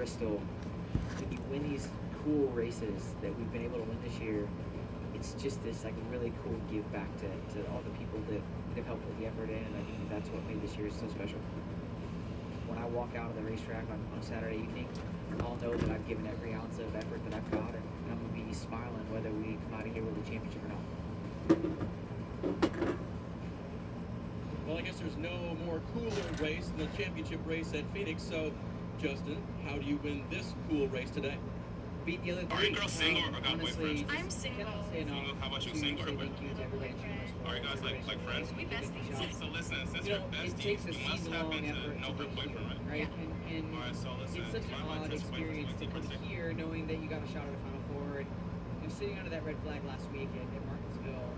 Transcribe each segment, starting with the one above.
Bristol, when you win these cool races that we've been able to win this year, it's just this like really cool give back to all the people that have helped put the effort in, and I think that's what made this year so special. When I walk out of the racetrack on Saturday evening, I'll know that I've given every ounce of effort that I've got, and I'm going to be smiling whether we come out of here with a championship or not. Well, I guess there's no more cooler race than the championship race at Phoenix, so Justin, how do you win this cool race today? Beat the other three. Are you girls single or got honestly, boyfriends? I'm single. Single? How about you, single or with? Are you guys like friends? We besties. So listen, since you're besties, you must happen to know her boyfriend, right? And Alright, so listen, it's such an my odd tips might experience to come different. here knowing that you got a shot at the Final Four. And sitting under that red flag last week at Martinsville,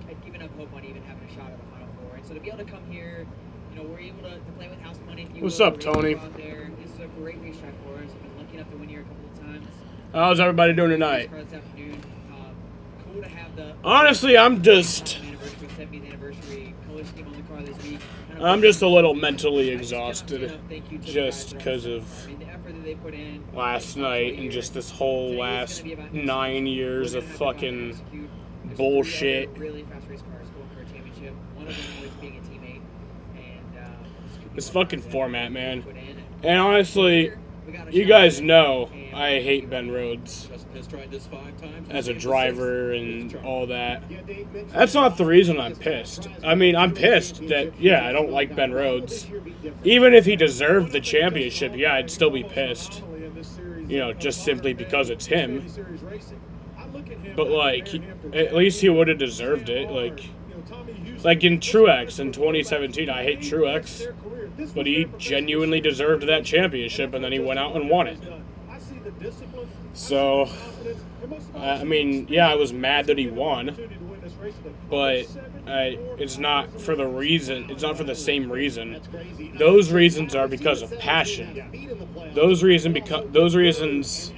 I'd given up hope on even having a shot at the Final Four. And so to be able to come here, we're able to play with house money. What's up, Tony? Out there. This is a great racetrack for us. I've been lucky enough to win here a couple of times. How's everybody doing tonight? This afternoon. Cool to have the Honestly, I'm just a little mentally exhausted just because of last night and just this whole last 9 years of fucking bullshit. This fucking format, man. And honestly, you guys know I hate Ben Rhodes as a driver and all that. That's not the reason I'm pissed. I mean, I'm pissed that, yeah, I don't like Ben Rhodes. Even if he deserved the championship, yeah, I'd still be pissed. Just simply because it's him. But, at least he would have deserved it. Like in Truex in 2017, I hate Truex. But he genuinely deserved that championship, and then he went out and won it. So, I was mad that he won, but it's not for the same reason. Those reasons are because of passion. Those reasons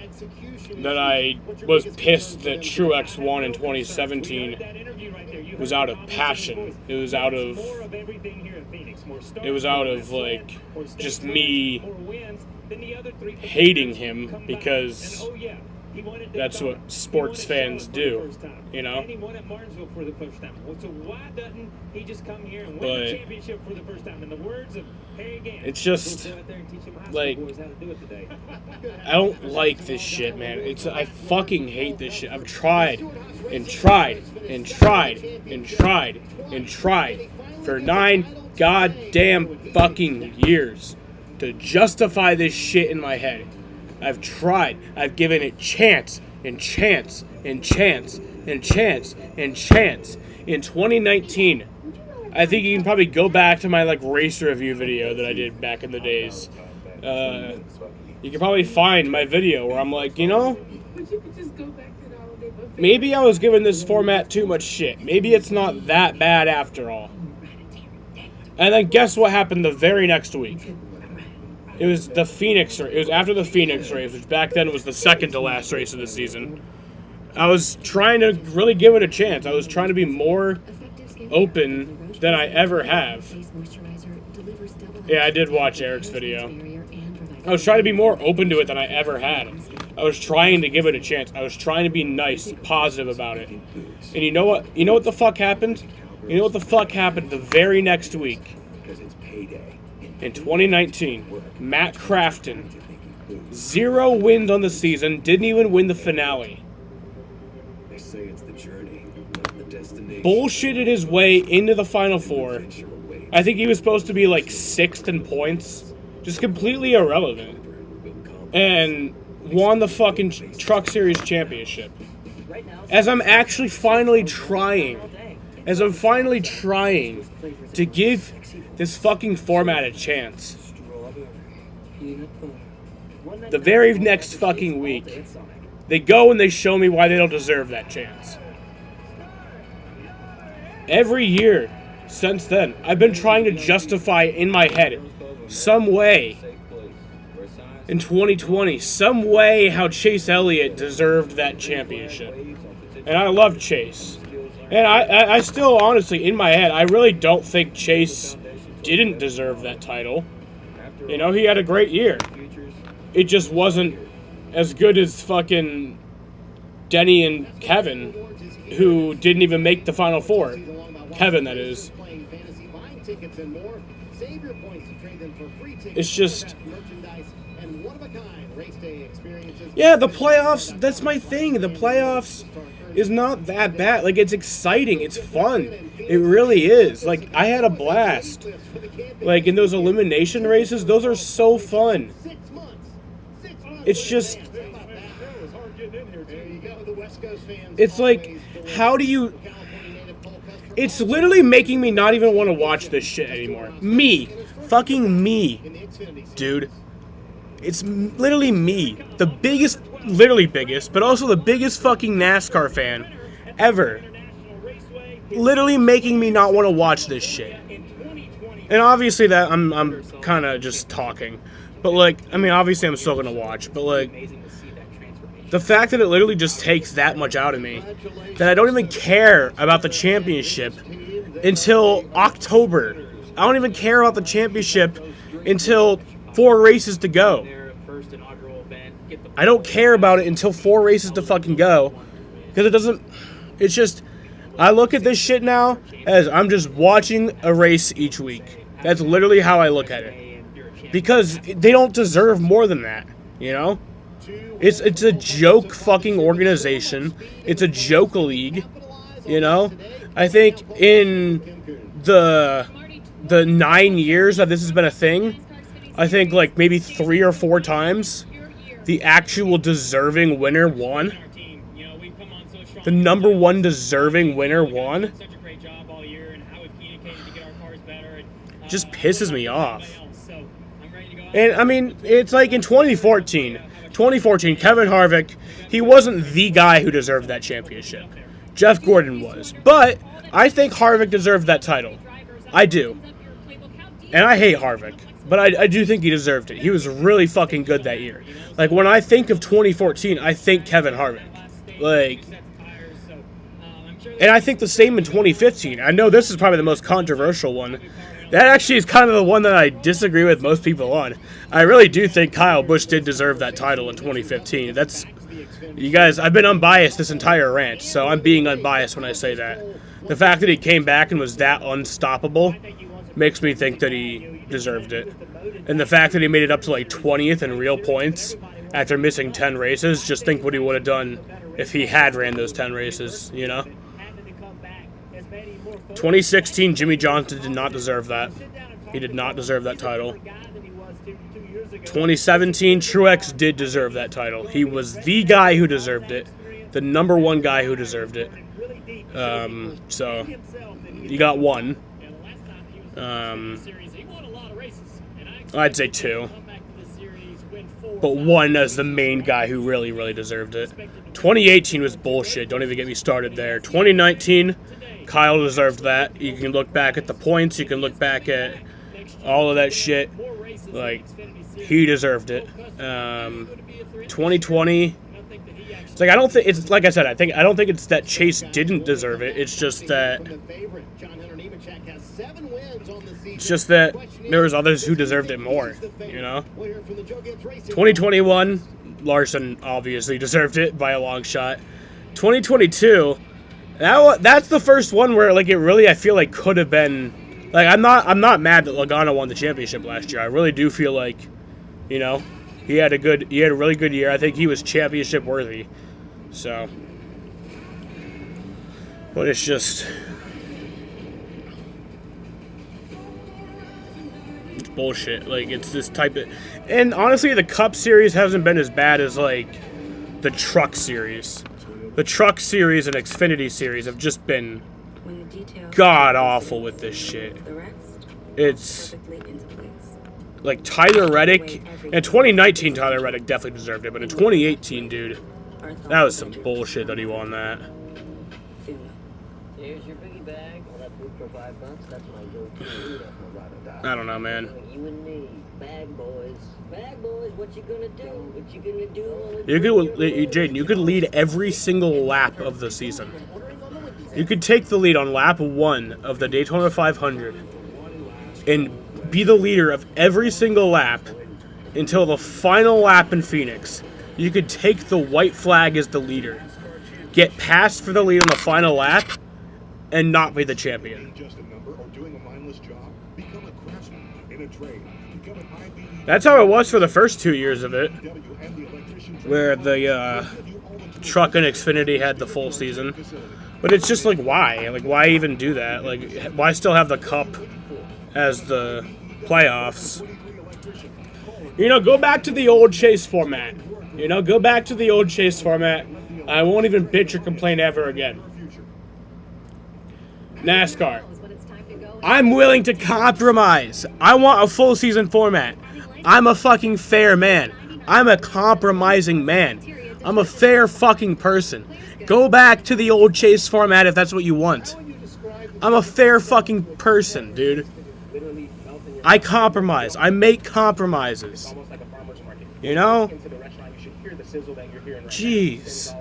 that I was pissed that Truex won in 2017 was out of passion. It was out of just me hating him because that's what sports fans do, But it's just I don't like this shit, man. I fucking hate this shit. I've tried and tried and tried and tried and tried for 9 goddamn fucking years to justify this shit in my head. I've tried. I've given it chance and chance and chance and chance and chance. In 2019, I think you can probably go back to my race review video that I did back in the days. You can probably find my video where I'm like, maybe I was giving this format too much shit. Maybe it's not that bad after all. And then guess what happened the very next week? It was the Phoenix race. It was after the Phoenix race, which back then was the second to last race of the season. I was trying to really give it a chance. I was trying to be more open than I ever have. Yeah, I did watch Eric's video. I was trying to be more open to it than I ever had. I was trying to give it a chance. I was trying to be nice, positive about it. And you know what? You know what the fuck happened? You know what the fuck happened the very next week? In 2019, Matt Crafton, 0 wins on the season, didn't even win the finale. Bullshitted his way into the Final Four. I think he was supposed to be 6th in points. Just completely irrelevant. And won the fucking Truck Series championship. As I'm actually finally trying to give this fucking format a chance. The very next fucking week, they go and they show me why they don't deserve that chance. Every year since then, I've been trying to justify in my head some way in 2020, some way how Chase Elliott deserved that championship. And I love Chase. And I still, honestly, in my head, I really don't think Chase didn't deserve that title. You know, he had a great year. Futures. It just wasn't as good as fucking Denny and Kevin, who didn't even make the Final Four. Kevin, that is. It's just... Yeah, the playoffs, that's my thing. The playoffs is not that bad. Like, it's exciting. It's fun. It really is. Like, I had a blast. Like, in those elimination races, those are so fun. It's just... It's like, how do you... It's literally making me not even want to watch this shit anymore. Me. Fucking me. Dude. It's literally me. The biggest, literally biggest, but also the biggest fucking NASCAR fan ever. Literally making me not want to watch this shit. And obviously that, I'm kind of just talking. But like, I mean, obviously I'm still going to watch. But like, the fact that it literally just takes that much out of me, that I don't even care about the championship until October. I don't even care about the championship until 4 races to go. I don't care about it until 4 races to fucking go. Because it doesn't... It's just... I look at this shit now as I'm just watching a race each week. That's literally how I look at it. Because they don't deserve more than that, you know? It's a joke fucking organization. It's a joke league, you know? I think in the 9 years that this has been a thing, I think like maybe 3 or 4 times the actual deserving winner won. The number one deserving winner won. Just pisses me off. And I mean, it's like in 2014, Kevin Harvick, he wasn't the guy who deserved that championship. Jeff Gordon was. But I think Harvick deserved that title. I do. And I hate Harvick. But I do think he deserved it. He was really fucking good that year. Like, when I think of 2014, I think Kevin Harvick. Like... And I think the same in 2015. I know this is probably the most controversial one. That actually is kind of the one that I disagree with most people on. I really do think Kyle Busch did deserve that title in 2015. That's... You guys, I've been unbiased this entire rant, so I'm being unbiased when I say that. The fact that he came back and was that unstoppable makes me think that he deserved it. And the fact that he made it up to like 20th in real points after missing 10 races, just think what he would have done if he had ran those 10 races, you know? 2016, Jimmy Johnson did not deserve that. He did not deserve that title. 2017, Truex did deserve that title. He was the guy who deserved it. The number one guy who deserved it. So, you got one. I'd say 2. But 1 as the main guy who really, really deserved it. 2018 was bullshit. Don't even get me started there. 2019, Kyle deserved that. You can look back at the points. You can look back at all of that shit. Like, he deserved it. 2020, it's like, I don't think, it's like I said, I don't think it's that Chase didn't deserve it. It's just that there was others who deserved it more, you know? 2021, Larson obviously deserved it by a long shot. 2022, that's the first one where, like, it really, I feel like, could have been, like, I'm not mad that Logano won the championship last year. I really do feel like, you know, he had a really good year. I think he was championship worthy. So, but it's just, it's bullshit. Like, it's this type of, and honestly, the Cup Series hasn't been as bad as, like, the Truck Series. The Truck Series and Xfinity Series have just been god awful with this shit. It's like Tyler Reddick. In 2019, Tyler Reddick definitely deserved it, but in 2018, dude, that was some bullshit that he won that. Here's your biggie bag. All that food for $5. That's my go-to. I don't know, man. You and me, bag boys. Bag boys, what you gonna do? What you gonna do? Jaden, you could lead every single lap of the season. You could take the lead on lap 1 of the Daytona 500 and be the leader of every single lap until the final lap in Phoenix. You could take the white flag as the leader, get passed for the lead on the final lap, and not be the champion. That's how it was for the first 2 years of it, where the truck and Xfinity had the full season. But it's just like, why? Like, why even do that? Like, why still have the Cup as the playoffs? You know, go back to the old chase format. Go back to the old chase format. I won't even bitch or complain ever again. NASCAR. I'm willing to compromise. I want a full season format. I'm a fucking fair man. I'm a compromising man. I'm a fair fucking person. Go back to the old chase format if that's what you want. I'm a fair fucking person, dude. I compromise. I make compromises. You know? Jeez.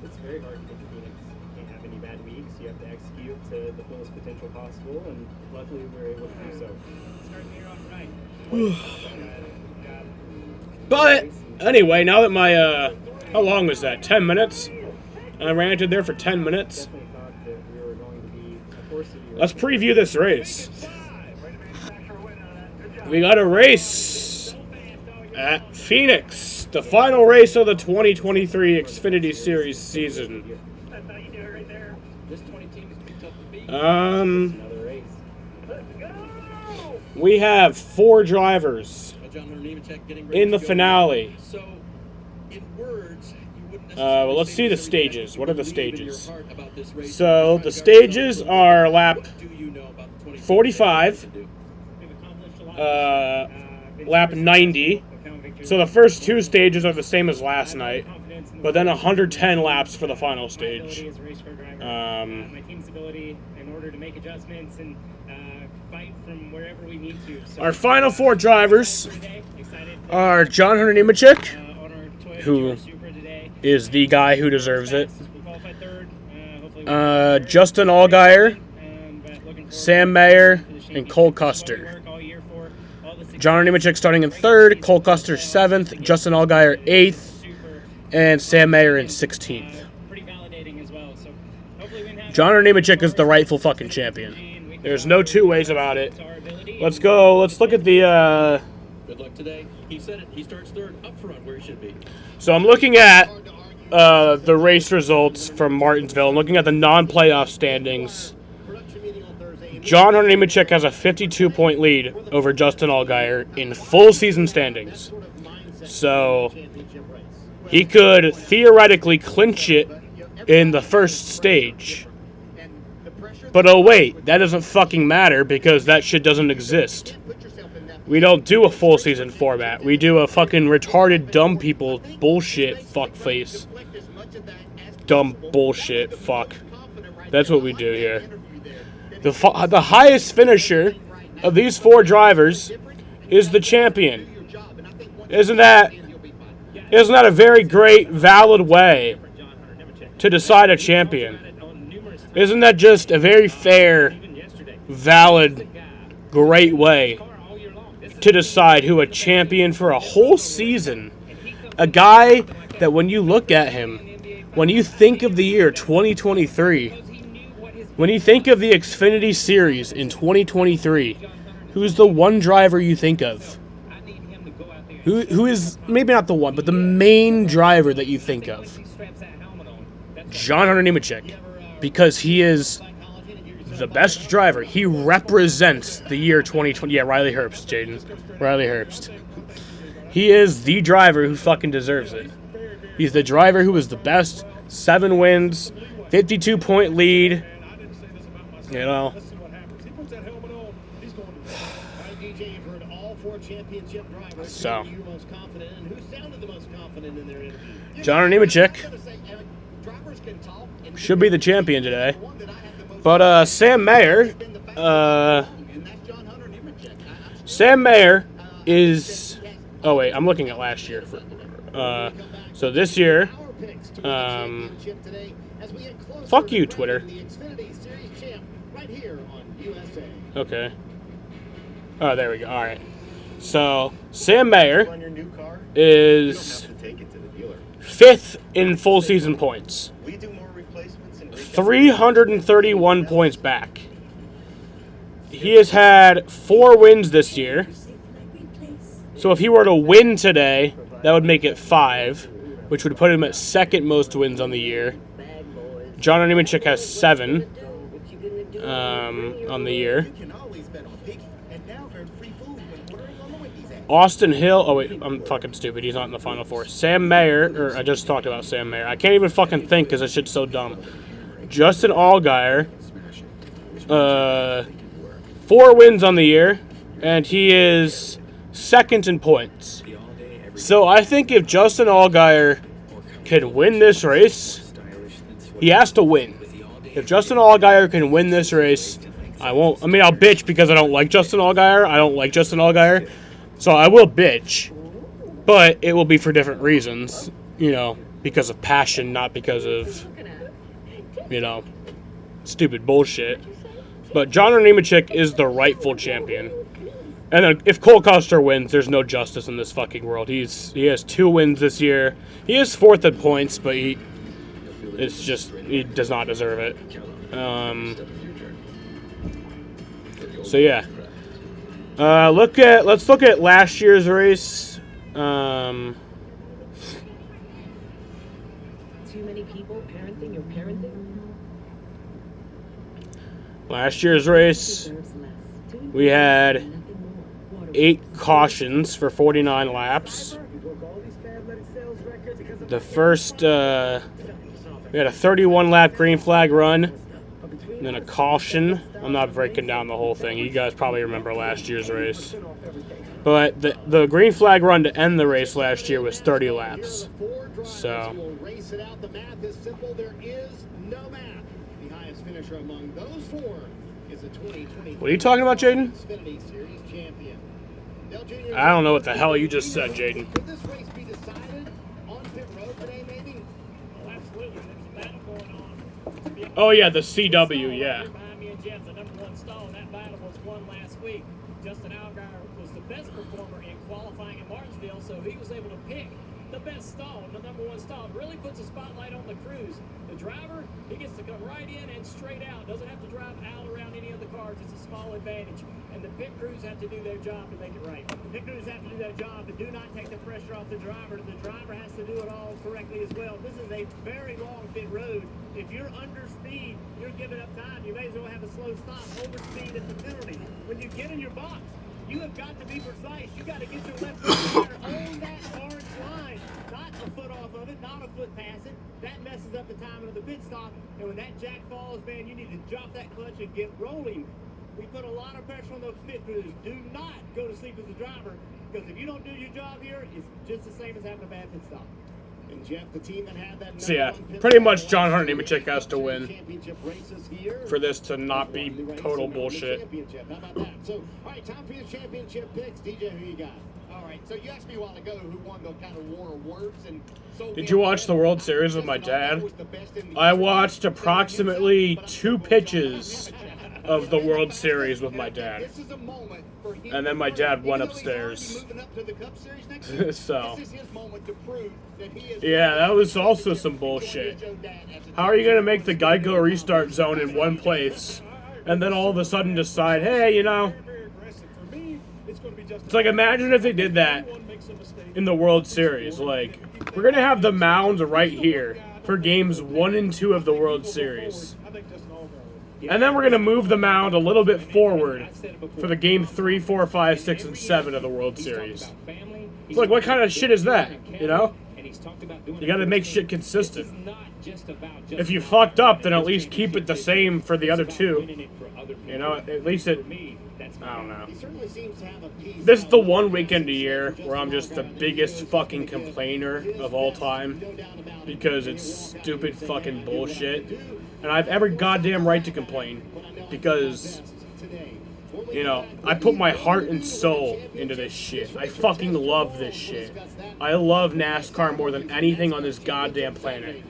It's very hard to get to Phoenix. You can't have any bad weeks. You have to execute to the fullest potential possible, and luckily we were able to do so. Starting the year off right. But anyway, now that my how long was that? 10 minutes? I ranted there for 10 minutes. Definitely thought that we were going to be a force of you. Let's preview this race. We got a race at Phoenix, the final race of the 2023 Xfinity Series season. This 20 team is pretty tough to beat. Another race. We have 4 drivers John Hunter Nemechek getting ready in the to go. finale. So, in words, you wouldn't Well, let's say see the everything stages. that What are the you believe in your stages? heart about this race. So the stages are lap What do you know about the 20 45, lap 90. So the first 2 stages are the same as last night, but then 110 laps for the final stage. My team's ability in order to make adjustments and fight from wherever we need to. So, Our final 4 drivers excited are John Hunter Nemechek, on our Toyota who Super today. is the guy who deserves it. We qualified third. Hopefully Justin Allgaier, but looking forward Sam Mayer, to the and championship. Cole All the Custer. work all year for all the success. John Hunter Nemechek starting in 3rd, Cole Custer 7th, Justin Allgaier 8th, Super, and Sam Mayer in 16th. pretty validating as well. So hopefully we have John Hunter Nemechek is the rightful fucking champion. There's no 2 ways about it. Let's go. Let's look at the. Good luck today. He said it. He starts third up front where he should be. So I'm looking at the race results from Martinsville. I'm looking at the non-playoff standings. John Hunter Nemechek has a 52-point lead over Justin Allgaier in full season standings. So he could theoretically clinch it in the first stage. But oh wait, that doesn't fucking matter because that shit doesn't exist. We don't do a full season format. We do a fucking retarded dumb people bullshit fuckface. Dumb bullshit fuck. That's what we do here. The highest finisher of these 4 drivers is the champion. Isn't that a very great, valid way to decide a champion? Isn't that just a very fair, valid, great way to decide who a champion for a whole season? A guy that when you look at him, when you think of the year 2023, when you think of the Xfinity Series in 2023, who's the one driver you think of? Who is, maybe not the one, but the main driver that you think of? John Hunter Nemechek. Because he is the best driver. He represents the year 2020. Yeah, Riley Herbst, Jaden. Riley Herbst. He is the driver who fucking deserves it. He's the driver who was the best. 7 wins, 52-point lead. You know. So. John Hunter Nemechek should be the champion today. But Sam Mayer is... Oh, wait. I'm looking at last year. So this year, picks to win the championship today as we get closer Fuck to you, crowning Twitter. the Xfinity Series champ right here on USA. Okay. Oh, there we go. All right. So Sam Mayer On your new car, is to take it to the dealer. 5th in full season points. We do more replacements and 331 points back. He has had 4 wins this year. So if he were to win today, that would make it 5, which would put him at 2nd most wins on the year. John Nemechek has 7 on the year. You can always bet on Piggy, and now earn free food when ordering on the Wendy's app. Austin Hill. Oh, wait. I'm fucking stupid. He's not in the Final Four. Sam Mayer. Or I just talked about Sam Mayer. I can't even fucking think because that shit's so dumb. Justin Allgaier. 4 wins on the year. And he is 2nd in points. So I think if Justin Allgaier can win this race, he has to win. If Justin Allgaier can win this race, I'll bitch because I don't like Justin Allgaier. I don't like Justin Allgaier. So I will bitch. But it will be for different reasons. Because of passion, not because of, stupid bullshit. But John Nemechek is the rightful champion. And then if Cole Custer wins, there's no justice in this fucking world. He has 2 wins this year. He is 4th in points, but he does not deserve it. So yeah. Let's look at last year's race. Too many people parenting. You're parenting. Last year's race, we had 8 cautions for 49 laps. The first, we had a 31-lap green flag run, and then a caution. I'm not breaking down the whole thing. You guys probably remember last year's race. But the green flag run to end the race last year was 30 laps. So, The math is simple. There is no math. The highest finisher among those 4 is a 2020. what are you talking about, Jaden? Xfinity Series champion. I don't know what the hell you just said, Jaden. Could this race be decided on pit road today, maybe? Oh, absolutely. There's a battle going on. Oh, yeah, the CW, yeah. Behind me and Jeff, the #1 stall, and that battle was won last week. Justin Allgaier was the best performer in qualifying in Martinsville, so he was able to pick the best stall, the #1 stall. It really puts a spotlight on the crews. The driver, he gets to come right in and straight out. Doesn't have to drive out around any of the cars. It's a small advantage. And the pit crews have to do their job to make it right. The pit crews have to do their job, but do not take the pressure off the driver. The driver has to do it all correctly as well. This is a very long pit road. If you're under speed, you're giving up time. You may as well have a slow stop. Overspeed is the penalty. When you get in your box, you have got to be precise. You got to get your left foot on that orange line, not a foot off of it, not a foot past it. That messes up the timing of the pit stop. And when that jack falls, man, you need to drop that clutch and get rolling. We put a lot of pressure on those pit crews. Do not go to sleep as a driver, because if you don't do your job here, it's just the same as having a bad pit stop. And Jeff, the team that had that So yeah, #1 pit pretty stop much John last Nemechek year has to win championship races here. for this to not be total bullshit. How about that? So, all right, time for your championship picks. DJ, who you got? All right, so you asked me a while ago who won the kind of war awards, and so Did you watch the World Series with my dad? I watched approximately 2 pitches of the World Series with my dad. This is a moment for him. And then my dad went Even though he's upstairs. already moving up to the Cup Series next year, So, this is his moment to prove that he is yeah, that was also some bullshit. How are you going to make the Geico restart zone in one place and then all of a sudden decide, hey, it's like, imagine if they did that in the World Series. Like, we're going to have the mound right here for games 1 and 2 of the World Series. And then we're going to move the mound a little bit forward for the game 3, 4, 5, 6, and 7 of the World Series. It's like, what kind of shit is that, You got to make shit consistent. If you fucked up, then at least keep it the same for the other 2. At least it... I don't know. This is the one weekend a year where I'm just the biggest fucking complainer of all time because it's stupid fucking bullshit. And I have every goddamn right to complain because You know, I put my heart and soul into this shit. I fucking love this shit. I love NASCAR more than anything on this goddamn planet.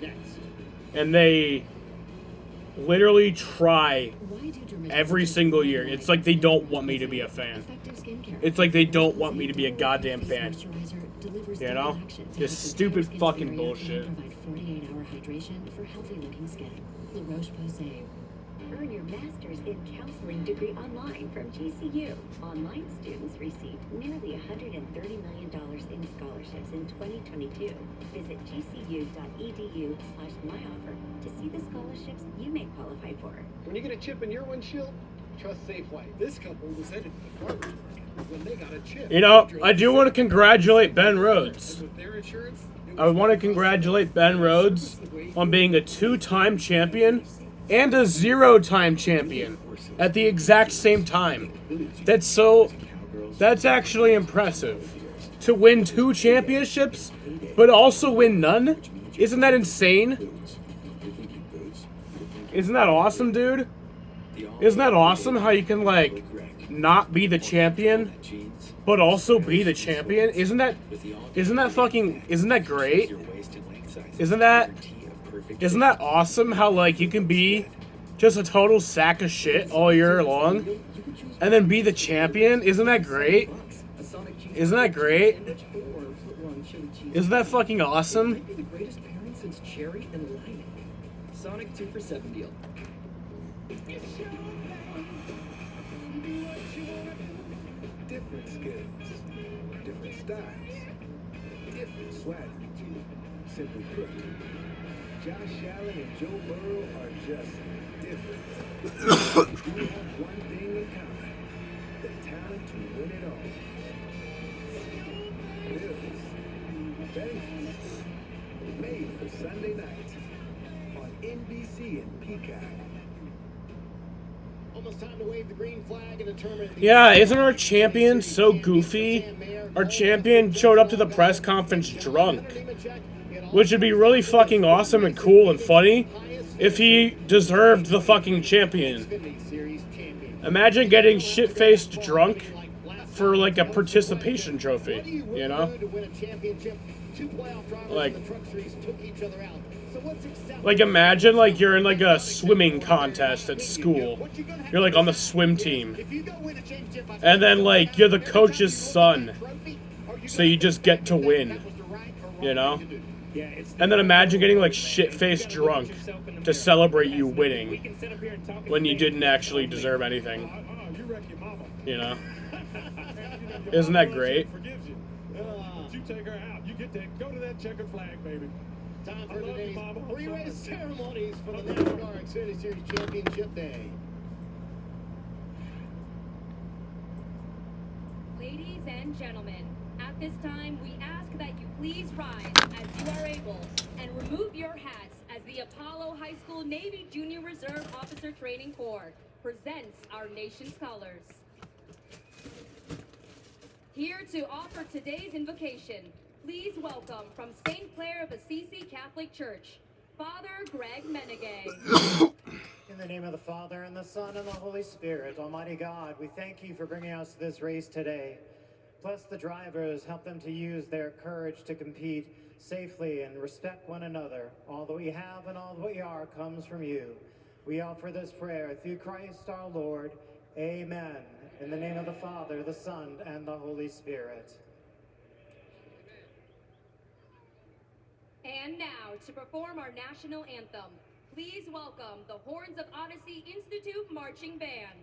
And they literally try every single year. It's like they don't want me to be a fan. It's like they don't want me to be a goddamn fan. You know? This stupid fucking bullshit. Earn your master's in counseling degree online from GCU. Online students received nearly $130 million in scholarships in 2022. Visit gcu.edu/myoffer to see the scholarships you may qualify for. When you get a chip in your windshield, trust Safeway. This couple was headed to the farmer's market when they got a chip. You know, I do want to congratulate Ben Rhodes. With their insurance, I want to congratulate Ben Rhodes on being a 2-time champion and a 0-time champion at the exact same time. That's actually impressive. To win 2 championships, but also win none? Isn't that insane? Isn't that awesome, dude? Isn't that awesome how you can, like, not be the champion, but also be the champion? Isn't that great? Isn't that awesome how, like, you can be just a total sack of shit all year long and then be the champion? Isn't that great? Isn't that great? Isn't that fucking awesome? Might be the greatest pairing since cherry and lime. Sonic 2 for $7 deal. Different skills, different styles, different swagger. Simply put, Josh Allen and Joe Burrow are just different. They have one thing in common: the talent to win it all. Bills, Bengals, made for Sunday night on NBC and Peacock. almost time to wave the green flag and determine. Yeah, isn't our champion so goofy? Our champion showed up to the press conference drunk, which would be really fucking awesome and cool and funny if he deserved the fucking champion. Imagine getting shit-faced drunk for, like, a participation trophy, you know? Like, imagine, like, you're in, like, a swimming contest at school. You're, like, on the swim team. And then, like, you're the coach's son. So you just get to win, you know? And then imagine getting, like, shit-faced drunk to celebrate you winning when you didn't actually deserve anything, you know? Isn't that great? You take her out. You get to go to that checkered flag, baby. Time for today's three-race ceremonies for the Nascar Xfinity Series Championship Day. Ladies and gentlemen, at this time, we ask that you please rise as you are able and remove your hats as the Apollo High School Navy Junior Reserve Officer Training Corps presents our nation's colors. Here to offer today's invocation, please welcome from St. Clair of Assisi Catholic Church, Father Greg Menegay. In the name of the Father, and the Son, and the Holy Spirit, Almighty God, we thank you for bringing us to this race today. Bless the drivers, help them to use their courage to compete safely and respect one another. All that we have and all that we are comes from you. We offer this prayer through Christ our Lord. Amen. In the name of the Father, the Son, and the Holy Spirit. And now, to perform our national anthem, please welcome the Horns of Odyssey Institute Marching Band.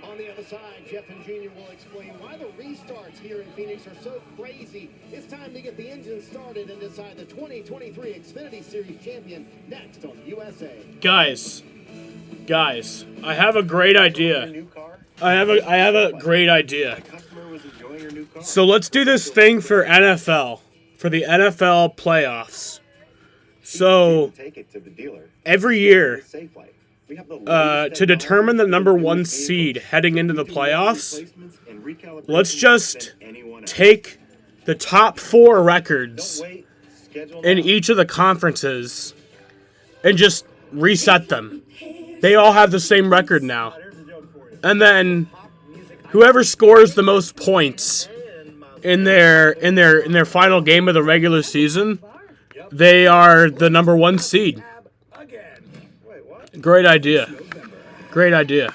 On the other side, Jeff and Junior will explain why the restarts here in Phoenix are so crazy. It's time to get the engine started and decide the 2023 Xfinity Series champion next on USA. Guys, I have a great idea. I have a great idea. So let's do this thing for NFL, for the NFL playoffs. So every year, to determine the number one seed heading into the playoffs, let's just take the top 4 records in each of the conferences and just reset them. They all have the same record now. And then whoever scores the most points in their final game of the regular season, they are the number one seed. Great idea. Great idea.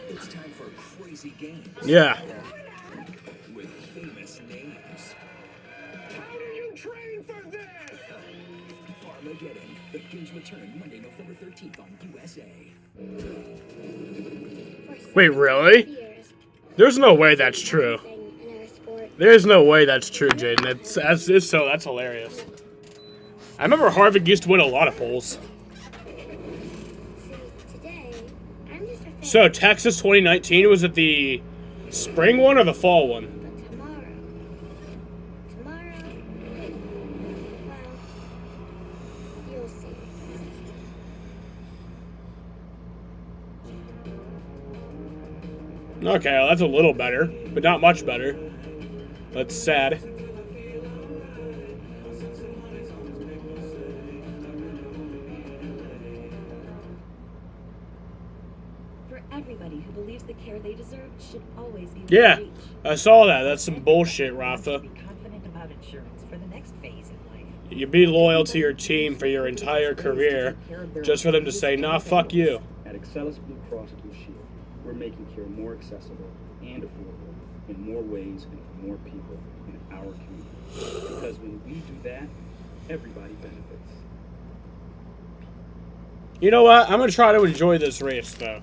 It's time for crazy games. Yeah. With famous names. How do you train for this? Armageddon. The games return Monday, November 13th on USA. Wait, really? There's no way that's true. There's no way that's true, Jaden. That's hilarious. I remember Harvick used to win a lot of polls. So Texas 2019, was it the spring one or the fall one? You'll see. Okay, well, that's a little better, but not much better. That's sad. For everybody who believes the care they deserve should always be Yeah, within reach. I saw that. That's some bullshit, Rafa. Be confident about insurance for the next phase in life. You be loyal to your team for your entire career, just for them to say, nah, fuck you. At Excellus Blue Cross Blue Shield, we're making care more accessible and affordable in more ways and for more people in our community. Because when we do that, everybody benefits. You know what? I'm going to try to enjoy this race, though.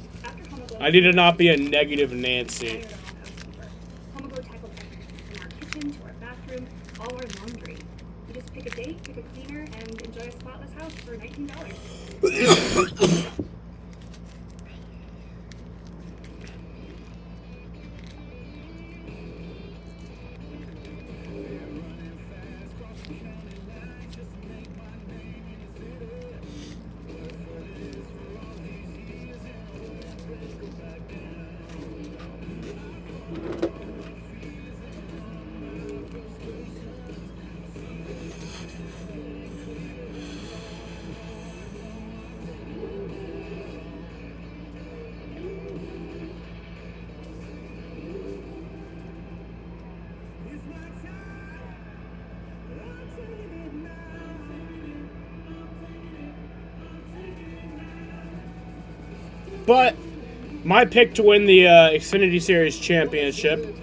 I need to not be a negative Nancy. Homegrown tackle from our kitchen to our bathroom, all our laundry. You just pick a date, pick a cleaner, and enjoy a spotless house for $19. But my pick to win the Xfinity Series Championship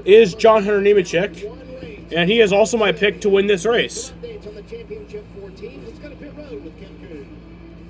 is John Hunter Nemechek, and he is also my pick to win this race. Updates on the championship 14. Let's go to pit road with Ken Coon.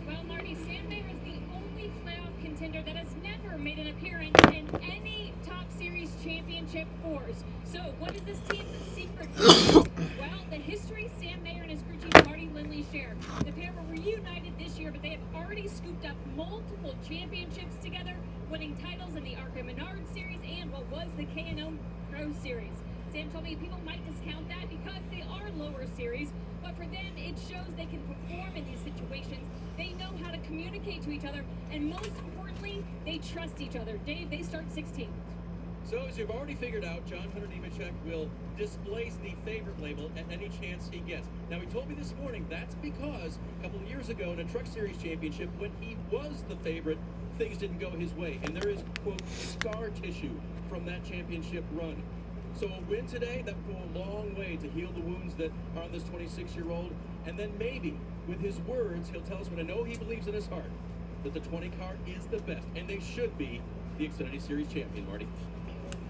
Well, Marty, Sam Mayer is the only playoff contender that has never made an appearance in any top series championship fours. So, what is this team's secret? Well, the history Sam Mayer and his crew chief Marty Lindley share. The pair were reunited this year, but they have already scooped up multiple championships together, winning titles in the Arca Menard Series and what was the K&O Pro Series. Sam told me people might discount that because they are lower series, but for them, it shows they can perform in these situations. They know how to communicate to each other, and most importantly, they trust each other. Dave, they start 16th. So, as you've already figured out, John Hunter Nemechek will displace the favorite label at any chance he gets. Now, he told me this morning that's because a couple of years ago in a Truck Series Championship, when he was the favorite, things didn't go his way. And there is, quote, scar tissue from that championship run. So a win today, that would go a long way to heal the wounds that are on this 26-year-old. And then maybe, with his words, he'll tell us what I know he believes in his heart, that the 20 car is the best, and they should be the Xfinity Series champion, Marty.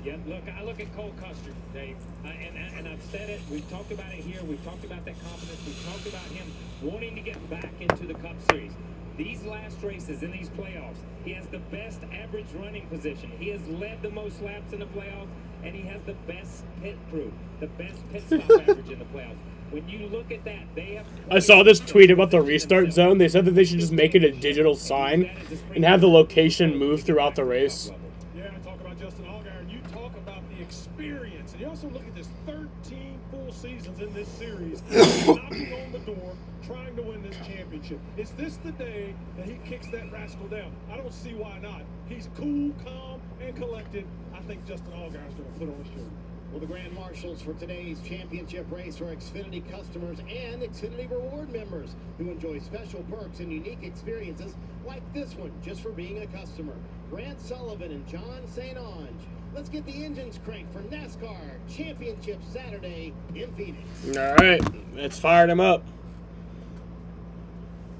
Yeah, look, I look at Cole Custer, Dave, and I've said it. We've talked about it here. We've talked about that confidence. We've talked about him wanting to get back into the Cup Series. These last races in these playoffs, he has the best average running position. He has led the most laps in the playoffs, and he has the best pit crew, the best pit stop average in the playoffs. When you look at that, they have... I saw this tweet about the restart zone. They said that they should just make it a digital sign and have the location move throughout the race. Yeah, I talk about Justin Allgaier, and you talk about the experience. And you also look at this 13 full seasons in this series, knocking on the door, trying to win this championship. Is this the day that he kicks that rascal down? I don't see why not. He's cool, calm, and collected. I think Justin Allgaier is going to put on a show. Well, the grand marshals for today's championship race are Xfinity customers and Xfinity Reward members who enjoy special perks and unique experiences like this one just for being a customer. Grant Sullivan and John St. Ange. Let's get the engines cranked for NASCAR Championship Saturday in Phoenix. All right, let's fire them up.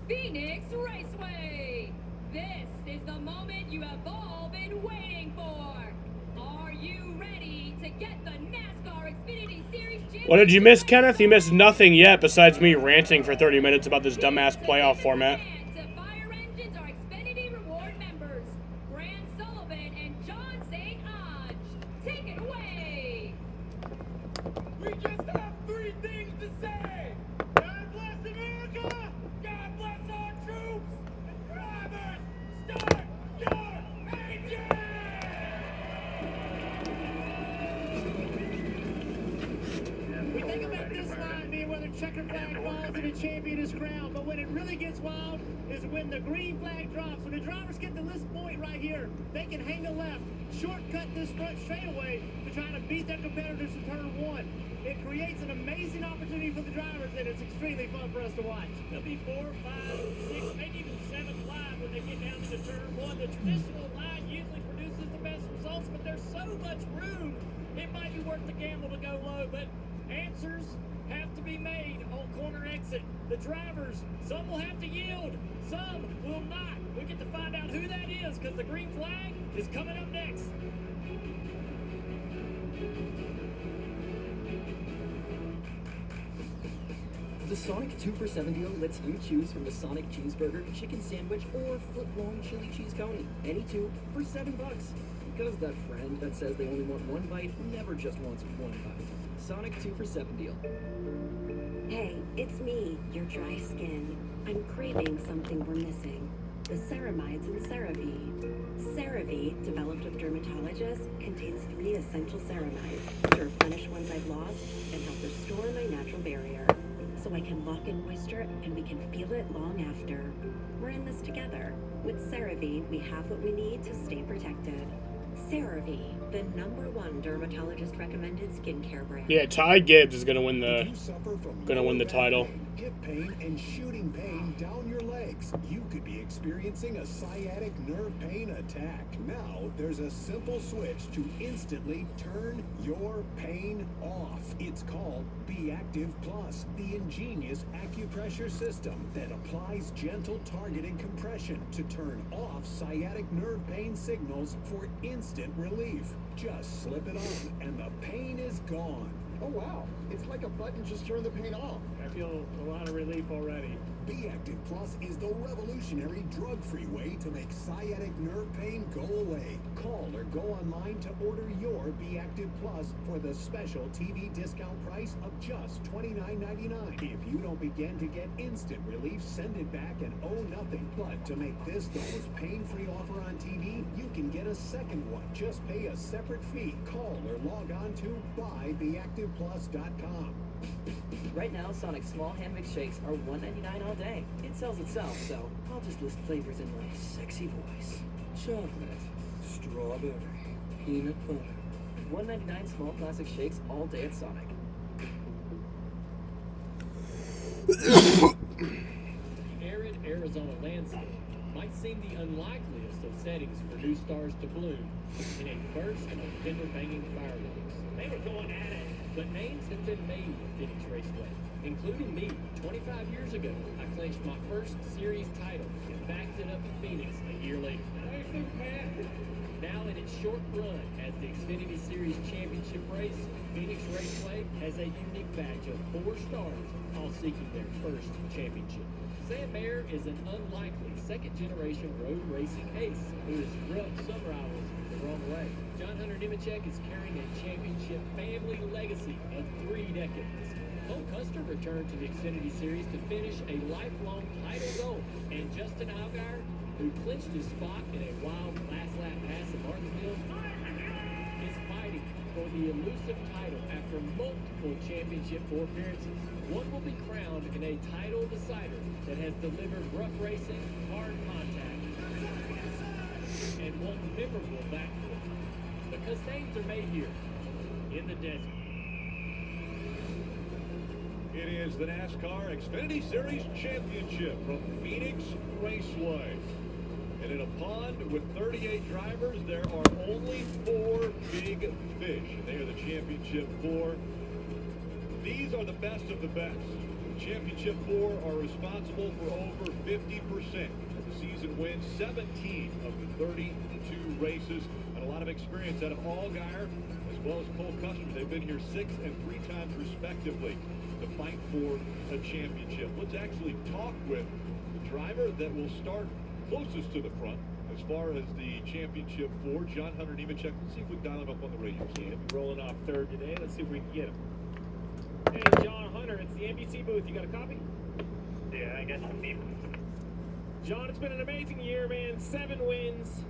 Phoenix Raceway. This is the moment you have all been waiting for. Are you ready to get the NASCAR Xfinity Series Championship? What did you miss, Kenneth? You missed nothing yet besides me ranting for 30 minutes about this dumbass playoff format. To fire engines are Xfinity Reward members, Grant Sullivan and John St. Ange. Take it away. We just have three things to say. God bless America. God bless our troops. And drivers, start your engines. We think about this line being where the checker flag falls and the champion is crowned, but when it really gets wild is when the green flag drops. When the drivers get to this point right here, they can hang a left, shortcut this front straightaway to try to beat their competitors in turn one. It creates an amazing opportunity for the drivers, and it's extremely fun for us to watch. There'll be 4, 5, 6, maybe even 7 wide when they get down to turn one. The traditional line usually produces the best results, but there's so much room. It might be worth the gamble to go low, but answers have to be made on corner exit. The drivers, some will have to yield, some will not. We get to find out who that is because the green flag is coming up next. The Sonic 2 for $7 deal lets you choose from the Sonic cheeseburger, chicken sandwich, or foot-long chili cheese coney. Any two for $7. Because that friend that says they only want one bite never just wants one bite. Sonic 2 for $7 deal. Hey, it's me, your dry skin. I'm craving something we're missing. The ceramides in CeraVe. CeraVe, developed with dermatologists, contains 3 essential ceramides to replenish ones I've lost and help restore my natural barrier. So I can lock in moisture and we can feel it long after. We're in this together. With CeraVe, we have what we need to stay protected. CeraVe, the #1 dermatologist recommended skincare brand. Yeah, Ty Gibbs is gonna win the title. Hip pain and shooting pain down your legs. You could be experiencing a sciatic nerve pain attack. Now, there's a simple switch to instantly turn your pain off. It's called Be Active Plus, the ingenious acupressure system that applies gentle targeted compression to turn off sciatic nerve pain signals for instant relief. Just slip it on and the pain is gone. Oh, wow. It's like a button just turned the pain off. I feel a lot of relief already. Be Active Plus is the revolutionary drug-free way to make sciatic nerve pain go away. Call or go online to order your Be Active Plus for the special TV discount price of just $29.99. If you don't begin to get instant relief, send it back and owe nothing. But to make this the most pain-free offer on TV, you can get a second one. Just pay a separate fee. Call or log on to buybeactiveplus.com. Right now, Sonic's small hand mix shakes are $1.99 all day. It sells itself, so I'll just list flavors in my sexy voice. Chocolate, strawberry, peanut butter. $1.99 small plastic shakes all day at Sonic. Arid Arizona landscape might seem the unlikeliest of settings for new stars to bloom in a burst of fender-banging fireworks. They were going at it, but names have been made with Phoenix Raceway, including me. 25 years ago, I clinched my first series title and backed it up in Phoenix a year later. Now in its short run as the Xfinity Series Championship race, Phoenix Raceway has a unique batch of 4 stars, all seeking their first championship. Sam Mayer is an unlikely second-generation road racing ace who has rubbed some rivals the wrong way. John Hunter Nemechek is carrying a championship family legacy of 3 decades. Cole Custer returned to the Xfinity Series to finish a lifelong title goal, and Justin Allgaier, who clinched his spot in a wild last lap pass at Martinsville, is fighting for the elusive title after multiple championship appearances. One will be crowned in a title decider that has delivered rough racing, hard contact, and one memorable backflip. Because names are made here in the desert. It is the NASCAR Xfinity Series Championship from Phoenix Raceway. And in a pond with 38 drivers, there are only 4 big fish. And they are the Championship 4. These are the best of the best. The Championship 4 are responsible for over 50% of the season wins, 17 of the 32 races, and a lot of experience out of Allgaier as well as Cole Custer. They've been here 6 and 3 times respectively to fight for a championship. Let's actually talk with the driver that will start closest to the front as far as the Championship 4, John Hunter Nemechek. Let's see if we can dial him up on the radio. He'll be rolling off third today. Let's see if we can get him. Hey, John Hunter, it's the NBC booth. You got a copy? Yeah, I got some people. John, it's been an amazing year, man. 7 wins.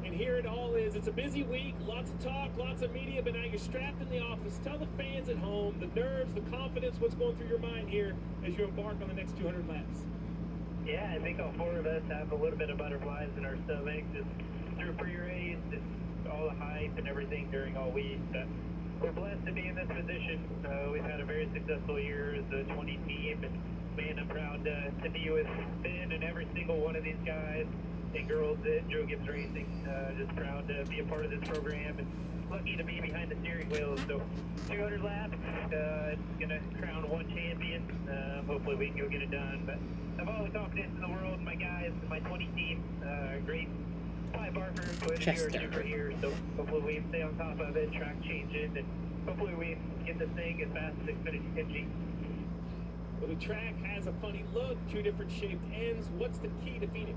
And here it all is. It's a busy week, lots of talk, lots of media, but now you're strapped in the office. Tell the fans at home, the nerves, the confidence, what's going through your mind here as you embark on the next 200 laps. Yeah, I think all 4 of us have a little bit of butterflies in our stomachs just through pre-race, just all the hype and everything during all week. But we're blessed to be in this position. We've had a very successful year as a 20 team, and man, I'm proud to be with Ben and every single one of these guys and girls at Joe Gibbs Racing. Just proud to be a part of this program and lucky to be behind the steering wheel. So 200 laps, it's going to crown 1 champion. Hopefully we can go get it done. But I've all the confidence in the world in my guys, my 20 team. Great Ty Barker, Toyota super here. So hopefully we stay on top of it, track changes, and hopefully we get this thing as fast as Xfinity 10G. Well, the track has a funny look, 2 different shaped ends. What's the key to Phoenix?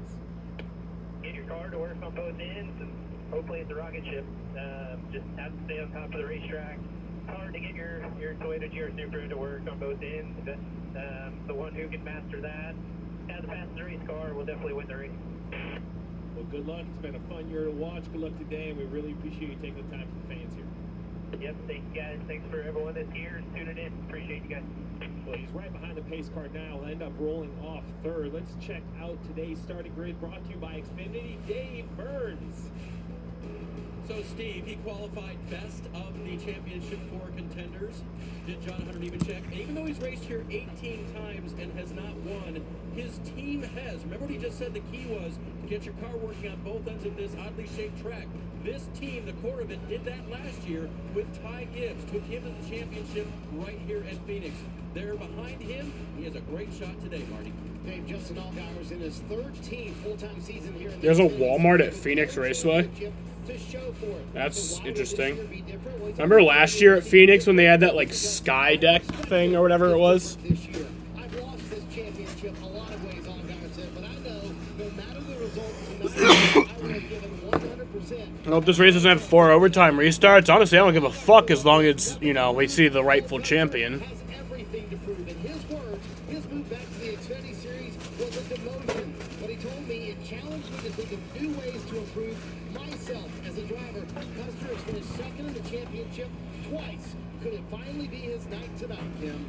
Get your car to work on both ends, and hopefully it's a rocket ship. Just have to stay on top of the racetrack. It's hard to get your Toyota GR Supra to work on both ends, but the one who can master that, has the fastest race car, will definitely win the race. Well, good luck. It's been a fun year to watch. Good luck today, and we really appreciate you taking the time for the fans here. Yep, thank you guys. Thanks for everyone that's here and tuning in. Appreciate you guys. Well, he's right behind the pace car now. We'll end up rolling off third. Let's check out today's starting grid brought to you by Xfinity. Dave Burns. So, Steve, he qualified best of the Championship 4 contenders, did John Hunter Nemechek. And even though he's raced here 18 times and has not won, his team has. Remember what he just said the key was to get your car working on both ends of this oddly shaped track. This team, the core of it, did that last year with Ty Gibbs, took him to the championship right here at Phoenix. They're behind him. He has a great shot today, Marty. Dave, Justin Allgaier in his 13th full-time season here in There's a Walmart at Phoenix Raceway. to show for it. That's interesting. Remember last year at Phoenix when they had that like sky deck thing or whatever it was? This year, I've lost this championship a lot of ways, Allgaier said, but I know no matter the result tonight, I would have given 100%. I hope this race doesn't have 4 overtime restarts. Honestly, I don't give a fuck as long as, you know, we see the rightful champion. Everything to prove. In his words, his move back to the Xfinity Series was a demotion. But he told me it challenged me to think of new ways to improve myself as a driver. Custer has finished second in the championship twice. Could it finally be his night tonight, Kim?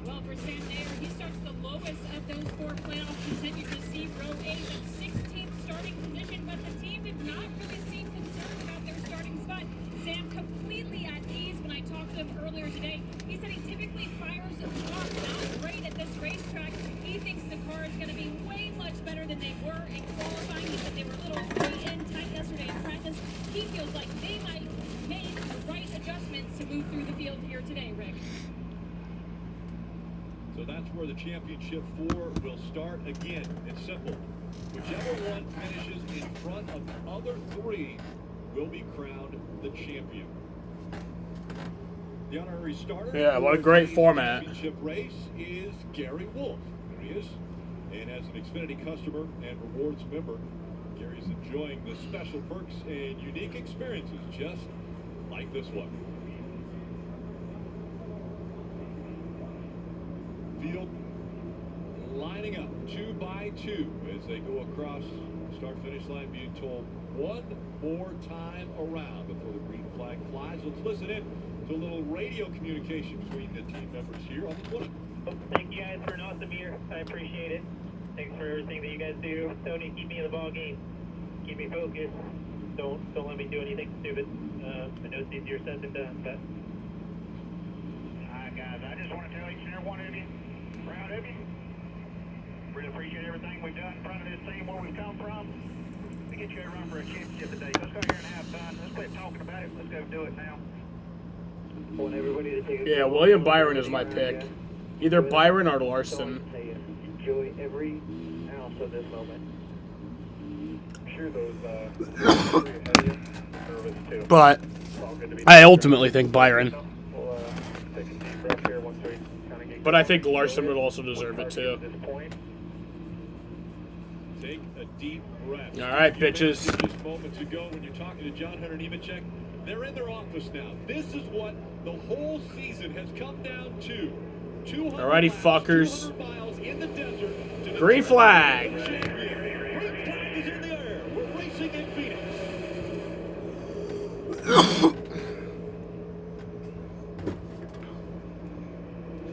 Well, for Sam Mayer, he starts the lowest of those 4 playoff contenders to see row 8 at 16th starting position, but the team did not really seem concerned about their starting spot. Sam completely at ease. When I talked to him earlier today, he said he typically fires off not great at this racetrack. He thinks the car is going to be way much better than they were in qualifying. He said they were a little in tight yesterday in practice. He feels like they might make the right adjustments to move through the field here today, Rick. So that's where the Championship 4 will start again. It's simple. Whichever one finishes in front of the other 3 will be crowned the champion. The honorary starter. Yeah, what a for great the format. Championship race is Gary Wolf. There he is. And as an Xfinity customer and rewards member, Gary's enjoying the special perks and unique experiences just like this one. Field lining up 2 by 2 as they go across start-finish line, being told one more time around before the green flag flies. Let's listen in to a little radio communication between the team members here on the 20. Thank you guys for an awesome year. I appreciate it. Thanks for everything that you guys do. Tony, keep me in the ball game. Keep me focused. Don't let me do anything stupid. I know it's easier said than done, but. Alright guys, I just want to tell each and every one of you, proud of you. Really appreciate everything we've done in front of this team, where we've come from. To get you a run for a championship today. Let's go here and have fun. Let's quit talking about it. Let's go do it now. I want everybody to take a Yeah, William Byron is my pick. Either Byron or Larson. Enjoy every ounce of this moment. I'm sure those nervous too. But I ultimately think Byron. We'll take a deep breath here once we kind of get. But I think Larson would also deserve it too. Take a deep breath. All right, bitches. Just moments ago, when you're talking to John Hunter Nemechek, they're in their office now. This is what the whole season has come down to. Alrighty, fuckers. 200 miles in the desert to Green flag. Green flag is in the air. We're racing in Phoenix.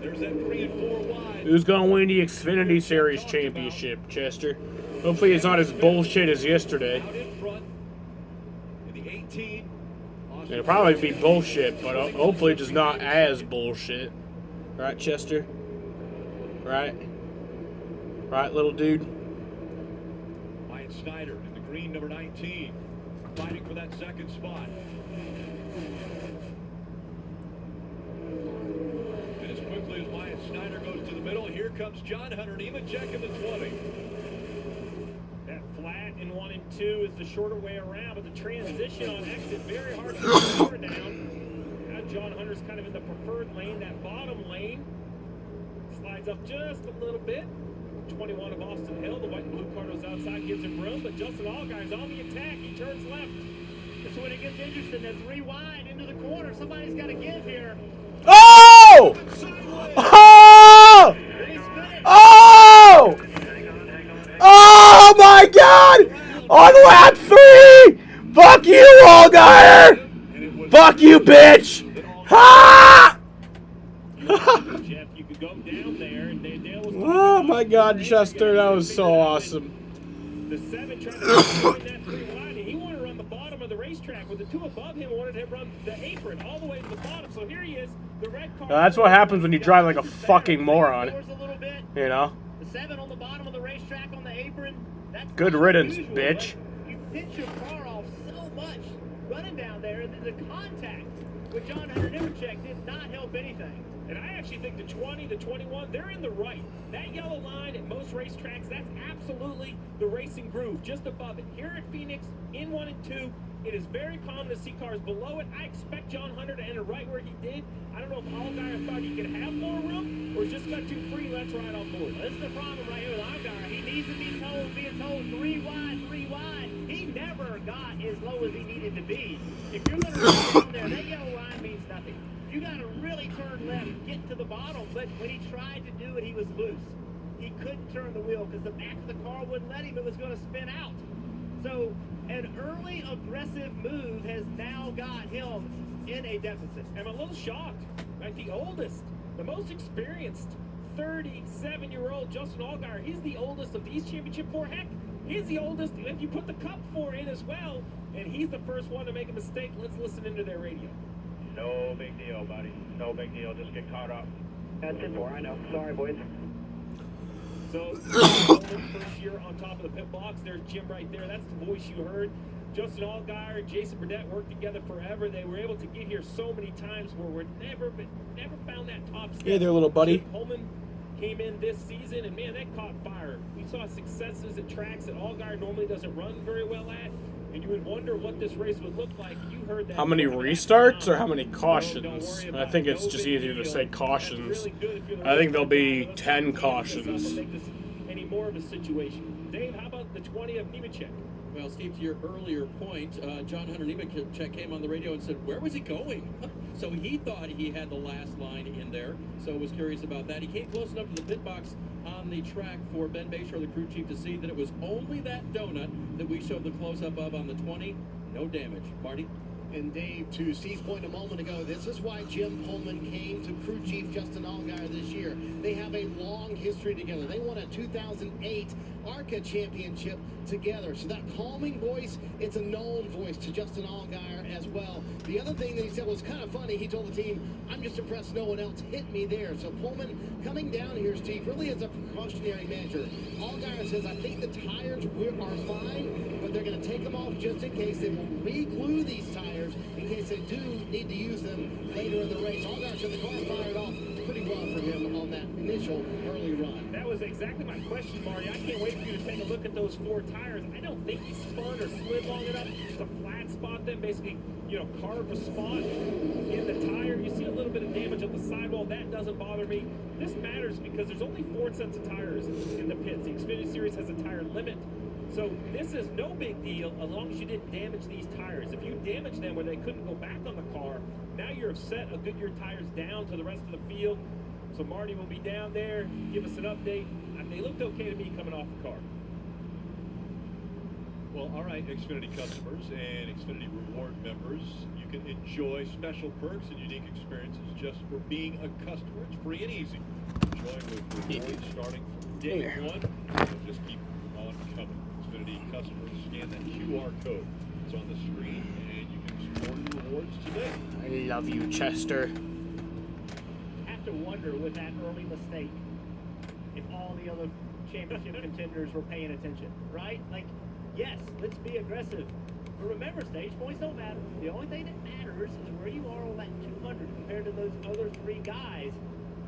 There's that 3 and 4 wide. Who's gonna win the Xfinity Series championship, Chester? Hopefully it's not as bullshit as yesterday. Out in front in the 18. It'll probably be bullshit, but hopefully just not as bullshit. Right, Chester? Right? Right, little dude? Ryan Snyder in the green, number 19, fighting for that second spot. And as quickly as Ryan Snyder goes to the middle, here comes John Hunter Nemechek in the 20. That flat in 1 and 2 is the shorter way around, but the transition on exit very hard to slow down. Now John Hunter's kind of in the preferred lane, that bottom lane. Slides up just a little bit. 21 of Austin Hill, the white and blue car goes outside, gives him room, but Justin Allgaier's on the attack. He turns left. This is when it gets interesting. They're 3 wide into the corner. Somebody's got to give here. Oh! Oh! Oh! Oh my God! On lap 3! Fuck you, Allgaier! Fuck you, bitch! Ha! Jeff, you could go down there, and Dale was Oh my God, Chester, that was so awesome. the 7 trying to run that 3 wide, and he wanted to run the bottom of the racetrack, with the 2 above him wanted to run the apron all the way to the bottom. So here he is, the red car. That's what happens when you drive like a fucking moron. You know? The 7 on the bottom of the racetrack on the apron. That's Good riddance, bitch. You pitch your car off so much running down there, and then the contact with John Hunter Nemechek did not help anything. And I actually think the 20, the 21, they're in the right. That yellow line at most racetracks, that's absolutely the racing groove, just above it. Here at Phoenix, in 1 and 2, it is very common to see cars below it. I expect John Hunter to enter right where he did. I don't know if Allgaier thought he could have more room, or just got too free, let's ride on board. This is the problem right here with Allgaier. He needs to be told, being told 3 wide, 3 wide. He never got as low as he needed to be. If you're going to run down there, that yellow line means nothing. You got to really turn left, get to the bottom. But when he tried to do it, he was loose. He couldn't turn the wheel because the back of the car wouldn't let him. It was going to spin out. So an early aggressive move has now got him in a deficit. I'm a little shocked. Like the oldest, the most experienced 37-year-old Justin Allgaier. He's the oldest of these championship 4. Heck, he's the oldest if you put the Cup 4 in as well. And he's the first one to make a mistake. Let's listen into their radio. No big deal, buddy. No big deal. Just get caught up. That's it for. I know. Sorry, boys. So, first year on top of the pit box. There's Jim right there. That's the voice you heard. Justin Allgaier and Jason Burdett worked together forever. They were able to get here so many times where we're never found that top step. Hey there, little buddy. Chip Holman came in this season, and man, that caught fire. We saw successes at tracks that Allgaier normally doesn't run very well at. And you would wonder what this race would look like. You heard that. How many restarts or how many cautions? I think it's just easier to say cautions. I think there'll be 10 cautions. Any more of a situation. Dave, how about the 20 of Nemechek? Well, Steve, to your earlier point, John Hunter Nemechek came on the radio and said, where was he going? So he thought he had the last line in there, so was curious about that. He came close enough to the pit box on the track for Ben Bayshore, the crew chief, to see that it was only that donut that we showed the close-up of on the 20. No damage. Marty? And Dave, to Steve's point a moment ago, this is why Jim Pullman came to crew chief Justin Allgaier this year. They have a long history together. They won a 2008 ARCA championship together. So that calming voice, it's a known voice to Justin Allgaier as well. The other thing that he said was kind of funny. He told the team, I'm just impressed no one else hit me there. So Pullman coming down here, Steve, really is a precautionary measure. Allgaier says, I think the tires are fine, but they're going to take them off just in case. They will re-glue these tires in case they do need to use them later in the race. Allgaier said the car fired off pretty well for him on that initial early run. That was exactly my question, Marty. I can't wait for you to take a look at those 4 tires. I don't think he spun or slid long enough to flat spot them, basically, carve a spot in the tire. You see a little bit of damage on the sidewall. That doesn't bother me. This matters because there's only 4 sets of tires in the pits. The Xfinity Series has a tire limit. So this is no big deal as long as you didn't damage these tires. If you damage them where they couldn't go back on the car, now you're set a Goodyear tires down to the rest of the field. So Marty will be down there, give us an update. They looked okay to me coming off the car. Well, all right, Xfinity customers and Xfinity Reward members, you can enjoy special perks and unique experiences just for being a customer. It's free and easy. Join with rewards starting from day one. And just keep on coming. Xfinity customers, scan that QR code. It's on the screen, and you can support the rewards today. I love you, Chester. Have to wonder with that early mistake if all the other championship contenders were paying attention, right? Like, yes, let's be aggressive. But remember, stage points don't matter. The only thing that matters is where you are on that 200 compared to those other 3 guys.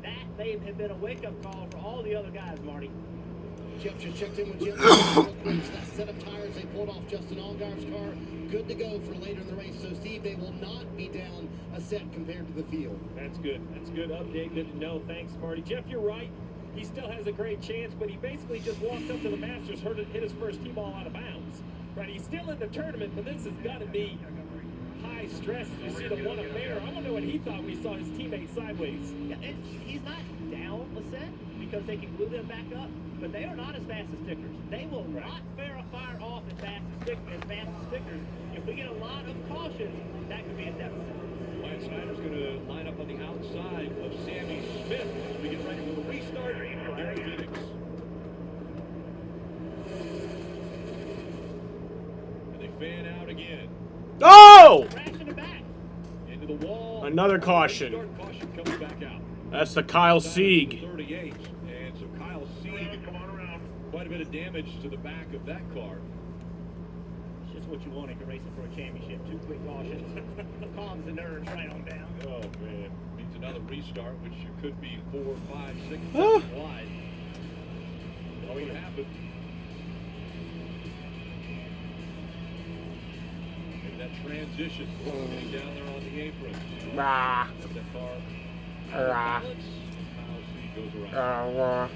That may have been a wake-up call for all the other guys, Marty. Jeff just checked in with Jim. That set of tires they pulled off Justin Allgaier's car, good to go for later in the race. So, Steve, they will not be down a set compared to the field. That's good. That's a good update. Good to know. Thanks, Marty. Jeff, you're right. He still has a great chance, but he basically just walked up to the Masters, hit his first tee ball out of bounds. Right? He's still in the tournament, but this has got to be high stress. You see the one up there. I wonder what he thought when he saw his teammate sideways. Yeah, he's not down a set because they can glue them back up, but they are not as fast as stickers. They will not fire off as fast as stickers. If we get a lot of cautions, that could be a deficit. Lance Snyder's going to line up on the outside of Sammy Smith as we get ready for the restart here in Phoenix. And they fan out again. Oh! Into the wall. Another caution. Caution comes back out. That's the Kyle Sieg. 38. And so Kyle Sieg, quite a bit of damage to the back of that car. It's just what you want if you're racing for a championship. 2 quick cautions. Calms the nerves right on down. Oh, man. Means another restart, which could be 4, 5, 6 seconds wide. What would happen? And that transition, getting down there on the apron. Rah. That car. Rah. Kyle Sieg goes around.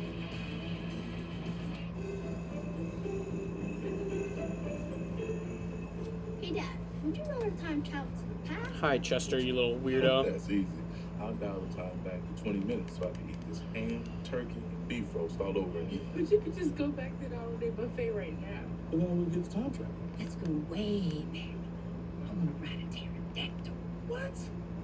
Hey, Dad, would you rather time travel to the past? Hi, Chester, you little weirdo. That's easy. I'll dial the time back to 20 minutes so I can eat this ham, turkey, and beef roast all over again. But you could just go back to the holiday buffet right now. But then I will get the time travel. Let's go way back. I want to ride a pterodactyl. What?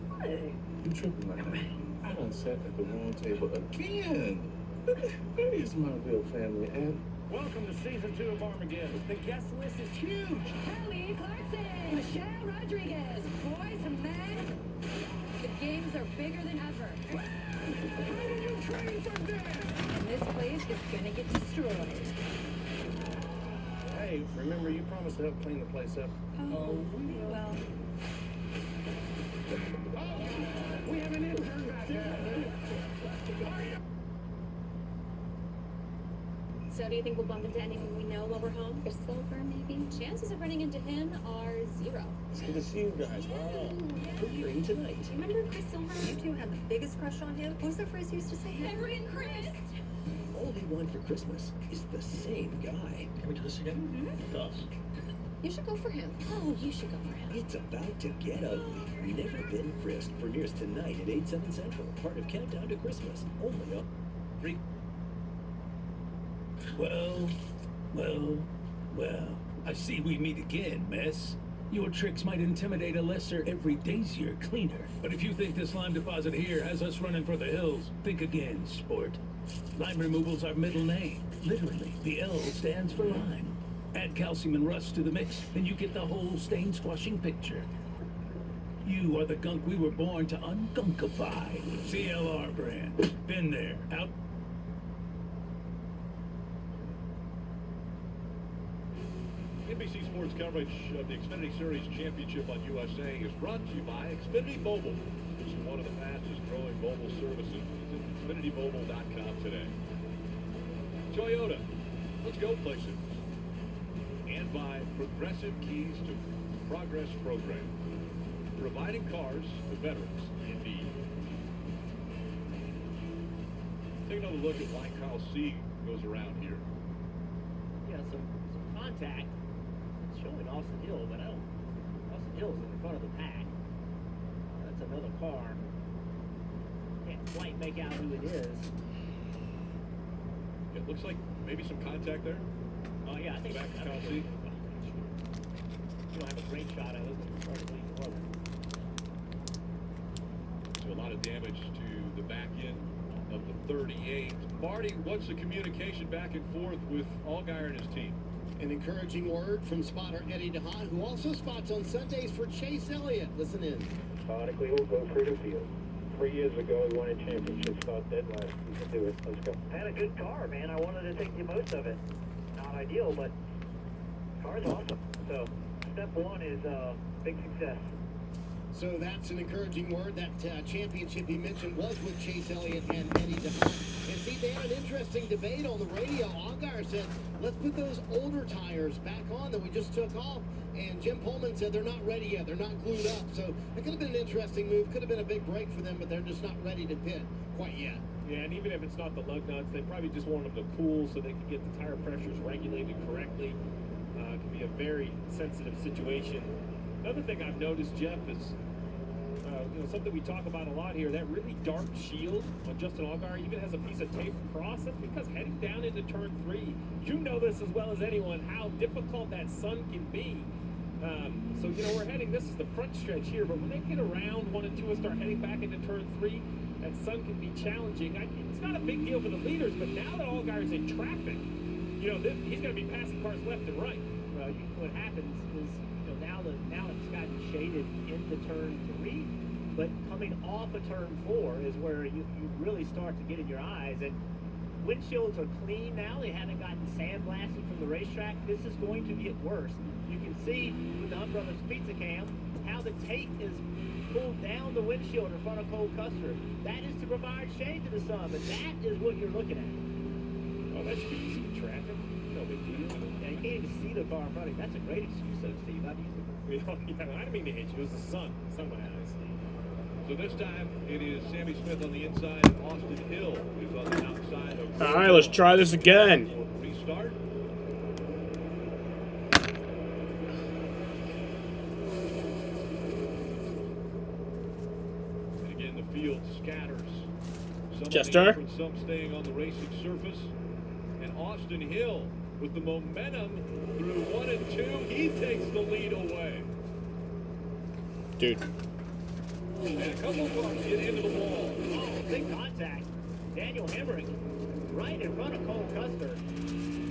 What? You tripping like that? I done sat at the wrong table again. Where is my real family at? Welcome to season 2 of Armageddon. The guest list is huge. Kelly Clarkson, Michelle Rodriguez, boys and men, the games are bigger than ever. How do you train for that? And this place is gonna get destroyed. Hey, remember you promised to help clean the place up? Oh, we will. We have an intern back there. So Do you think we'll bump into anyone we know while we're home? Chris Silver, maybe? Chances of running into him are 0. It's good to see you guys. Wow. Who you're in tonight? Remember Chris Silver? You two had the biggest crush on him. What was the phrase you used to say? Henry and Chris! All we want for Christmas is the same guy. Can we do this again? Mm-hmm. With us. You should go for him. Oh, you should go for him. It's about to get ugly. Never Been Frisked premieres tonight at 8/7 Central. Part of Countdown to Christmas. Only on... Well, I see we meet again, miss. Your tricks might intimidate a lesser every daisier cleaner. But if you think this lime deposit here has us running for the hills, think again, sport. Lime removal's our middle name. Literally, the L stands for lime. Add calcium and rust to the mix, and you get the whole stain-squashing picture. You are the gunk we were born to ungunkify. CLR brand. Been there. Out. NBC Sports coverage of the Xfinity Series Championship on USA is brought to you by Xfinity Mobile, which is one of the fastest growing mobile services. Visit XfinityMobile.com today. Toyota, let's go places. And by Progressive Keys to Progress program, providing cars to veterans in need. Take another look at why Kyle Sieg goes around here. Yeah, some contact. Showing Austin Hill, but Austin Hill's in the front of the pack. That's another car. Can't quite make out who it is. It looks like maybe some contact there. Oh yeah, I think back to I Kyle think Sieg. you don't have a great shot of it, but it's hard to believe it wasn't. So a lot of damage to the back end of the 38. Marty, what's the communication back and forth with Allgaier and his team? An encouraging word from spotter Eddie DeHaan, who also spots on Sundays for Chase Elliott. Listen in. Methodically, we'll go through the field. 3 years ago, we won a championship. Thought dead last. We can do it. Let's go. I had a good car, man. I wanted to take the most of it. Not ideal, but the car's awesome. So, step one is big success. So that's an encouraging word. That championship he mentioned was with Chase Elliott and Eddie DeHaan. And see, they had an interesting debate on the radio. Allgaier said, let's put those older tires back on that we just took off. And Jim Pullman said they're not ready yet. They're not glued up. So it could have been an interesting move. Could have been a big break for them, but they're just not ready to pit quite yet. Yeah, and even if it's not the lug nuts, they probably just want them to cool so they can get the tire pressures regulated correctly. It can be a very sensitive situation. Another thing I've noticed, Jeff, is something we talk about a lot here, that really dark shield on Justin Allgaier even has a piece of tape across. That's because heading down into turn 3, you know this as well as anyone, how difficult that sun can be. So, we're heading, this is the front stretch here, but when they get around 1 and 2 and start heading back into turn 3, that sun can be challenging. It's not a big deal for the leaders, but now that Allgaier's in traffic, he's going to be passing cars left and right. What happens is, now it's gotten shaded into turn 3, but coming off of turn 4 is where you really start to get in your eyes. And windshields are clean now. They haven't gotten sandblasted from the racetrack. This is going to get worse. You can see with the Hunt Brothers Pizza Cam how the tape is pulled down the windshield in front of Cole Custer. That is to provide shade to the sun, but that is what you're looking at. Oh, that should be easy in traffic. No big deal. Yeah, you can't even see the car in front of you. That's a great excuse, though, Steve. I've used it. Yeah, I didn't mean to hit you. It was the sun. Sun in my eyes. So this time it is Sammy Smith on the inside. Austin Hill is on the outside of. All right, let's try this again. Restart. And again, the field scatters. Some Chester. Some staying on the racing surface. And Austin Hill with the momentum through 1 and 2. He takes the lead away. Dude. And a couple of cars get into the wall. Oh, big contact. Daniel Hemrick right in front of Cole Custer.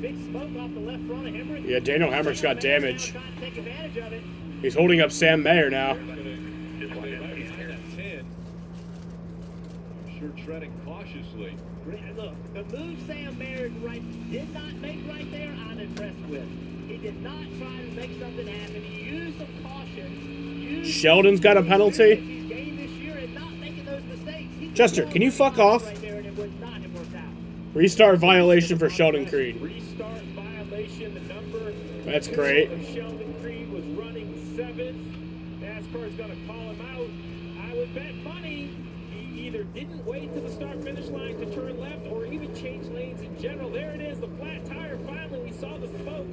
Big smoke off the left front of Hemrick. Yeah, Daniel Hemrick's got damage. Trying to take advantage of it. He's holding up Sam Mayer now. Sure treading cautiously. Look, the move Sam Mayer did not make right there, I'm impressed with. He did not try to make something happen. He used some caution. Sheldon's got a penalty. He's gained this year and not making those mistakes. Chester, can you fuck off? Right there, and it would not have worked out. Restart violation for Sheldon Creed. Restart violation. The number That's 2 great. of Sheldon Creed was running 7th. NASCAR's going to call him out. I would bet money he either didn't wait to the start-finish line to turn left or even change lanes in general. There it is, the flat tire. Finally, we saw the smoke.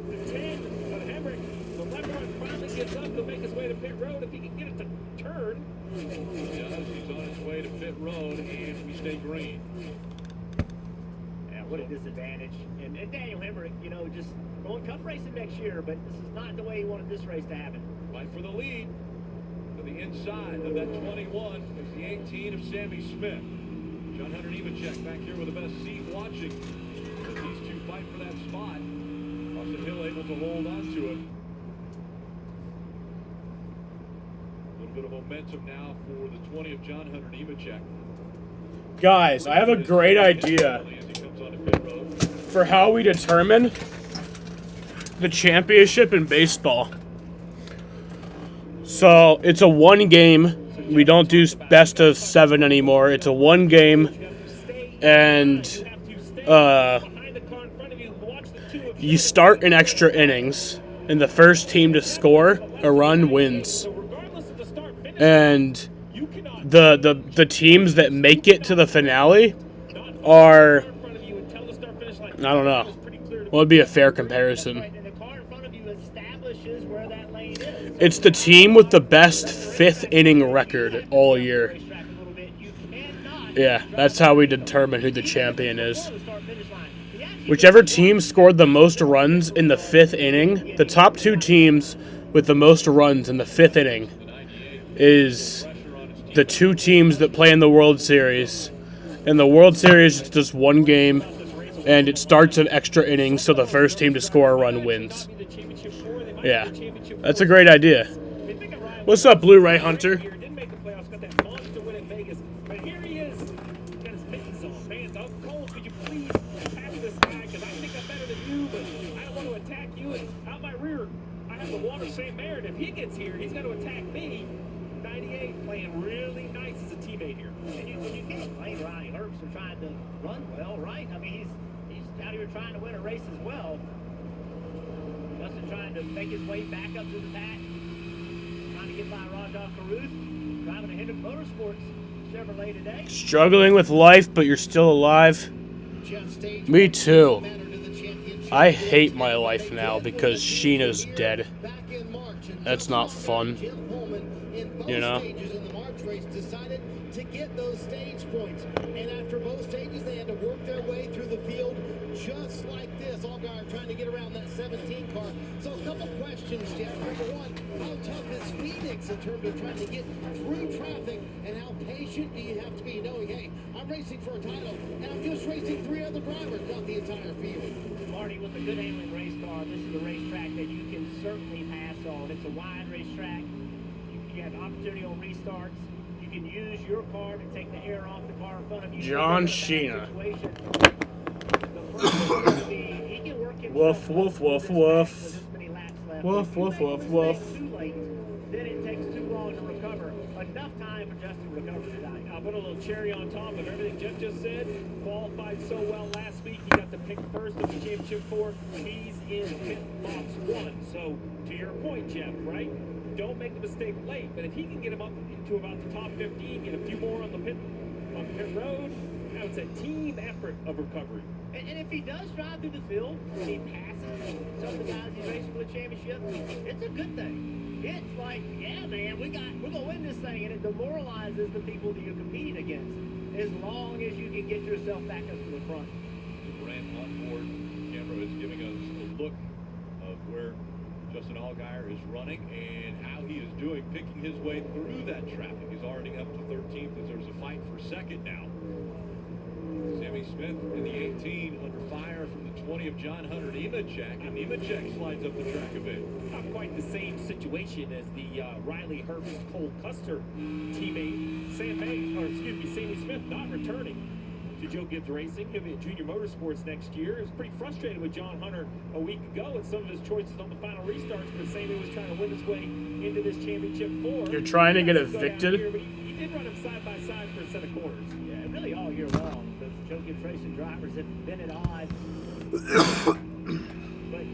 The 10 of Hemrick. The left one finally gets up to make his way to pit road. If he can get it to turn. He does. He's on his way to pit road, and we stay green. Yeah, what a disadvantage. And Daniel Hemrick, you know, just going cup racing next year, but this is not the way he wanted this race to happen. Fight for the lead. To the inside of that 21 is the 18 of Sammy Smith. John Hunter Nemechek back here with the best seat watching as these two fight for that spot. Austin Hill able to hold on to it. A little bit of momentum now for the 20 of John Hunter Nemechek. Guys, I have a great idea for how we determine the championship in baseball. So it's a 1 game. We don't do best of 7 anymore. It's a 1 game, and you start in extra innings, and the first team to score a run wins. And the teams that make it to the finale are, I don't know, what would be a fair comparison? It's the team with the best 5th inning record all year. Yeah, that's how we determine who the champion is. Whichever team scored the most runs in the 5th inning, the top 2 teams with the most runs in the 5th inning is the 2 teams that play in the World Series. And the World Series is just 1 game, and it starts in extra innings, so the first team to score a run wins. Yeah, that's a great idea. What's up, Blu-ray Hunter? Didn't make the playoffs, got that monster win in Vegas. But here he is. Got his mittens on. Fans, up Cole, could you please pass this guy? Because I think I'm better than you, but I don't want to attack you. And out my rear, I have the Walter St. Mary. And if he gets here, he's going to attack me. 98 playing really nice as a teammate here. And you can't blame Ronnie Herbst for trying to run well, right? I mean, he's out here trying to win a race as well. Justin trying to make his way back up to the back. Trying to get by Rajah Caruth. Driving a Hendrick Motorsports Chevrolet today. Struggling with life, but you're still alive. Me too. I hate my life now because Sheena's dead. That's not fun. You know? Decided to get those stage points, and after most stages they had to work their way through the field just like this. Allgaier trying to get around that 17 car. So a couple questions, Jeff. Number one, how tough is Phoenix in terms of trying to get through traffic, and how patient do you have to be knowing, hey, I'm racing for a title and I'm just racing 3 other drivers, not the entire field. Marty, with a good handling race car, this is a racetrack that you can certainly pass on. It's a wide racetrack. You have opportunity on restarts. You can use your car to take the air off the car in front of you. John Sheena. Woof, woof, woof, woof. Woof, woof, woof, woof. Then it takes too long to recover. Enough time for Justin to recover tonight. I'll put a little cherry on top of everything Jeff just said. Qualified so well last week. He got to pick first of the championship 4. He's in pit box 1. So, to your point, Jeff, right? Don't make the mistake late, but if he can get him up into about the top 15, get a few more on the pit road, now it's a team effort of recovery. And if he does drive through the field and he passes some of the guys he's racing for the championship, it's a good thing. It's like, yeah, man, we're gonna win this thing, and it demoralizes the people that you're competing against. As long as you can get yourself back up to the front. The brand onboard camera is giving us a look of where Justin Allgaier is running and how he is doing, picking his way through that traffic. He's already up to 13th as there's a fight for second now. Sammy Smith in the 18 under fire from the 20 of John Hunter Nemechek, and Nemechek slides up the track a bit. Not quite the same situation as the Riley Herbst Cole Custer teammate Sammy Smith not returning to Joe Gibbs Racing. He'll be at Junior Motorsports next year. He was pretty frustrated with John Hunter a week ago and some of his choices on the final restarts, but Sammy was trying to win his way into this championship 4. You're trying to get evicted? He did run them side by side for a set of quarters. Yeah, really all year long. The Joe Gibbs Racing drivers have been at odds. But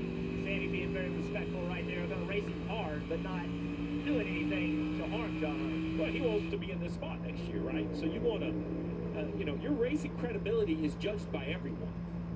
Sandy being very respectful right there, going to race him hard, but not doing anything to harm John Hunter. Well, he wants to be in this spot next year, right? So you want to, your racing credibility is judged by everyone.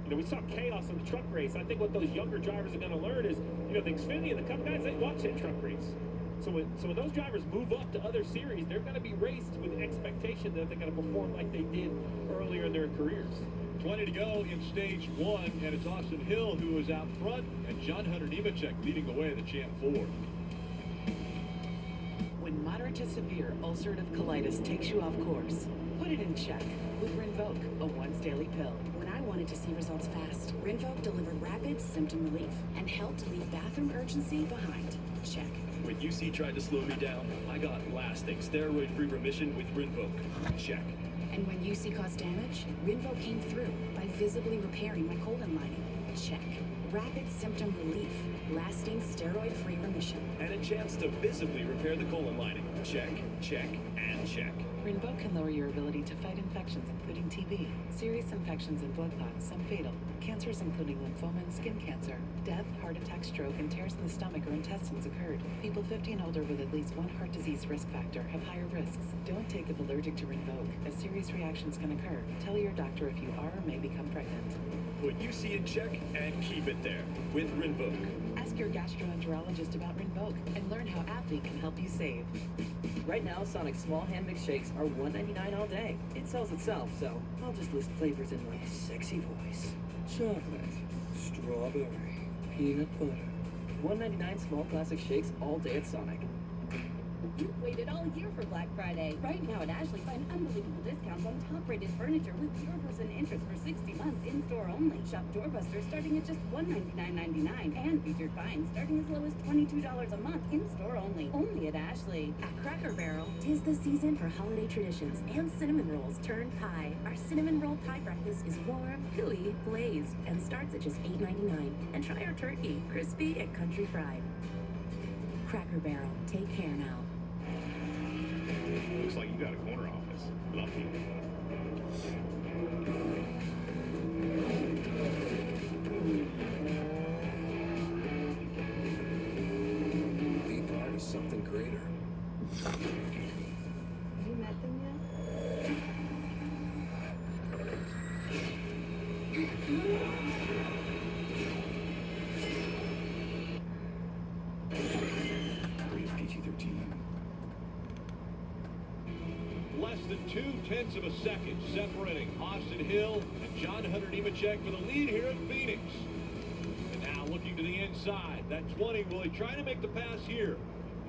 We saw chaos in the truck race. I think what those younger drivers are going to learn is, the Xfinity and the Cup guys, they watch that truck race. So when those drivers move up to other series, they're going to be raced with the expectation that they're going to perform like they did earlier in their careers. 20 to go in stage 1, and it's Austin Hill who is out front, and John Hunter Nemechek leading the way in the Champ 4. When moderate to severe ulcerative colitis takes you off course, put it in check with Rinvoq, a once-daily pill. When I wanted to see results fast, Rinvoq delivered rapid symptom relief and helped leave bathroom urgency behind. Check. When UC tried to slow me down, I got lasting steroid-free remission with Rinvoq. Check. And when UC caused damage, Rinvoq came through by visibly repairing my colon lining. Check. Rapid symptom relief, lasting steroid-free remission. And a chance to visibly repair the colon lining. Check, check, and check. Rinvoq can lower your ability to fight infections, including TB, serious infections and blood clots, some fatal, cancers including lymphoma and skin cancer, death, heart attack, stroke, and tears in the stomach or intestines occurred. People 50 and older with at least one heart disease risk factor have higher risks. Don't take if allergic to Rinvoq, as serious reactions can occur. Tell your doctor if you are or may become pregnant. Put UC in check and keep it there with Rinvoq. Ask your gastroenterologist about Rinvoq and learn how AbbVie can help you save. Right now, Sonic's small hand mix shakes are $1.99 all day. It sells itself, so I'll just list flavors in my sexy voice. Chocolate, strawberry, peanut butter. $1.99 small classic shakes all day at Sonic. You've waited all year for Black Friday. Right now at Ashley, find unbelievable discounts on top-rated furniture with 0% interest for 60 months in-store only. Shop Doorbusters starting at just $199.99 and featured finds starting as low as $22 a month in-store only. Only at Ashley. At Cracker Barrel, 'tis the season for holiday traditions and cinnamon rolls turned pie. Our cinnamon roll pie breakfast is warm, gooey, glazed, and starts at just $8.99. And try our turkey, crispy and country fried. Cracker Barrel, take care now. Looks like you got a corner office. Lucky. Be part of something greater. Have you met them yet? PG-13. Less than 0.2 of a second separating Austin Hill and John Hunter Nemechek for the lead here in Phoenix. And now looking to the inside, that 20, will he try to make the pass here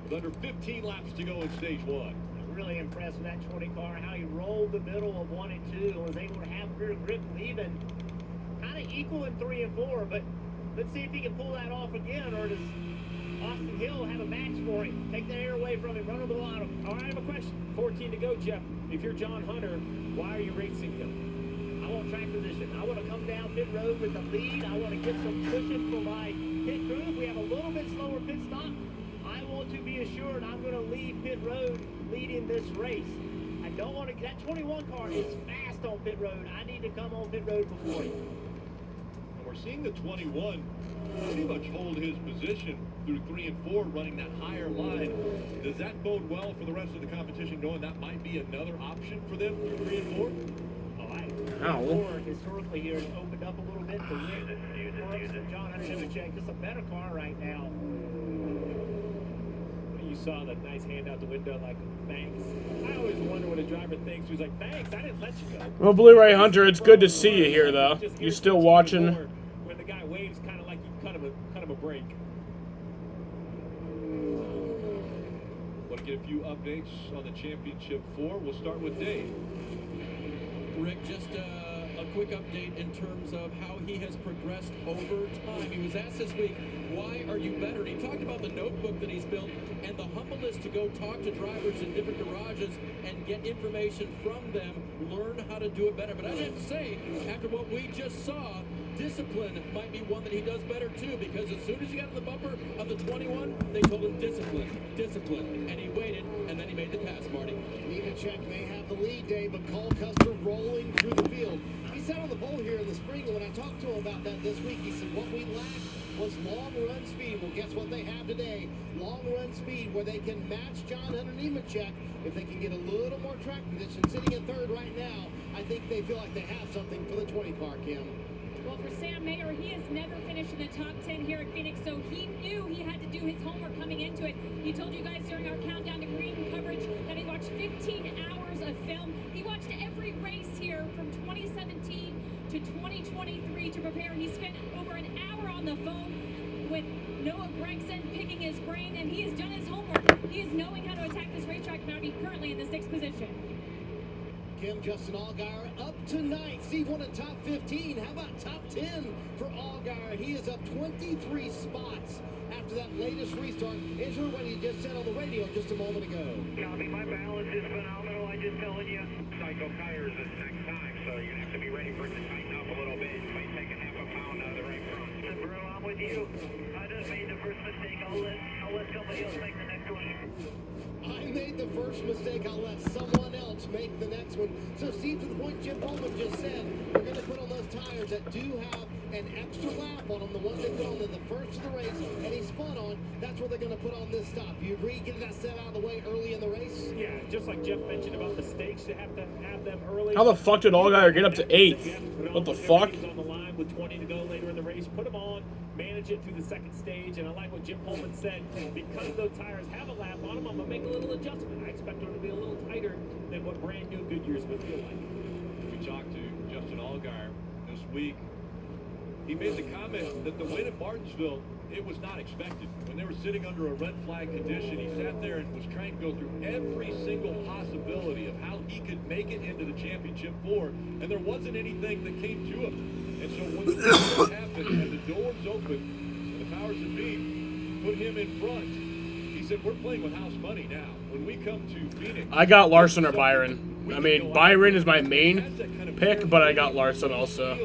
with under 15 laps to go in stage 1? Really impressed with that 20 car, how he rolled the middle of 1 and 2 and was able to have rear grip leaving. Kind of equal in 3 and 4, but let's see if he can pull that off again, or does Austin Hill have a match for him? Take the air away from him, run on the bottom. All right, I have a question. 14 to go, Jeff. If you're John Hunter, why are you racing him? I want track position. I want to come down pit road with the lead. I want to get some cushion for my pit crew. If we have a little bit slower pit stop, I want to be assured I'm going to leave pit road leading this race. I don't want to. That 21 car is fast on pit road. I need to come on pit road before him. And we're seeing the 21 pretty much hold his position through 3 and 4, running that higher line. Does that bode well for the rest of the competition, knowing that might be another option for them through 3 and 4? Four historically here has opened up a little bit to win. John Hunter Nemechek, just a better car right now. You saw that nice hand out the window, like, thanks. I always wonder what a driver thinks. He's like, thanks, I didn't let you go. Well, Blu-ray Hunter, it's good to see you here, though. You still watching? When the guy waves, kind of like you cut him a break. Want to get a few updates on the Championship 4? We'll start with Dave. Rick, just a quick update in terms of how he has progressed over time. He was asked this week, why are you better? And he talked about the notebook that he's built and the humbleness to go talk to drivers in different garages and get information from them, learn how to do it better. But I have to say, after what we just saw, discipline might be one that he does better too, because as soon as he got to the bumper of the 21, they told him discipline, and he waited, and then he made the pass, Marty. Nemechek may have the lead, Dave, but Cole Custer rolling through the field. He sat on the pole here in the spring, and when I talked to him about that this week, he said what we lacked was long run speed. Well, guess what they have today? Long run speed where they can match John Hunter Nemechek. If they can get a little more track position, sitting in third right now, I think they feel like they have something for the 20 car, Kim. Well, for Sam Mayer, he has never finished in the top 10 here at Phoenix, so he knew he had to do his homework coming into it. He told you guys during our countdown to green coverage that he watched 15 hours of film. He watched every race here from 2017 to 2023 to prepare. He spent over an hour on the phone with Noah Gregson picking his brain, and he has done his homework. He is knowing how to attack this racetrack now. He's currently in the 6th position. Kim, Justin Allgaier up tonight. Steve won a top 15. How about top 10 for Allgaier? He is up 23 spots after that latest restart. Enter what he just said on the radio just a moment ago. Copy, my balance is phenomenal. I'm just telling you. Cycle tires this next time, so you're going to have to be ready for it to tighten up a little bit. You may take a half a pound out of the right front. And bro, I'm with you. I just made the first mistake. I'll let somebody else make the next one. I made the first mistake. I'll let someone else make the next one. So, Steve, to the point Jim Bowman just said, we're going to put on those tires that do have an extra lap on them, the ones they put on the first of the race, and he spun on. That's what they're going to put on this stop. You agree? Get that set out of the way early in the race? Yeah, just like Jeff mentioned about mistakes, they have to have them early. How the fuck did Allgaier get up to 8th? What the fuck? On the line with 20 to go later in the race, put them on, manage it through the second stage, and I like what Jim Pullman said. Because those tires have a lap on them, I'm gonna make a little adjustment. I expect them to be a little tighter than what brand new Goodyears would feel like. We talked to Justin Allgaier this week. He made the comment that the win at Martinsville, it was not expected. When they were sitting under a red flag condition, he sat there and was trying to go through every single possibility of how he could make it into the championship four, and there wasn't anything that came to him. And so when that happened and the doors opened, the powers that be put him in front, he said, we're playing with house money now. When we come to Phoenix, I got Larson or Byron. I mean, Byron is my main pick, but I got Larson also.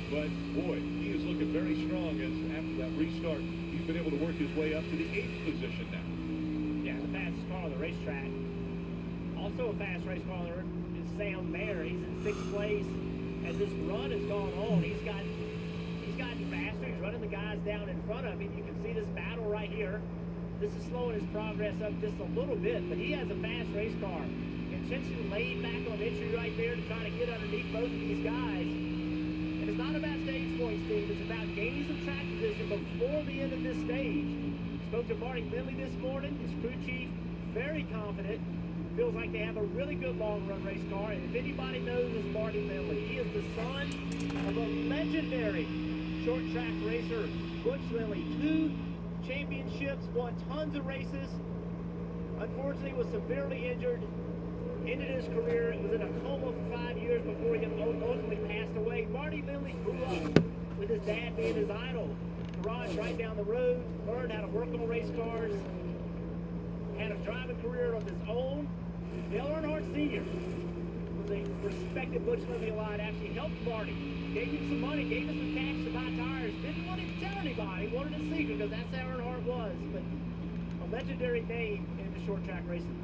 But boy, he is looking very strong as after that restart, he's been able to work his way up to the 8th position now. Yeah, the fastest car on the racetrack. Also a fast race car on the road is Sam Mayer. He's in 6th place. As this run has gone on, he's gotten faster. He's running the guys down in front of him. You can see this battle right here. This is slowing his progress up just a little bit, but he has a fast race car. Intentionally laid back on entry right there to try to get underneath both of these guys. And it's not about stage points, Steve. It's about gaining some track position before the end of this stage. Spoke to Marty Lindley this morning, his crew chief, very confident. Feels like they have a really good long-run race car. And if anybody knows, it's Marty Lindley. He is the son of a legendary short-track racer, Butch Lindley. 2 championships, won tons of races. Unfortunately, was severely injured. Ended his career, was in a coma for 5 years before he ultimately passed away. Marty Lindley grew up with his dad being his idol. Garage right down the road, learned how to work on race cars, had a driving career of his own. Dale Earnhardt Sr. was a respected Butch Lindley a lot, actually helped Marty, gave him some money, gave him some cash to buy tires, didn't want him to tell anybody, wanted a secret because that's how Earnhardt was, but a legendary name in the short track racing.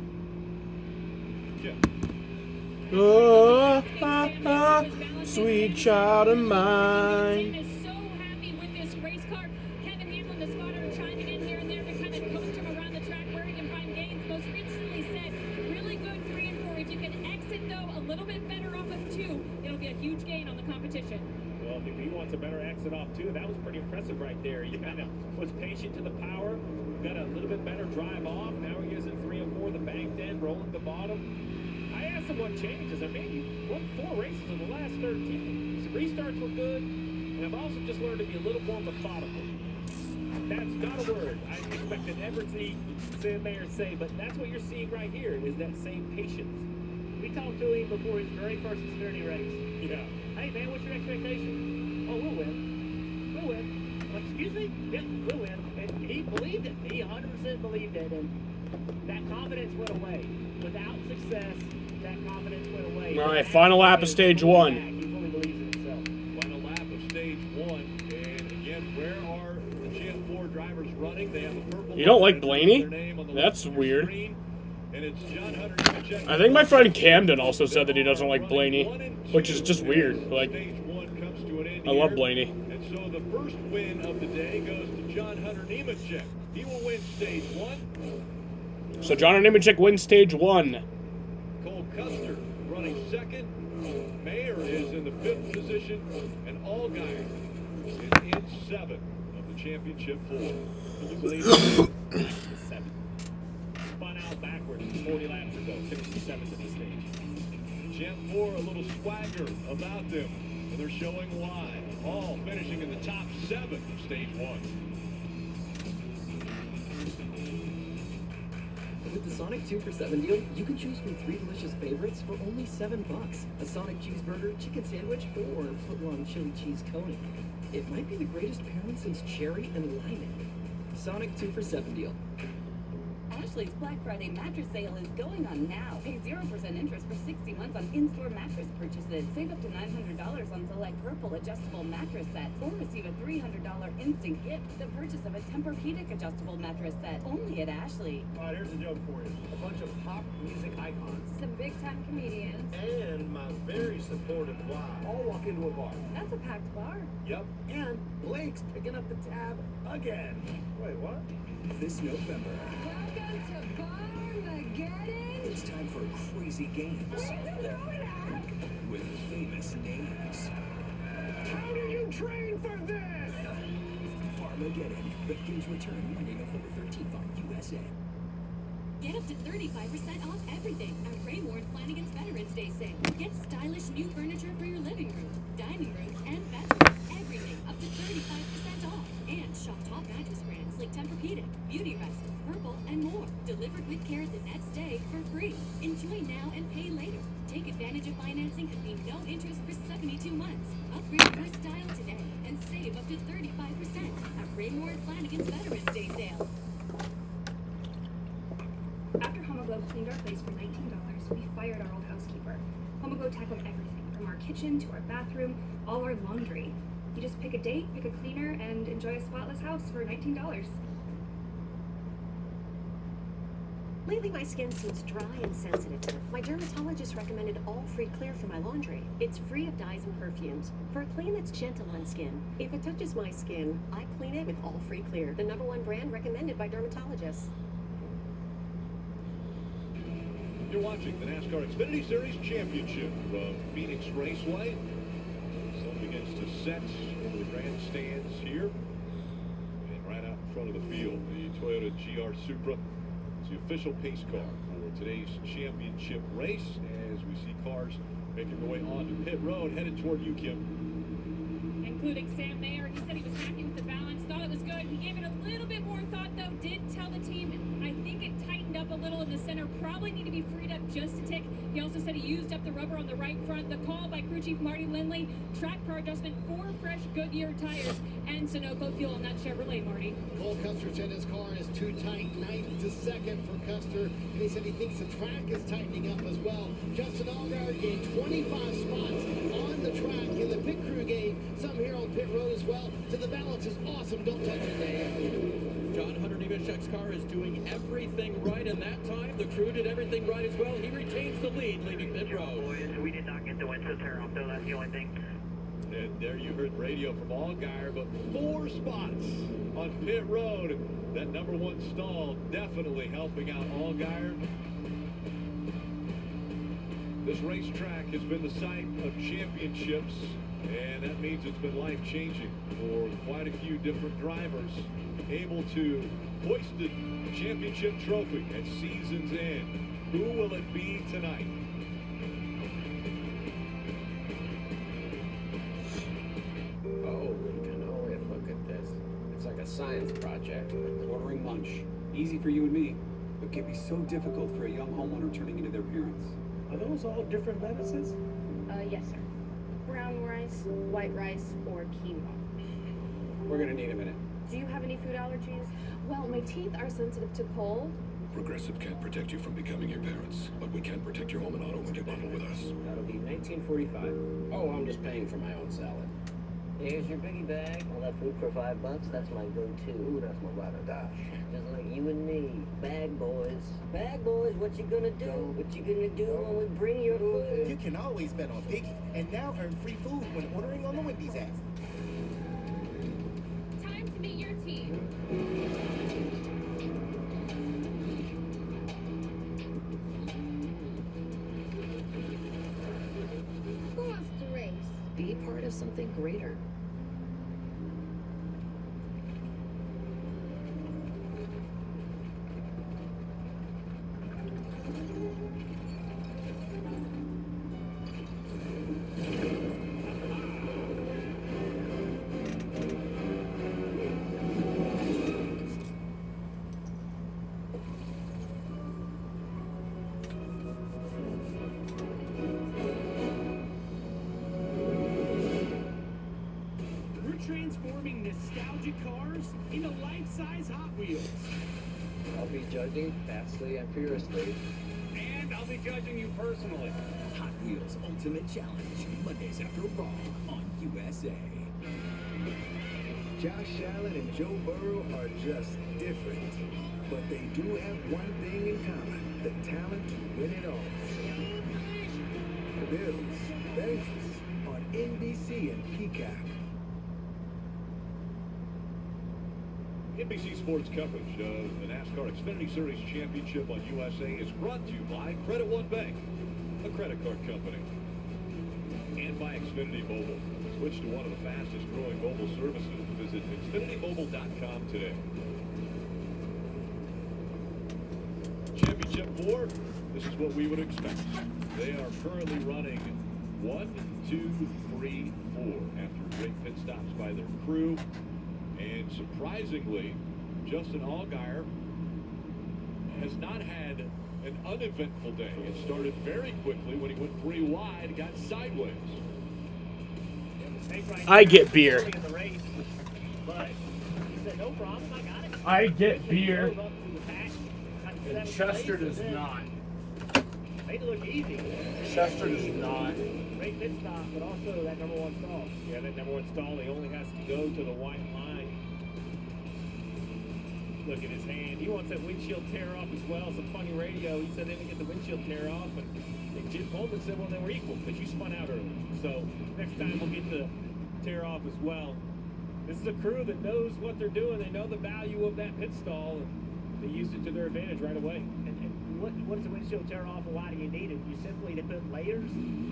Sweet child of mine. Is so happy with this race car. Kevin Hamlin, the spotter, chiming in here and there to kind of coach him around the track where he can find gains. Most recently said, really good 3 and 4. If you can exit though a little bit better off of 2, it'll be a huge gain on the competition. Well, if he wants a better exit off 2, that was pretty impressive right there. He kind of was patient to the power, got a little bit better drive off. Now he is in 3 and 4, the banked end, rolling the bottom. I asked him what changes. I mean, he won 4 races in the last 13. His restarts were good, and I've also just learned to be a little more methodical. That's not a word I expected ever see Sam Mayer say, but that's what you're seeing right here, is that same patience. We talked to him before his very first Xfinity race. Yeah. Hey, man, what's your expectation? Oh, we'll win. We'll win. Like, excuse me? Yeah, we'll win. And he believed it. He 100% believed it. And that confidence went away. Without success, that confidence went away. All right, final lap of stage 1. He fully believes in himself. Final lap of stage 1. And again, where are the Gen 4 drivers running? They have a purple. You don't like line Blaney? with their name on the That's left of your weird. screen. And it's John Hunter Nemechek. I think my friend Camden also said that he doesn't like Blaney, which is just weird. Like, Stage 1 comes to an end I love here. Blaney. And so the first win of the day goes to John Hunter Nemechek. He will win stage 1. So John Nemechek wins stage 1. Cole Custer running second. Mayer is in the 5th position. And Allgaier is in 7th of the championship 4. Can you believe it? 7. Spun out backwards 40 laps ago, finished 7th at this stage. Gen 4, a little swagger about them. And they're showing why. All finishing in the top 7 of stage 1. With the Sonic 2 for $7 deal, you can choose from 3 delicious favorites for only $7. A Sonic cheeseburger, chicken sandwich, or foot-long chili cheese coney. It might be the greatest pairing since cherry and lime. Sonic 2 for $7 deal. Ashley's Black Friday mattress sale is going on now. Pay 0% interest for 60 months on in-store mattress purchases. Save up to $900 on select Purple adjustable mattress sets, or receive a $300 instant gift with the purchase of a Tempur-Pedic adjustable mattress set. Only at Ashley. All right, here's a joke for you. A bunch of pop music icons. Some big-time comedians. And my very supportive wife all walk into a bar. That's a packed bar. Yep. And Blake's picking up the tab again. Wait, what? This November, Welcome to Barmageddon. it's time for crazy games with famous names. How do you train for this? Barmageddon. The games return Monday, November 13th on USA. Get up to 35% off everything at Ray Warren Flanagan's Veterans Day sale. Get stylish new furniture for your living room, dining room, and bedroom. Everything up to 35% off. And shop top mattress brands like Tempur-Pedic, Beauty Rest, Purple, and more. Delivered with care the next day for free. Enjoy now and pay later. Take advantage of financing and pay no interest for 72 months. Upgrade your style today and save up to 35% at Ray Warren Flanagan's Veterans Day sale. After Homogo cleaned our place for $19, we fired our old housekeeper. Homogo tackled everything, from our kitchen to our bathroom, all our laundry. You just pick a date, pick a cleaner, and enjoy a spotless house for $19. Lately, my skin seems dry and sensitive. My dermatologist recommended All Free Clear for my laundry. It's free of dyes and perfumes for a clean that's gentle on skin. If it touches my skin, I clean it with All Free Clear, the #1 brand recommended by dermatologists. You're watching the NASCAR Xfinity Series Championship from Phoenix Raceway. Sun begins to set over the grandstands here. And right out in front of the field, the Toyota GR Supra is the official pace car for today's championship race as we see cars making their way onto pit road, headed toward you, Kim. Including Sam Mayer. He said he was happy with the balance, thought it was good. He gave it a little bit more thought, though, did tell the team, I think it tightened up a little in the center, probably need to be freed up just a tick. He also said he used up the rubber on the right front. The call by crew chief Marty Lindley, track car adjustment, 4 fresh Goodyear tires, and Sunoco fuel in that Chevrolet, Marty. Cole Custer said his car is too tight, 9th to 2nd for Custer, and he said he thinks the track is tightening up as well. Justin Allgaier gained 25 spots on the track, and the pit crew gained some here on pit road as well. So the balance is awesome. Don't touch it, Dave. John Hunter Nemechek's car is doing everything right, and that time the crew did everything right as well. He retains the lead, leaving pit road. Boys, we did not get the win to tear off, though. That's the only thing. And there you heard radio from Allgaier, but 4 spots on pit road. That #1 stall definitely helping out Allgaier. This racetrack has been the site of championships, and that means it's been life-changing for quite a few different drivers, able to hoist the championship trophy at season's end. Who will it be tonight? Oh, Lincoln, look at this. It's like a science project. Ordering lunch. Easy for you and me, but can be so difficult for a young homeowner turning into their parents. Are those all different lettuces? Yes, sir. Brown rice, white rice, or quinoa. We're gonna need a minute. Do you have any food allergies? Well, my teeth are sensitive to cold. Progressive can't protect you from becoming your parents, but we can protect your home and auto when you bundle with us. That'll be $19.45. Oh, I'm just paying for my own salad. Here's your biggie bag. All that food for $5, that's my go-to. Ooh, that's my ride or die. Just like you and me. Bag boys. Bag boys, what you gonna do? What you gonna do when we bring your food? You can always bet on Piggy, and now earn free food when ordering on the Wendy's app. Time to meet your team. Who wants to race? Be part of something greater. Transforming nostalgic cars into life-size Hot Wheels. I'll be judging fastly and furiously. And I'll be judging you personally. Hot Wheels Ultimate Challenge, Mondays after Raw on USA. Josh Allen and Joe Burrow are just different, but they do have one thing in common: the talent to win it all. Bills, Bengals on NBC and Peacock. NBC Sports coverage of the Nascar Xfinity Series Championship on USA is brought to you by Credit One Bank, a credit card company, and by Xfinity Mobile. Switch to one of the fastest growing mobile services. Visit xfinitymobile.com today. Championship 4, this is what we would expect. They are currently running 1, 2, 3, 4 after great pit stops by their crew. And surprisingly, Justin Allgaier has not had an uneventful day. It started very quickly when he went 3 wide, got sideways. I get beer. But he said, no problem, I got it. I get beer. And Chester does not. Made it look easy. Chester does not. Great pit stop, but also that number 1 stall. Yeah, that number 1 stall, he only has to go to the white line. Look at his hand. He wants that windshield tear off as well. Some funny radio. He said they didn't get the windshield tear off, and Jim Coleman said, well, they were equal because you spun out early. So next time we'll get the tear off as well. This is a crew that knows what they're doing. They know the value of that pit stall, and they used it to their advantage right away. And what does the windshield tear off, and why do you need it? You simply to put layers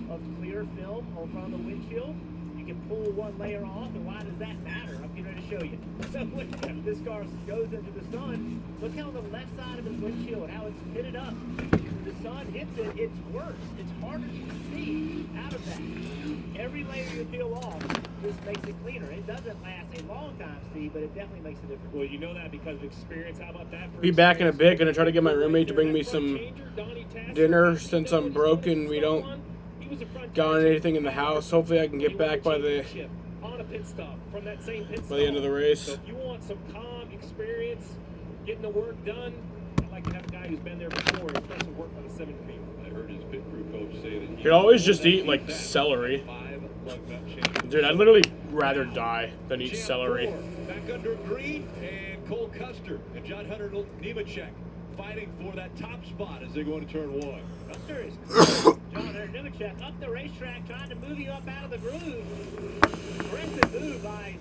of clear film on front of the windshield. You can pull one layer off, and why does that matter? I'm getting ready to show you. So when this car goes into the sun, look how the left side of his windshield, how it's pitted up. The sun hits it, it's worse. It's harder to see out of that. Every layer you peel off just makes it cleaner. It doesn't last a long time, Steve, but it definitely makes a difference. Well, you know that because of experience. How about that? Be back in a bit. Gonna try to get my roommate to bring me some dinner since I'm broken. We don't got anything in the house. Hopefully I can get back by the on a pit stop from that same pit stop. by the end of the race. So if you want some calm experience, getting the work done, I'd like to have a guy who's been there before, especially work on the 7 feet. I heard his pit crew coach say that You could always just eat like celery. Dude, I'd literally rather die than eat celery. Back under green, and Cole Custer and John Hunter Nemechek fighting for that top spot as they go into turn 1. Custer is John Hunter Nemechek up the racetrack trying to move you up out of the groove. Aggressive move by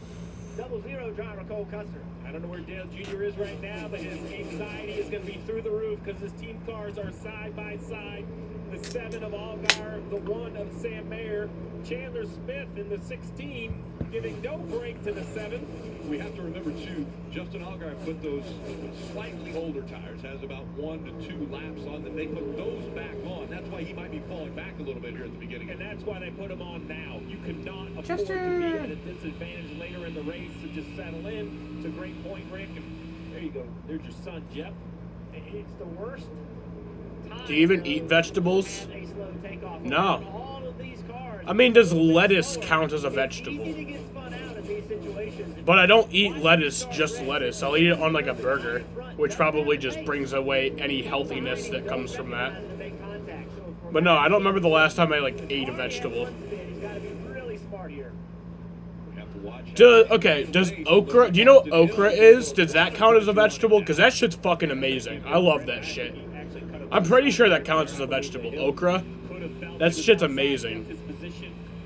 00 driver Cole Custer. I don't know where Dale Jr. is right now, but his anxiety is going to be through the roof because his team cars are side by side. The 7 of Allgaier, the 1 of Sam Mayer, Chandler Smith in the 16, giving no break to the 7. We have to remember, too, Justin Allgaier put those slightly older tires, has about 1 to 2 laps on them. They put those back on. That's why he might be falling back a little bit here at the beginning. And that's why they put him on now. You could not afford to be at a disadvantage later in the race, so just settle in. It's a great point, Rick. And there you go. There's your son, Jeff. It's the worst Do you even eat vegetables? a slow takeoff. No. All of these cars, I mean, does lettuce count as a vegetable? easy to get spun out in these situations. But I don't eat lettuce, just lettuce. I'll eat it on like a burger, which probably just brings away any healthiness that comes from that. But no, I don't remember the last time I like ate a vegetable. He's got to be really smart here. Does okra, do you know what okra is? Does that count as a vegetable? Because that shit's fucking amazing. I love that shit. I'm pretty sure that counts as a vegetable. Okra? That shit's amazing.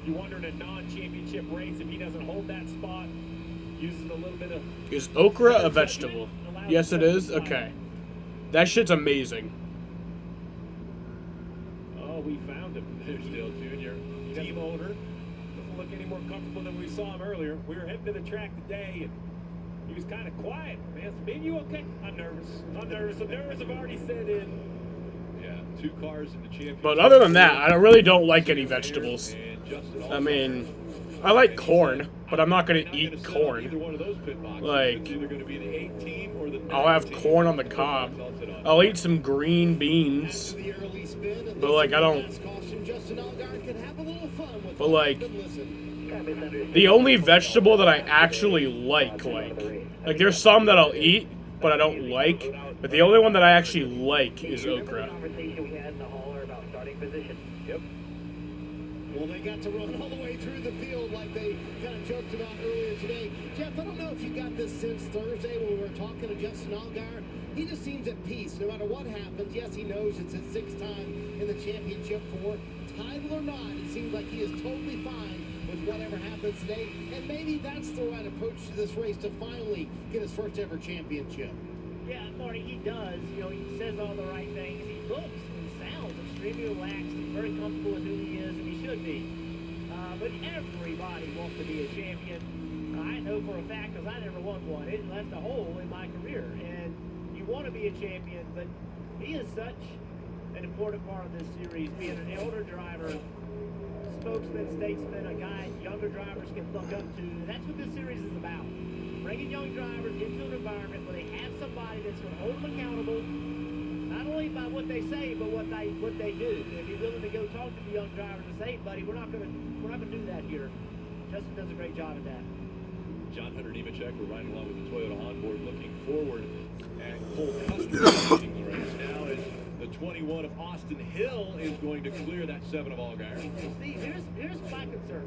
You wonder in a non-championship race if he doesn't hold that spot, uses a little bit of... Is okra a vegetable? Yes, it is? Okay. That shit's amazing. Oh, we found him. There's Dale Jr. Team owner. Doesn't look any more comfortable than we saw him earlier. We were heading to the track today, and he was kind of quiet. Man, man, you okay? I'm nervous. The nerves have already set in. Yeah, 2 cars in the championship. But other than that, I really don't like any vegetables. I mean, I like corn, but I'm not going to eat corn. Like, I'll have corn on the cob. I'll eat some green beans. But, like, I don't... But, like, the only vegetable that I actually like, there's some that I'll eat, but I don't like. But the only one that I actually like is okra. Yep. Well, they got to run all the way through the field like they kind of joked about earlier today. Jeff, I don't know if you got this since Thursday when we were talking to Justin Allgaier. He just seems at peace no matter what happens. Yes, he knows it's his 6th time in the championship for title or not. It seems like he is totally fine with whatever happens today. And maybe that's the right approach to this race to finally get his first ever championship. Yeah, Marty, he does. You know, he says all the right things. He looks and sounds extremely relaxed. He's very comfortable with who he is, and he should be. But everybody wants to be a champion. I know for a fact, because I never won one. It left a hole in my career. And you want to be a champion, but he is such an important part of this series, being an elder driver, spokesman, statesman, a guy younger drivers can look up to. And that's what this series is about. Bringing young drivers into an environment where they have somebody that's going to hold them accountable, not only by what they say, but what they do. And be willing to go talk to the young drivers and say, hey, buddy, we're not going to do that here. Justin does a great job at that. John Hunter Nemechek, we're riding along with the Toyota onboard, looking forward at Cole Custer leading the race. Now as the 21 of Austin Hill is going to clear that 7 of Allgaier. See, here's my concern.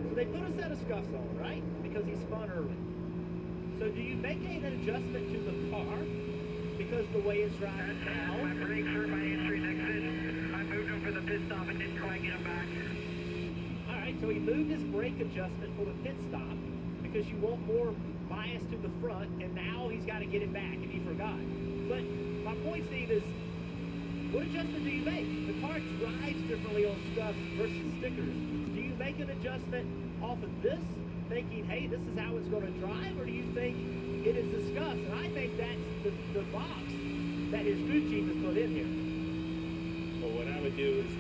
So they put a set of scuffs on, right? Because he spun early. So do you make an adjustment to the car because the way it's driving now? My brakes are my entry exit. I moved him for the pit stop and didn't quite get him back. All right, so he moved his brake adjustment for the pit stop because you want more bias to the front, and now he's got to get it back, and he forgot. But my point, Steve, is what adjustment do you make? The car drives differently on scuffs versus stickers. Do you make an adjustment off of this, thinking, hey, this is how it's going to drive, or do you think it is the scuffs? And I think that's the box that his crew chief has put in here. Well, what I would do is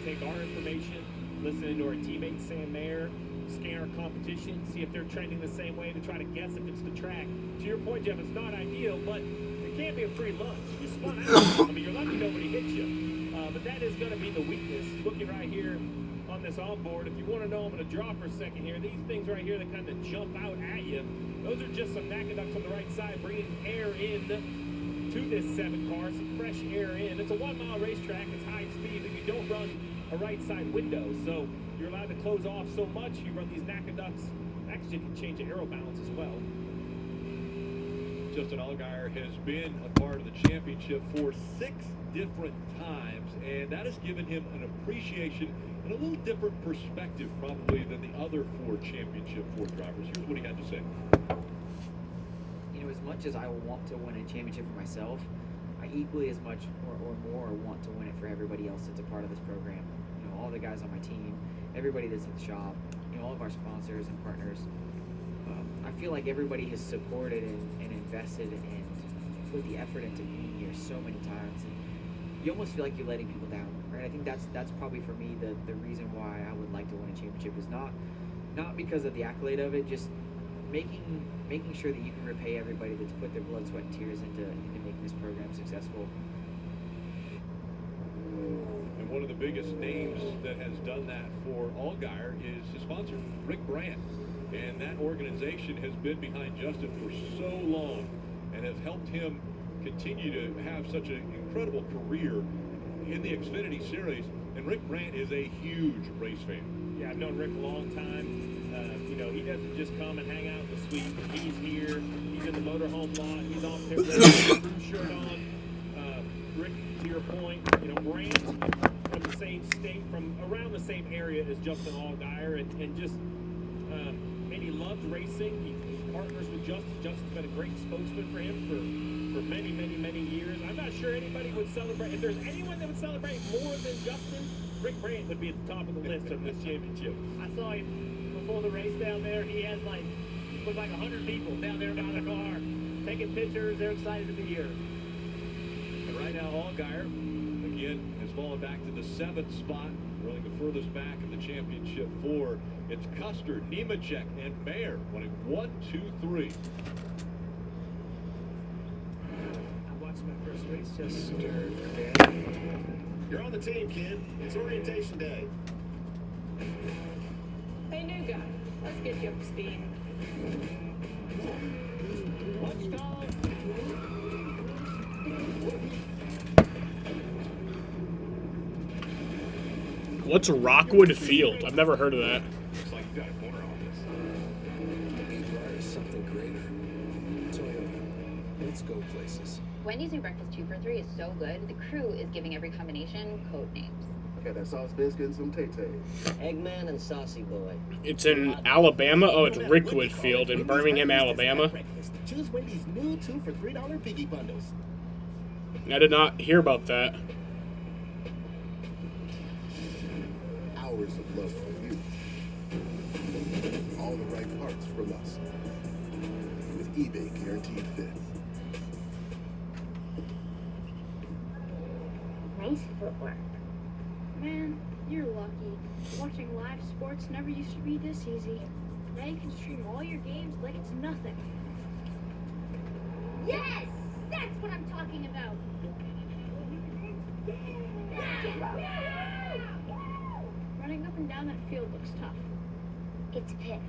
take our information, listen to our teammate Sam Mayer, scan our competition, see if they're trending the same way to try to guess if it's the track. To your point, Jeff, it's not ideal, but it can't be a free lunch. You spun out. I mean, you're lucky nobody hit you. But that is going to be the weakness. Looking right here on this onboard, if you want to know, I'm going to draw for a second here. These things right here that kind of jump out at you, those are just some Nacaducts on the right side bringing air in to this 7 car, some fresh air in. It's a 1-mile racetrack. It's high speed, and you don't run a right side window, so you're allowed to close off so much. You run these Nacaducts. Actually, can change the aero balance as well. Justin Allgaier has been a part of the championship for 6 different times, and that has given him an appreciation and a little different perspective probably than the other 4 championship Ford drivers. Here's what he had to say. You know, as much as I want to win a championship for myself, I equally as much or more want to win it for everybody else that's a part of this program. You know, all the guys on my team, everybody that's at the shop, you know, all of our sponsors and partners. I feel like everybody has supported and invested and put the effort into being here so many times, and you almost feel like you're letting people down, right? I think that's probably for me the reason why I would like to win a championship is not because of the accolade of it, just making sure that you can repay everybody that's put their blood, sweat, and tears into making this program successful. And one of the biggest names that has done that for Allgaier is his sponsor, Rick Brandt. And that organization has been behind Justin for so long and has helped him continue to have such an incredible career in the Xfinity Series. And Rick Brandt is a huge race fan. Yeah, I've known Rick a long time. You know, he doesn't just come and hang out in the suite. He's here. He's in the motorhome lot. He's on pit road, crew shirt on. Rick, to your point, you know, Brandt from the same state, from around the same area as Justin Allgaier, and just, and he loves racing. He partners with Justin. Justin's been a great spokesman for him for many, many, many years. I'm not sure anybody would celebrate. If there's anyone that would celebrate more than Justin, Rick Brandt would be at the top of the list of this championship. I saw him before the race down there. He has looked like 100 people down there by the car, taking pictures. They're excited to be here. And right now, Allgaier, again, has fallen back to the 7th spot, running the furthest back of the championship 4. It's Custer, Nemechek, and Mayer running 1, 2, 3. I watched my first race yesterday. You're on the team, kid. It's orientation day. Hey, new guy. Let's get you up to speed. Watch dog. What's Rockwood Field? I've never heard of that. Looks like you got a corner office. Is something greater. Toyota. Let's go places. Wendy's new breakfast 2 for $3 is so good, the crew is giving every combination code names. Okay, that sauce biscuit and some Tay-Tay. Eggman and Saucy Boy. It's in Alabama. Oh, it's Rickwood Field in Birmingham, Alabama. Choose Wendy's new 2 for $3 piggy bundles. I did not hear about that. Hours of love from you. All the right parts from us. With eBay Guaranteed Fit. Nice footwork. Man, you're lucky. Watching live sports never used to be this easy. Now you can stream all your games like it's nothing. Yes! That's what I'm talking about! Running up and down that field looks tough. It's pitch.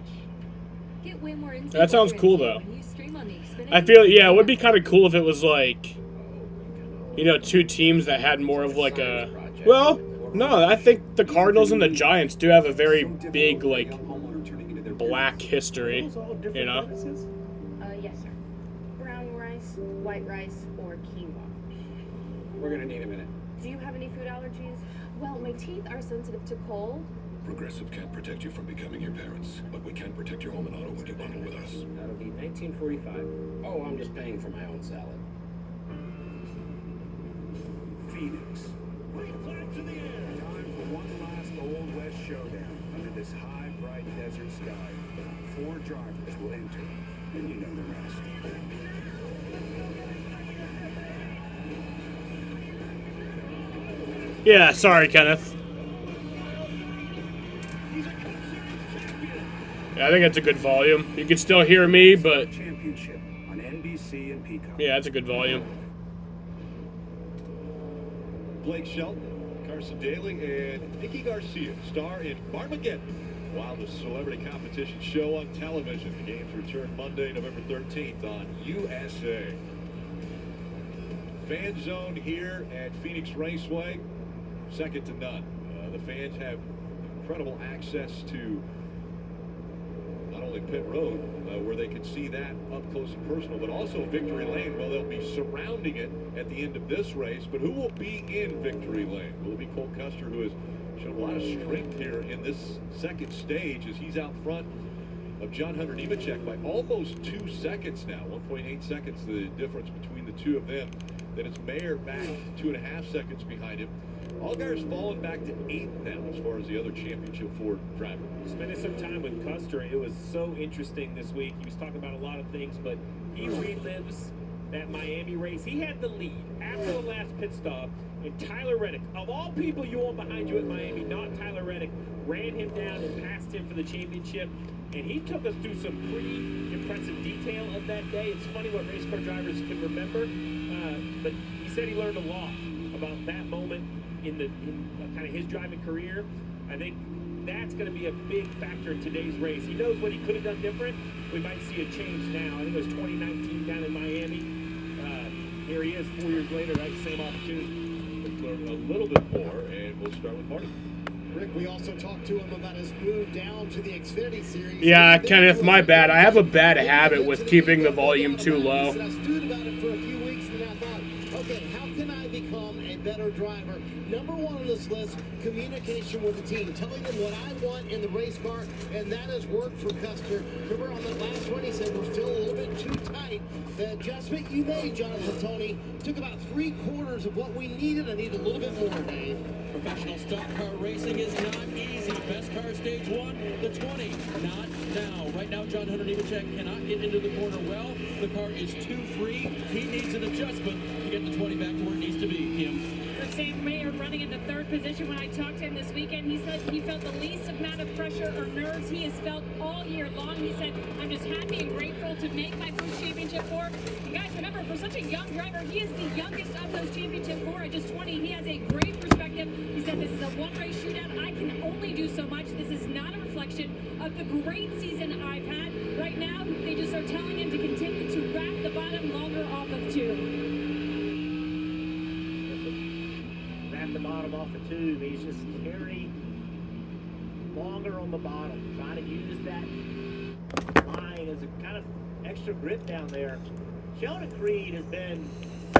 Get way more instant That sounds cool, though. when you stream on the Xfinity. I feel, yeah, it would be kind of cool if it was like, you know, 2 teams that had more of like a, well, no, I think the Cardinals and the Giants do have a very big, like, black history, you know? Yes, sir. Brown rice, white rice, or quinoa. We're gonna need a minute. Do you have any food allergies? Well, my teeth are sensitive to cold. Progressive can't protect you from becoming your parents, but we can protect your home and auto when you bundle with us. That'll be $19.45. Oh, I'm just paying for my own salad. Phoenix. Time for one last Old West showdown under this high, bright desert sky. 4 drivers will enter, and you know the rest. Yeah, sorry, Kenneth. Yeah, I think that's a good volume. You can still hear me, but Championship on NBC and Peacock. yeah, that's a good volume. Blake Shelton, Carson Daly, and Nikki Garcia star in Barmageddon, wildest celebrity competition show on television. The games return Monday, November 13th on USA. Fan zone here at Phoenix Raceway, second to none. The fans have incredible access to not only pit road, where they can see that up close and personal, but also Victory Lane. Well, they'll be surrounding it at the end of this race, but who will be in Victory Lane? Will it be Cole Custer, who has shown a lot of strength here in this second stage as he's out front of John Hunter Nemechek by almost 2 seconds now, 1.8 seconds the difference between the two of them. Then it's Mayer back 2.5 seconds behind him. Allgaier's fallen back to 8th now as far as the other championship Ford driver. Spending some time with Custer, it was so interesting this week. He was talking about a lot of things, but he relives that Miami race. He had the lead after the last pit stop, and Tyler Reddick, of all people you want behind you at Miami, not Tyler Reddick, ran him down and passed him for the championship. And he took us through some pretty impressive detail of that day. It's funny what race car drivers can remember, but he said he learned a lot about that moment in kind of his driving career. I think that's going to be a big factor in today's race. He knows what he could have done different. We might see a change now. I think it was 2019 down in Miami. Here he is 4 years later, right? Same opportunity. Let's learn a little bit more, and we'll start with Marty. Rick, we also talked to him about his move down to the Xfinity series. Yeah, Kenneth, my bad. I have a bad habit with keeping the volume too low. I stewed about it for a few weeks, and then I thought, okay, how can I become a better driver? Number one on this list, communication with the team, telling them what I want in the race car, and that has worked for Custer. Remember on that last run, he said we're still a little bit too tight. The adjustment you made, Jonathan Tony, took about 3/4 of what we needed. I need a little bit more, Dave. Professional stock car racing is not easy. Best car stage 1, the 20. Not now. Right now, John Hunter Nemechek cannot get into the corner well. The car is too free. He needs an adjustment to get the 20 back to where it needs to be. Kim. Sam Mayer running into third position. When I talked to him this weekend, he said he felt the least amount of pressure or nerves he has felt all year long. He said, I'm just happy and grateful to make my first championship four. And guys, remember, for such a young driver, he is the youngest of those championship four at just 20. He has a great perspective. He said, this is a one-race shootout. I can only do so much. This is not a reflection of the great season I've had. Right now, they just are telling him to continue to wrap the bottom longer off of 2. The bottom off the tube. He's just carry longer on the bottom, trying to use that line as a kind of extra grip down there. Sheldon Creed has been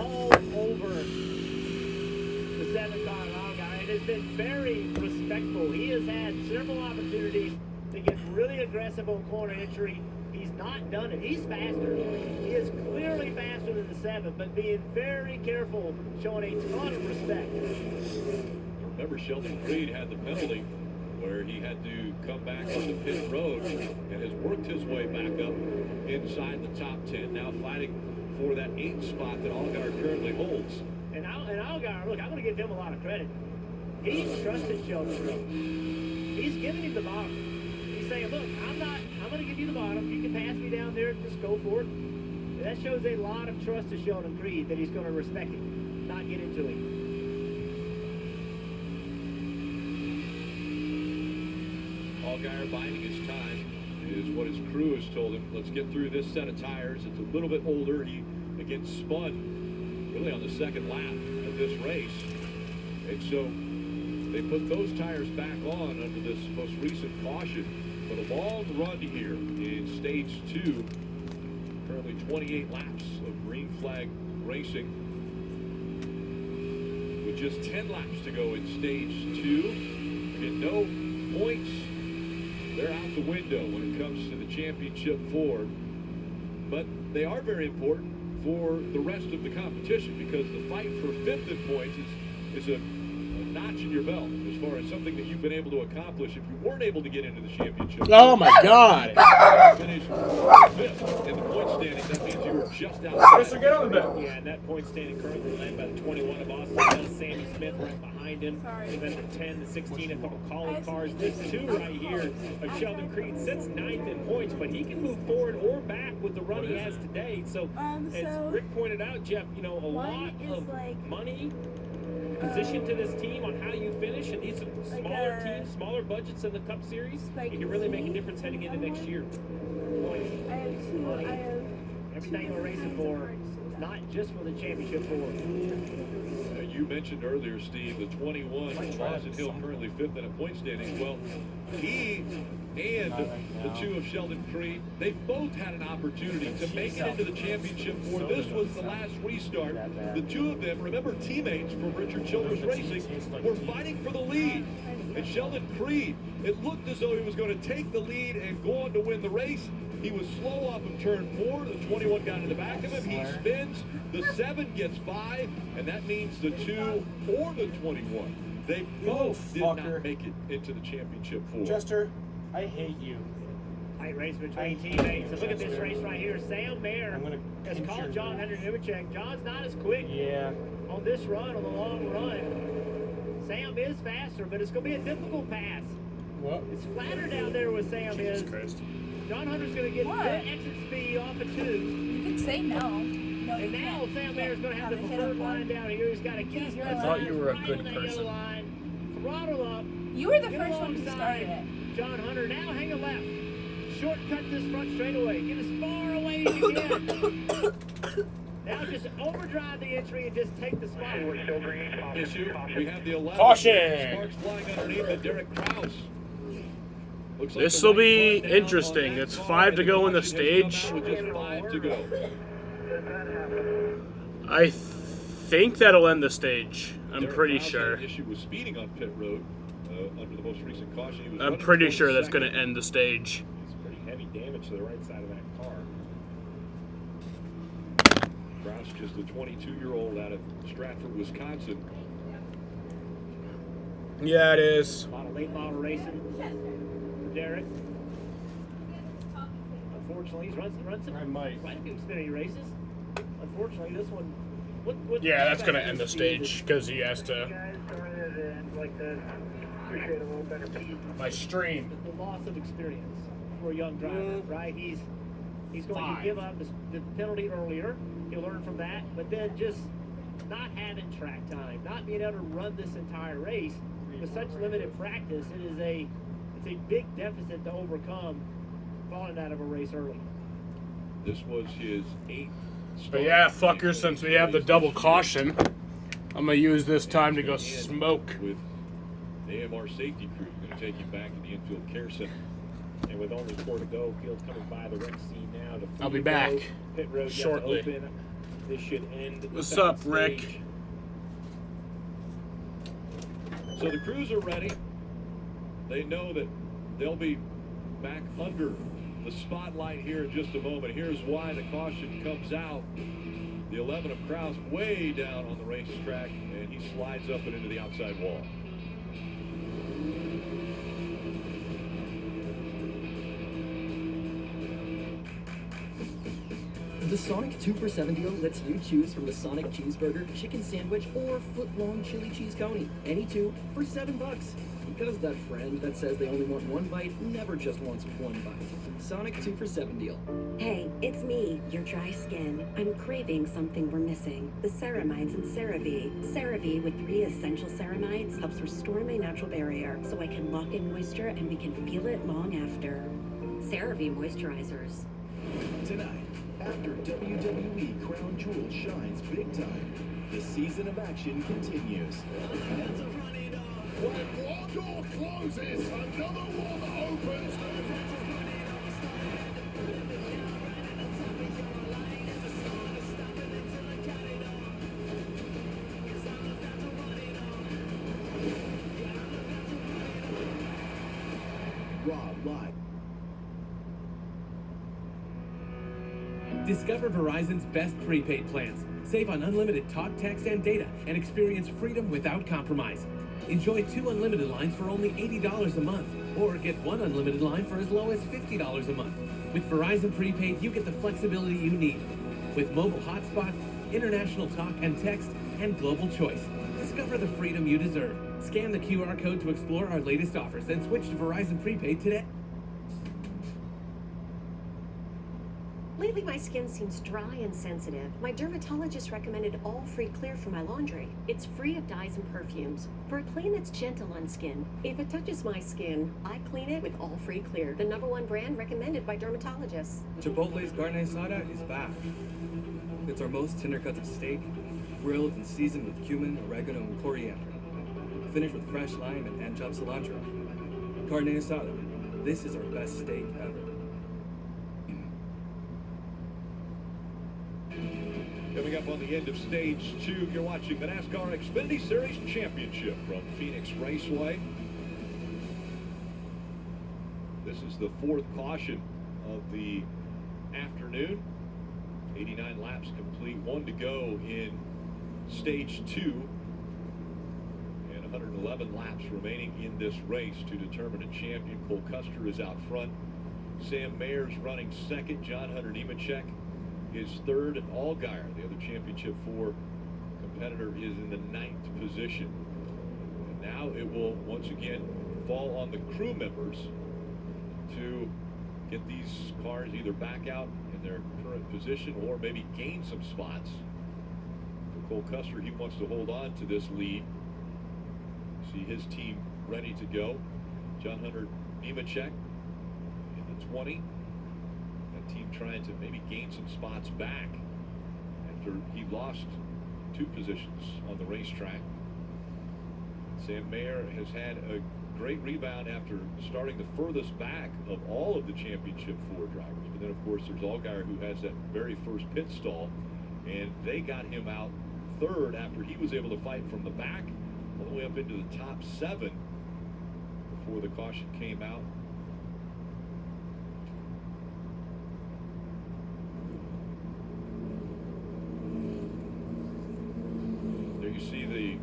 all over the 7-car guy and has been very respectful. He has had several opportunities to get really aggressive on corner entry. He's not done it. He's faster. He is clearly faster than the 7, but being very careful, showing a ton of respect. Remember, Sheldon Creed had the penalty where he had to come back on the pit road and has worked his way back up inside the top 10, now fighting for that 8th spot that Allgaier currently holds. And Allgaier, look, I'm going to give him a lot of credit. He's trusted Sheldon Creed. He's giving him the bottom. He's saying, look, I'm going to give you the bottom. You can pass me down there, just go for it. And that shows a lot of trust to Sheldon Creed that he's going to respect him, not get into him. Allgaier biding his time is what his crew has told him. Let's get through this set of tires. It's a little bit older. He, again, spun really on the second lap of this race. And so they put those tires back on under this most recent caution. But a long run here in stage 2. Currently 28 laps of green flag racing. With just 10 laps to go in stage 2. Again, no points. They're out the window when it comes to the championship 4. But they are very important for the rest of the competition because the fight for 5th in points is a notch in your belt as far as something that you've been able to accomplish if you weren't able to get into the championship. Oh my God! Finish 5th in the point standing. That means you were just outside. Get on the bed. Yeah, and that point standing currently led by the 21 of Austin Bell, Sammy Smith right behind him. And then the 10, the 16, a couple calling cars. This 2 right here of Sheldon Creed sits 9th in points, but he can move forward or back with the run he has today. So, as Rick pointed out, Jeff, you know, a lot of money position to this team on how you finish, and these smaller teams, smaller budgets in the Cup Series, it can really make a difference heading into next year. Everything we're racing for, not just for the championship 4. You mentioned earlier, Steve, the 21, Lawson Hill currently 5th in a point standing. Well, he and the 2 of Sheldon Creed, they both had an opportunity to make it into the championship 4. This was the last restart. The 2 of them, remember, teammates from Richard Childress Racing, were fighting for the lead. And Sheldon Creed, it looked as though he was going to take the lead and go on to win the race. He was slow off of turn 4. The 21 got in the back of him. He spins. The 7 gets by, and that means the 2 or the 21. They both did not make it into the championship 4. Chester, I hate you. Tight race between teammates. And look at this race right here. Sam Mayer has called John Hunter Nemechek. John's not as quick on this run, on the long run. Sam is faster, but it's going to be a difficult pass. What? It's flatter down there with Sam is. John Hunter's going to get good exit speed off of 2. You can say no. And now Sam Mayer's going to have the preferred line down here. He's got a key. I thought you were a good person. Throttle up. You were the first one who started it. John Hunter, now hang a left. Shortcut this front straightaway. Get as far away as you can. Now just overdrive the entry and just take the spot. Issue. We have the 11. Caution! Sparks flying underneath the Derek Kraus. This will be interesting. It's 5 to go in the stage. With just 5 to go. I think that'll end the stage. I'm Derek pretty Kraus sure. had an issue with speeding on pit road under the most recent caution. He was I'm running pretty towards sure that's second. going to end the stage. It's pretty heavy damage to the right side of that car. Kraus, just a 22-year-old out of Stratford, Wisconsin. Yeah, it is. A lot of late model racing for Derek. Unfortunately, he's run some quite a few Xfinity races. Unfortunately, this one. What Yeah, that's going to end the stage because he has to. My stream. The loss of experience for a young driver, right? He's going to give up the penalty earlier. He'll learn from that, but then just not having track time, not being able to run this entire race with such limited practice, it's a big deficit to overcome falling out of a race early. This was his 8th. But yeah, fuckers, since we have the double caution, I'm going to use this time to go smoke. With the AMR safety crew, going to take you back to the infield care center. And with only 4 to go, Field's coming by the wreck scene now. I'll be back Pit road shortly. Open. This should end. What's up, Rick? So the crews are ready. They know that they'll be back under the spotlight here in just a moment. Here's why the caution comes out. The 11 of Kraus way down on the racetrack, and he slides up and into the outside wall. The Sonic 2 for $7 deal lets you choose from the Sonic cheeseburger, chicken sandwich, or foot-long chili cheese coney. Any two for $7. Because that friend that says they only want one bite never just wants one bite. Sonic 2 for $7 deal. Hey, it's me, your dry skin. I'm craving something we're missing. The ceramides in CeraVe. CeraVe with 3 essential ceramides helps restore my natural barrier so I can lock in moisture and we can feel it long after. CeraVe moisturizers. Tonight, after WWE Crown Jewel shines big time, the season of action continues. When one door closes, another one opens. Raw Live. Discover Verizon's best prepaid plans. Save on unlimited talk, text, and data, and experience freedom without compromise. Enjoy 2 unlimited lines for only $80 a month, or get 1 unlimited line for as low as $50 a month. With Verizon Prepaid, you get the flexibility you need. With mobile hotspot, international talk and text, and global choice. Discover the freedom you deserve. Scan the QR code to explore our latest offers and switch to Verizon Prepaid today. Lately, my skin seems dry and sensitive. My dermatologist recommended All Free Clear for my laundry. It's free of dyes and perfumes for a clean that's gentle on skin. If it touches my skin, I clean it with All Free Clear, the #1 brand recommended by dermatologists. Chipotle's carne asada is back. It's our most tender cuts of steak, grilled and seasoned with cumin, oregano, and coriander. Finished with fresh lime and hand-chopped cilantro. Carne asada. This is our best steak ever. Coming up on the end of stage 2, you're watching the NASCAR Xfinity Series Championship from Phoenix Raceway. This is the 4th caution of the afternoon. 89 laps complete, 1 to go in stage 2. And 111 laps remaining in this race to determine a champion. Cole Custer is out front. Sam Mayer's running second. John Hunter Nemechek is third, and Allgaier, the other championship 4 competitor, is in the 9th position. And now it will once again fall on the crew members to get these cars either back out in their current position or maybe gain some spots. For Cole Custer, he wants to hold on to this lead. See his team ready to go. John Hunter Nemechek in the 20. That team trying to maybe gain some spots back after he lost 2 positions on the racetrack. Sam Mayer has had a great rebound after starting the furthest back of all of the championship Ford drivers. But then, of course, there's Allgaier, who has that very first pit stall, and they got him out 3rd after he was able to fight from the back all the way up into the top 7 before the caution came out. There you see the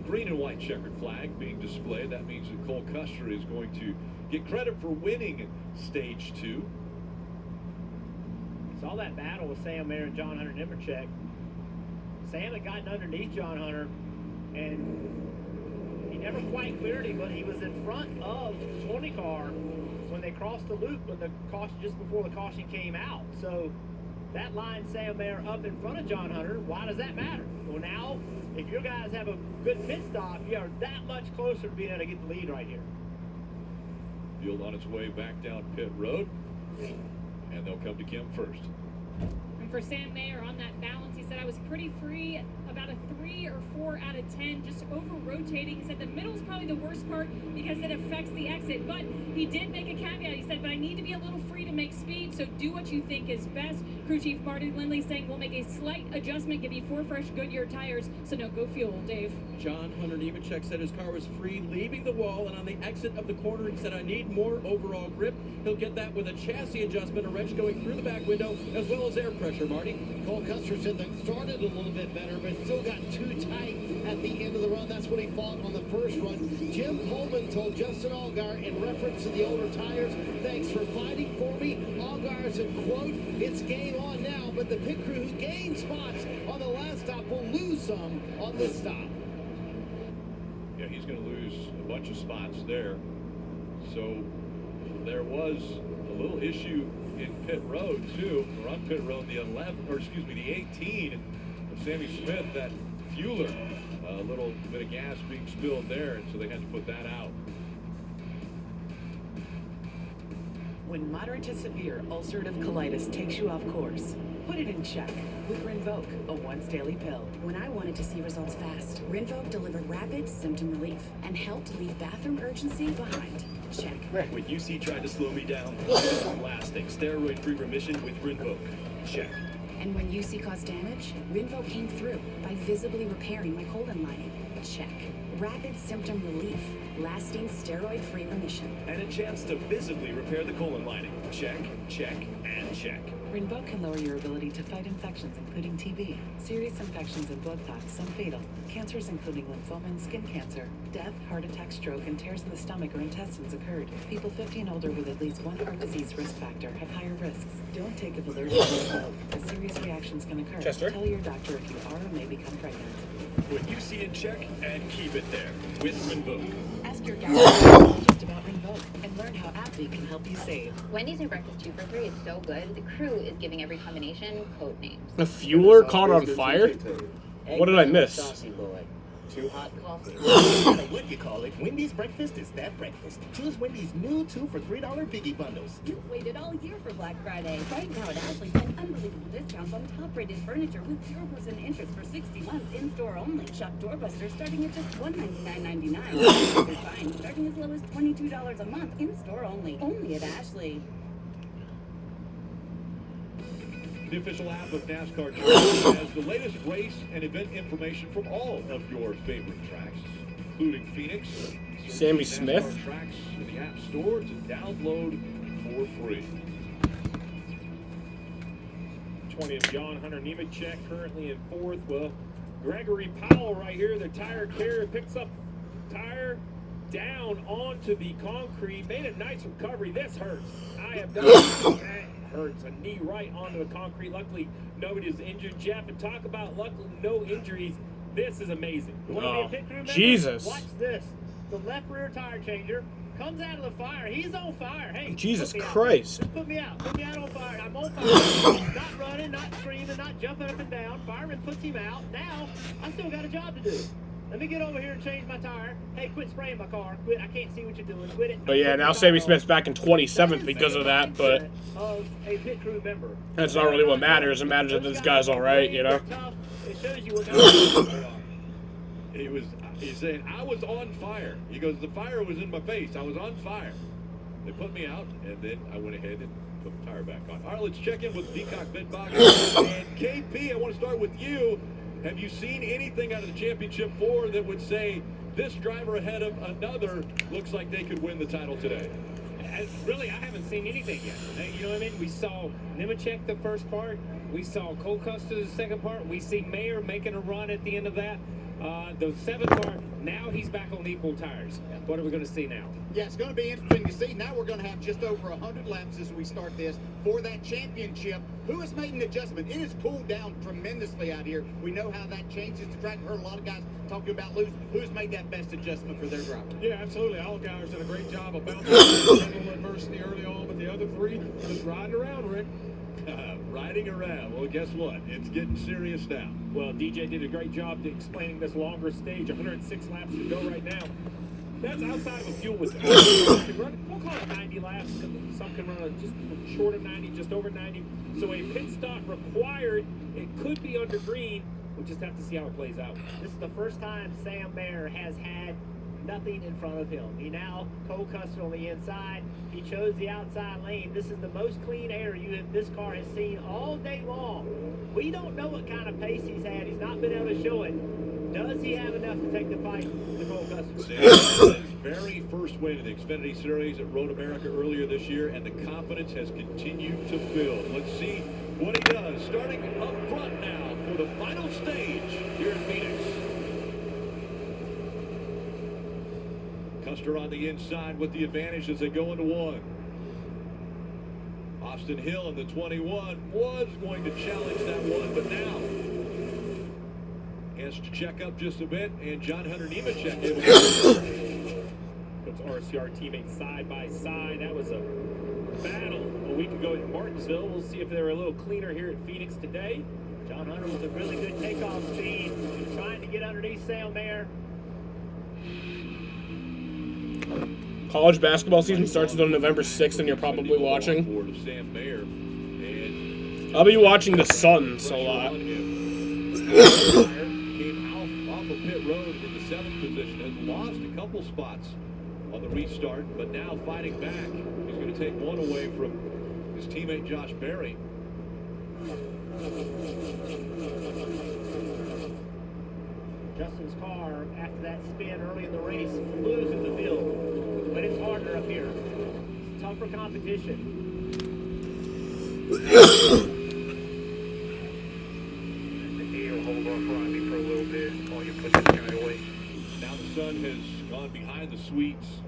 green and white checkered flag being displayed. That means that Cole Custer is going to get credit for winning stage 2. Saw that battle with Sam Mayer and John Hunter Nemechek. Sam had gotten underneath John Hunter, and he never quite cleared him, but he was in front of the 20 car when they crossed the loop, when the caution, just before the caution came out. So that lined Sam Mayer up in front of John Hunter. Why does that matter? Well, now, if your guys have a good pit stop, you are that much closer to being able to get the lead right here. Field on its way back down pit road, and they'll come to Kim first. And for Sam Mayer on that balance, he said, I was pretty free, about a 3 or 4 out of 10, just over-rotating. He said the middle is probably the worst part because it affects the exit. But he did make a caveat. He said, but I need to be a little free to make speed, so do what you think is best. Crew Chief Marty Lindley saying, we'll make a slight adjustment, give you 4 fresh Goodyear tires, so no go fuel, Dave. John Hunter Nemechek said his car was free leaving the wall, and on the exit of the corner, he said, I need more overall grip. He'll get that with a chassis adjustment, a wrench going through the back window, as well as air pressure, Marty. Cole Custer said that started a little bit better, but still got too tight at the end of the run. That's what he fought on the first run. Jim Coleman told Justin Allgaier in reference to the older tires, thanks for fighting for me. Allgaier said, quote, it's game on now, but the pit crew who gained spots on the last stop will lose some on this stop. Yeah, he's going to lose a bunch of spots there. So there was a little issue in pit road too, or on pit road, the 18 of Sammy Smith, that fueler, a little bit of gas being spilled there, and so they had to put that out. When moderate to severe ulcerative colitis takes you off course, put it in check with Rinvoq, a once daily pill. When I wanted to see results fast, Rinvoq delivered rapid symptom relief and helped leave bathroom urgency behind. Check. When UC tried to slow me down, lasting steroid-free remission with Rinvoq. Check. And when UC caused damage, Rinvoq came through by visibly repairing my colon lining. Check. Rapid symptom relief, lasting steroid-free remission. And a chance to visibly repair the colon lining. Check, check, and check. Rinvoq can lower your ability to fight infections, including TB, serious infections and blood clots, some fatal, cancers including lymphoma and skin cancer, death, heart attack, stroke, and tears in the stomach or intestines occurred. People 50 and older with at least one heart disease risk factor have higher risks. Don't take if allergic to Rinvoq, as serious reactions can occur. Chester? Tell your doctor if you are or may become pregnant. When you see it, check and keep it there with Rinvoq. Ask your just about Rinvoq and learn how AbbVie can help you save. Wendy's new breakfast 2 for $3 is so good. The crew is giving every combination code names. A fueler caught on fire? What did I miss? Saucy boy. Too hot coffee. What you call it? Wendy's breakfast is that breakfast. Choose Wendy's new 2 for $3 biggie bundles. You've waited all year for Black Friday. Right now at Ashley, find unbelievable discounts on top-rated furniture with 0% interest for 60 months in-store only. Shop Doorbuster starting at just $199.99. They're fine, starting as low as $22 a month in-store only. Only at Ashley. The official app of NASCAR Germany has the latest race and event information from all of your favorite tracks, including Phoenix. Sammy Smith. NASCAR tracks in the App Store to download for free. 20 of John Hunter Nemechek currently in 4th. Well, Gregory Powell right here, the tire carrier, picks up tire down onto the concrete. Made a nice recovery. This hurts. I have done that. Hurts. A knee right onto the concrete. Luckily, nobody is injured. Jeff, and talk about luckily no injuries. This is amazing. Oh, Jesus. Watch this. the left rear tire changer, comes out of the fire. He's on fire. Hey, Jesus put me out. Christ. Just put me out. Put me out on fire. I'm on fire. Not running, not screaming, not jumping up and down. Fireman puts him out. Now, I still got a job to do. Let me get over here and change my tire. Hey, quit spraying my car. Quit. I can't see what you're doing. Quit it. But yeah, now Sammy Smith's back in 27th because of that, but Of a pit crew member. that's not really what matters. It matters that this guy's all right, you know? It shows you what kind of He's saying, I was on fire. He goes, the fire was in my face. I was on fire. They put me out, and then I went ahead and put the tire back on. All right, let's check in with Peacock Bitbox. And KP, I want to start with you. Have you seen anything out of the Championship 4 that would say this driver ahead of another looks like they could win the title today? Really, I haven't seen anything yet. You know what I mean? We saw Nemechek the first part. We saw Cole Custer the second part. We see Mayer making a run at the end of that. The 7th part, now he's back on equal tires. What are we going to see now? Yeah, it's going to be interesting to see. Now we're going to have just over 100 laps as we start this for that championship. Who has made an adjustment? It has cooled down tremendously out here. We know how that changes the track. Heard a lot of guys talking about who's made that best adjustment for their driver. Yeah, absolutely. Allgaier's done a great job of bouncing adversity early on, but the other three just riding around, Rick. Riding around. Well, guess what? It's getting serious now. Well, DJ did a great job explaining this longer stage. 106 laps to go right now. That's outside of a fuel with we'll call it 90 laps. Some can run just short of 90, just over 90. So a pit stop required. It could be under green. We'll just have to see how it plays out. This is the first time Sam Mayer has had nothing in front of him. He now Cole Custer on the inside. He chose the outside lane. This is the most clean air this car has seen all day long. We don't know what kind of pace he's had. He's not been able to show it. Does he have enough to take the fight to Cole Custer? His very first win in the Xfinity Series at Road America earlier this year, and the confidence has continued to build. Let's see what he does, starting up front now for the final stage here in Phoenix. Custer on the inside with the advantage as they go into one. Austin Hill in the 21 was going to challenge that one, but now has to check up just a bit, and John Hunter Nemechek able to puts RCR teammates side by side. That was a battle a week ago at Martinsville. We'll see if they're a little cleaner here at Phoenix today. John Hunter with a really good takeoff speed, trying to get underneath Sam Mayer. College basketball season starts on November 6th, and you're probably watching. I'll be watching the Suns a lot. Came off of pit road in the 7th position, has lost a couple spots on the restart, but now fighting back. He's going to take one away from his teammate Josh Berry. Justin's car, after that spin early in the race, flew through the field. But it's harder up here. It's tougher competition. He'll hold off on me for a little bit while you put this guy away. Now the sun has gone behind the suites,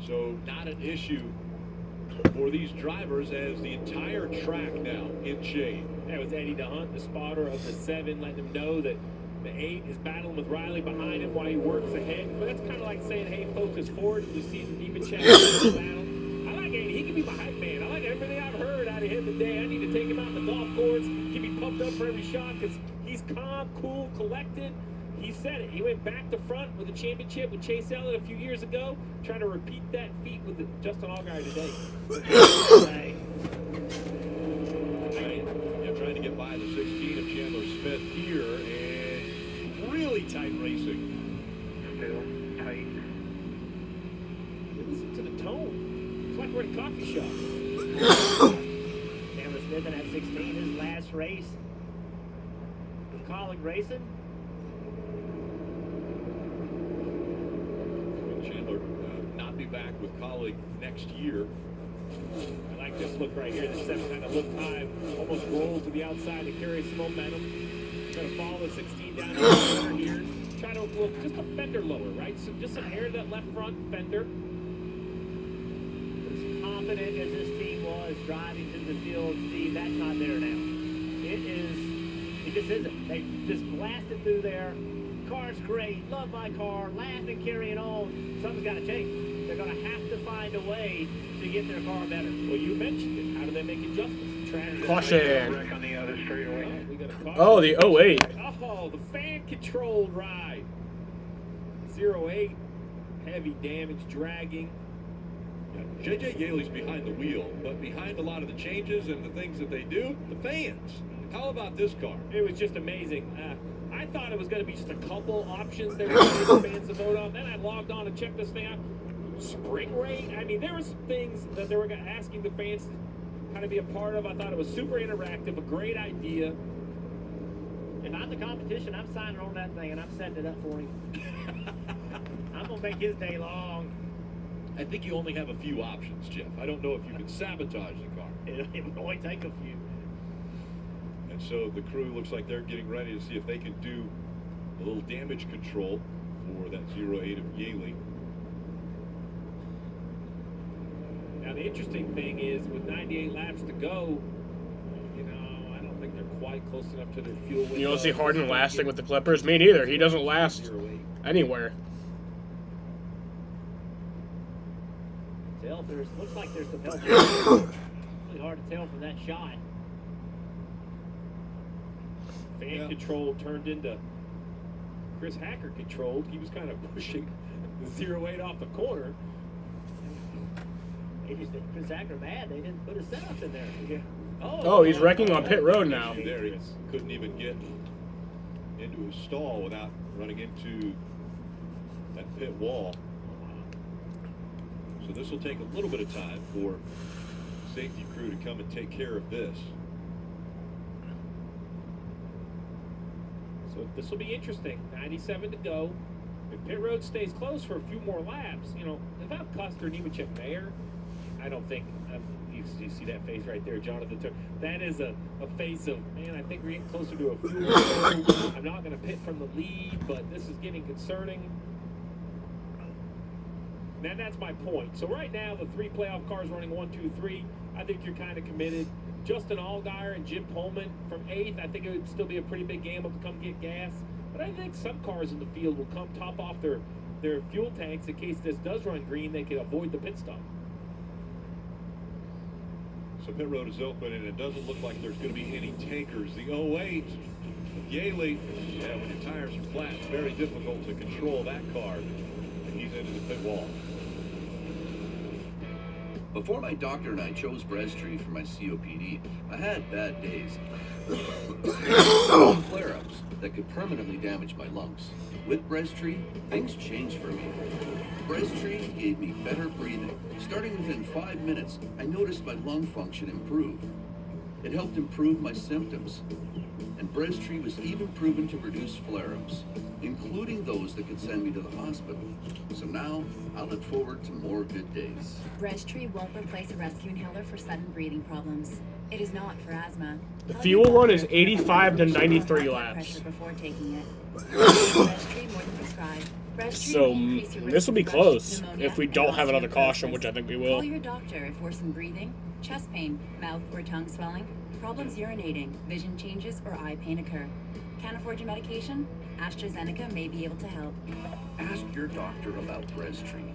so not an issue for these drivers as the entire track now in shade. That was Eddie DeHunt, the spotter of the 7, letting him know that the 8 is battling with Riley behind him while he works ahead. But that's kind of like saying, hey, focus forward. We see Nemechek in the battle. I like Eddie. He can be my hype man. I like everything I've heard out of him today. I need to take him out in the golf course, keep him pumped up for every shot because he's calm, cool, collected. He said it. He went back to front with the championship with Chase Elliott a few years ago, trying to repeat that feat with Justin Allgaier today. Trying to get by the 16 of Chandler Smith here, and really tight racing. Still tight. Listen to the tone. It's like we're in a coffee shop. Chandler Smith in that 16, his last race with Colleague Racing. Chandler not be back with Colleague next year. I like this look right here. The 7 kind of look high, almost rolled to the outside to carry some momentum. Going to follow the 16 down the corner here. Try to look just a fender lower, right? So just some hair to that left front fender. As confident as this team was driving to the field, Steve, that's not there now. It just isn't. They just blasted through there. car's great, love my car, laughing, carrying on. Something's got to change. They're going to have to find a way to get their car better. Well, you mentioned it. How do they make adjustments? Caution. On the other straightaway. We got a caution. Oh, the 08. Oh, the fan-controlled ride. 08, heavy damage, dragging. J.J. Yaley's behind the wheel, but behind a lot of the changes and the things that they do, the fans. How about this car? It was just amazing. I thought it was going to be just a couple options they were going to give the fans to vote on. Then I logged on and checked this thing out. Spring rate. I mean, there was things that they were asking the fans to kind of be a part of. I thought it was super interactive, a great idea. If I'm the competition, I'm signing on that thing and I'm setting it up for him. I'm going to make his day long. I think you only have a few options, Jeff. I don't know if you can sabotage the car. It would only take a few. And so the crew looks like they're getting ready to see if they can do a little damage control for that 08 of Yaley. Now, the interesting thing is, with 98 laps to go, you know, I don't think they're quite close enough to their fuel window. You don't see Harden lasting with the Clippers? Me neither. He doesn't last anywhere. Looks like there's some help. It's really hard to tell from that shot. Fan control turned into Chris Hacker controlled. He was kind of pushing the 08 off the corner. They just Chris Hacker mad. They didn't put a setup in there. Yeah. Oh, he's wrecking on pit road now. There he couldn't even get into his stall without running into that pit wall. So this will take a little bit of time for safety crew to come and take care of this. So this will be interesting. 97 to go. If pit road stays closed for a few more laps, you know, without Custer and Nemechek Mayer, I don't think you see that face right there, Jonathan. That is a face of, man, I think we're getting closer to a fuel. I'm not going to pit from the lead, but this is getting concerning. And that's my point. So right now, the 3 playoff cars running 1, 2, 3. I think you're kind of committed. Justin Allgaier and Jim Pullman from 8th. I think it would still be a pretty big gamble to come get gas. But I think some cars in the field will come top off their fuel tanks in case this does run green. They can avoid the pit stop. So pit road is open, and it doesn't look like there's going to be any tankers. The 08, Yaley, yeah, when your tires are flat, it's very difficult to control that car. And he's into the pit wall. Before my doctor and I chose Breztri for my COPD, I had bad days. Flare-ups that could permanently damage my lungs. With Breztri, things changed for me. Breztri gave me better breathing. Starting within 5 minutes, I noticed my lung function improve. It helped improve my symptoms. And Breztri was even proven to reduce flare-ups, including those that could send me to the hospital. So now, I look forward to more good days. Breztri won't replace a rescue inhaler for sudden breathing problems. It is not for asthma. The fuel run is 85 to 93 laps. Before taking it. Breztri more than prescribed. So this will be close if we don't have another caution, which I think we will. Call your doctor if worsened breathing, chest pain, mouth or tongue swelling, problems urinating, vision changes, or eye pain occur. Can't afford your medication? AstraZeneca may be able to help. Ask your doctor about Breztri.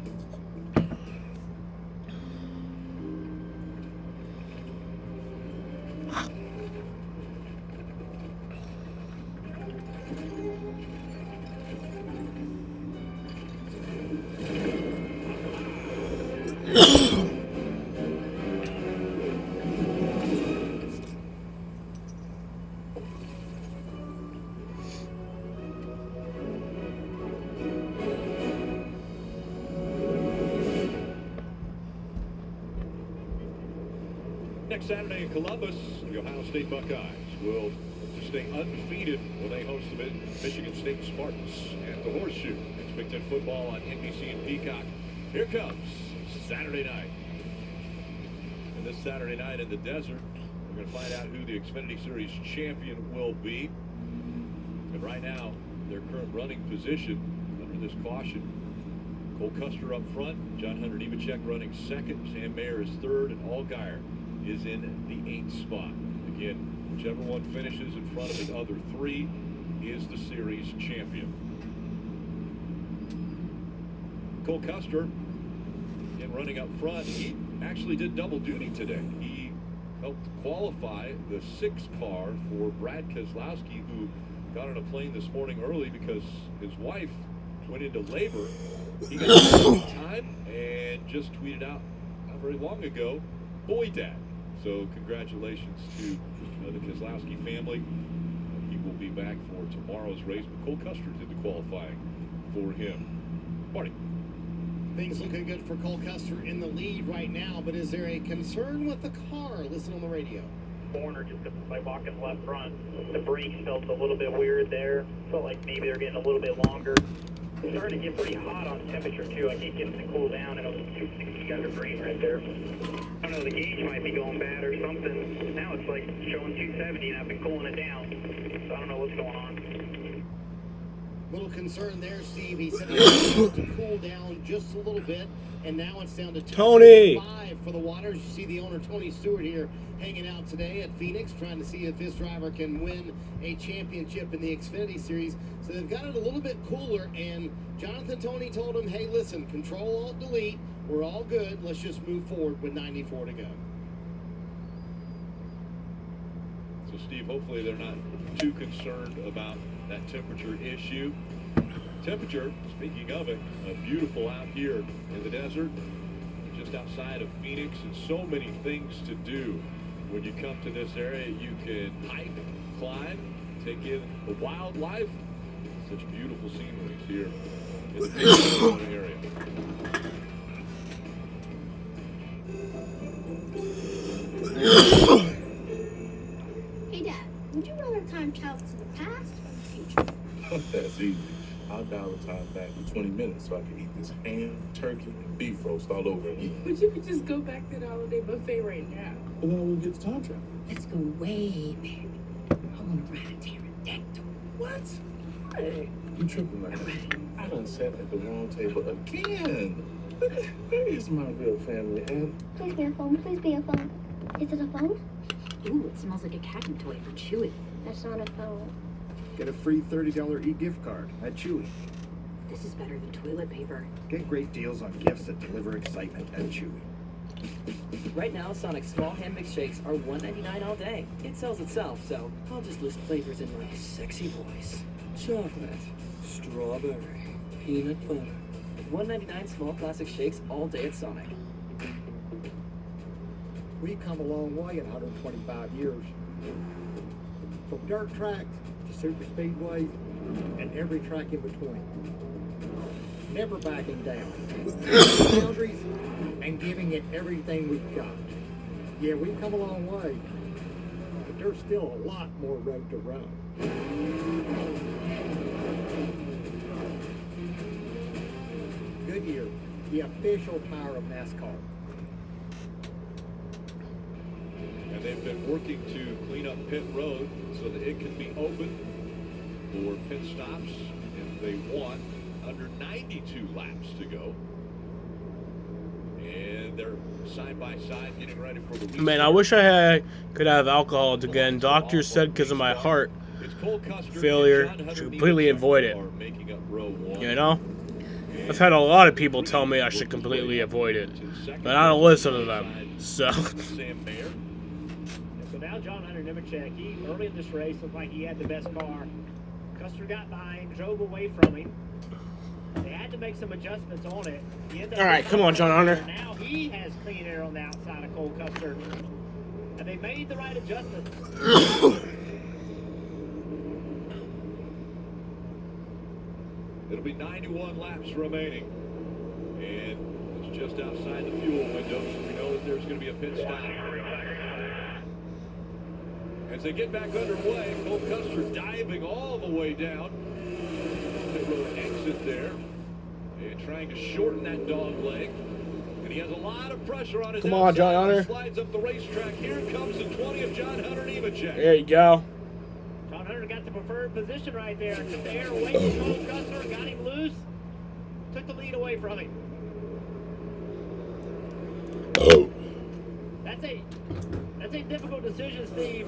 Next Saturday in Columbus, the Ohio State Buckeyes will stay undefeated when they host the Michigan State Spartans at the Horseshoe. It's Big Ten football on NBC and Peacock. Here comes Saturday night. And this Saturday night in the desert, we're going to find out who the Xfinity Series champion will be. And right now, their current running position under this caution, Cole Custer up front, John Hunter Nemechek running second, Sam Mayer is third, and Allgaier is in the 8th spot. Again, whichever one finishes in front of the other 3 is the series champion. Cole Custer, again running up front, he actually did double duty today. He helped qualify the 6th car for Brad Keselowski, who got on a plane this morning early because his wife went into labor. He got time and just tweeted out not very long ago, "Boy Dad." So congratulations to the Keselowski family. He will be back for tomorrow's race, but Cole Custer did the qualifying for him. Marty. Things looking good for Cole Custer in the lead right now, but is there a concern with the car? Listen on the radio. Corner just by walking left front. The brakes felt a little bit weird there. Felt like maybe they're getting a little bit longer. It's starting to get pretty hot on temperature too. I keep getting to cool down, and it was 260 under green right there. I don't know, the gauge might be going bad or something. Now it's like showing 270, and I've been cooling it down. So I don't know what's going on. Little concern there, Steve. He said it to cool down just a little bit, and now it's down to Tony 5 for the Waters. You see the owner, Tony Stewart, here hanging out today at Phoenix, trying to see if his driver can win a championship in the Xfinity Series. So they've got it a little bit cooler, and Jonathan Tony told him, hey, listen, Control-Alt-Delete. We're all good. Let's just move forward with 94 to go. So, Steve, hopefully they're not too concerned about that temperature issue. Temperature, speaking of it, beautiful out here in the desert, just outside of Phoenix, and so many things to do. When you come to this area, you can hike, climb, take in the wildlife. Such beautiful scenery here in the Phoenix area. Hey, Dad, would you rather time travel to the past or the future? That's easy. I'll dial the time back in 20 minutes so I can eat this ham, turkey, and beef roast all over again. But you could just go back to the holiday buffet right now. But then I won't get the time travel. Let's go way back. I want to ride a pterodactyl. What? Hey, you tripping right now. I done sat at the wrong table again. Where is my real family, Ann? Please be a phone. Please be a phone. Is it a phone? Ooh, it smells like a cat toy for Chewy. That's not a phone. Get a free $30 e-gift card at Chewy. This is better than toilet paper. Get great deals on gifts that deliver excitement at Chewy. Right now, Sonic's small hand mix shakes are $1.99 all day. It sells itself, so I'll just list flavors in my sexy voice. Chocolate, strawberry, peanut butter. $1.99 small plastic shakes all day at Sonic. We've come a long way in 125 years. From dirt tracks to super speedways and every track in between. Never backing down. Boundaries and giving it everything we've got. Yeah, we've come a long way, but there's still a lot more road to run. Goodyear, the official tire of NASCAR. And they've been working to clean up pit road so that it can be open for pit stops if they want. Under 92 laps to go. And they're side by side getting ready for the restart. Man, I wish could have alcohol again. Doctors said because of my heart failure to completely avoid it. You know? I've had a lot of people tell me I should completely avoid it, but I don't listen to them. So. So now John Hunter Nemechek, he early in this race looked like he had the best car. Custer got behind, drove away from him. They had to make some adjustments on it. All right, come on, John Hunter. Now he has clean air on the outside of Cole Custer. And they made the right adjustments. It'll be 91 laps remaining. And it's just outside the fuel window, so we know that there's going to be a pit stop. As they get back underway, Cole Custer diving all the way down. Pit road exit there. And trying to shorten that dog leg. And he has a lot of pressure on his Come on, John Hunter. Slides up the racetrack. Here comes the 20 of John Hunter Nemechek. There you go. John Hunter got the preferred position right there. Took the air away from Cole Custer, got him loose, took the lead away from him. That's a difficult decision, Steve,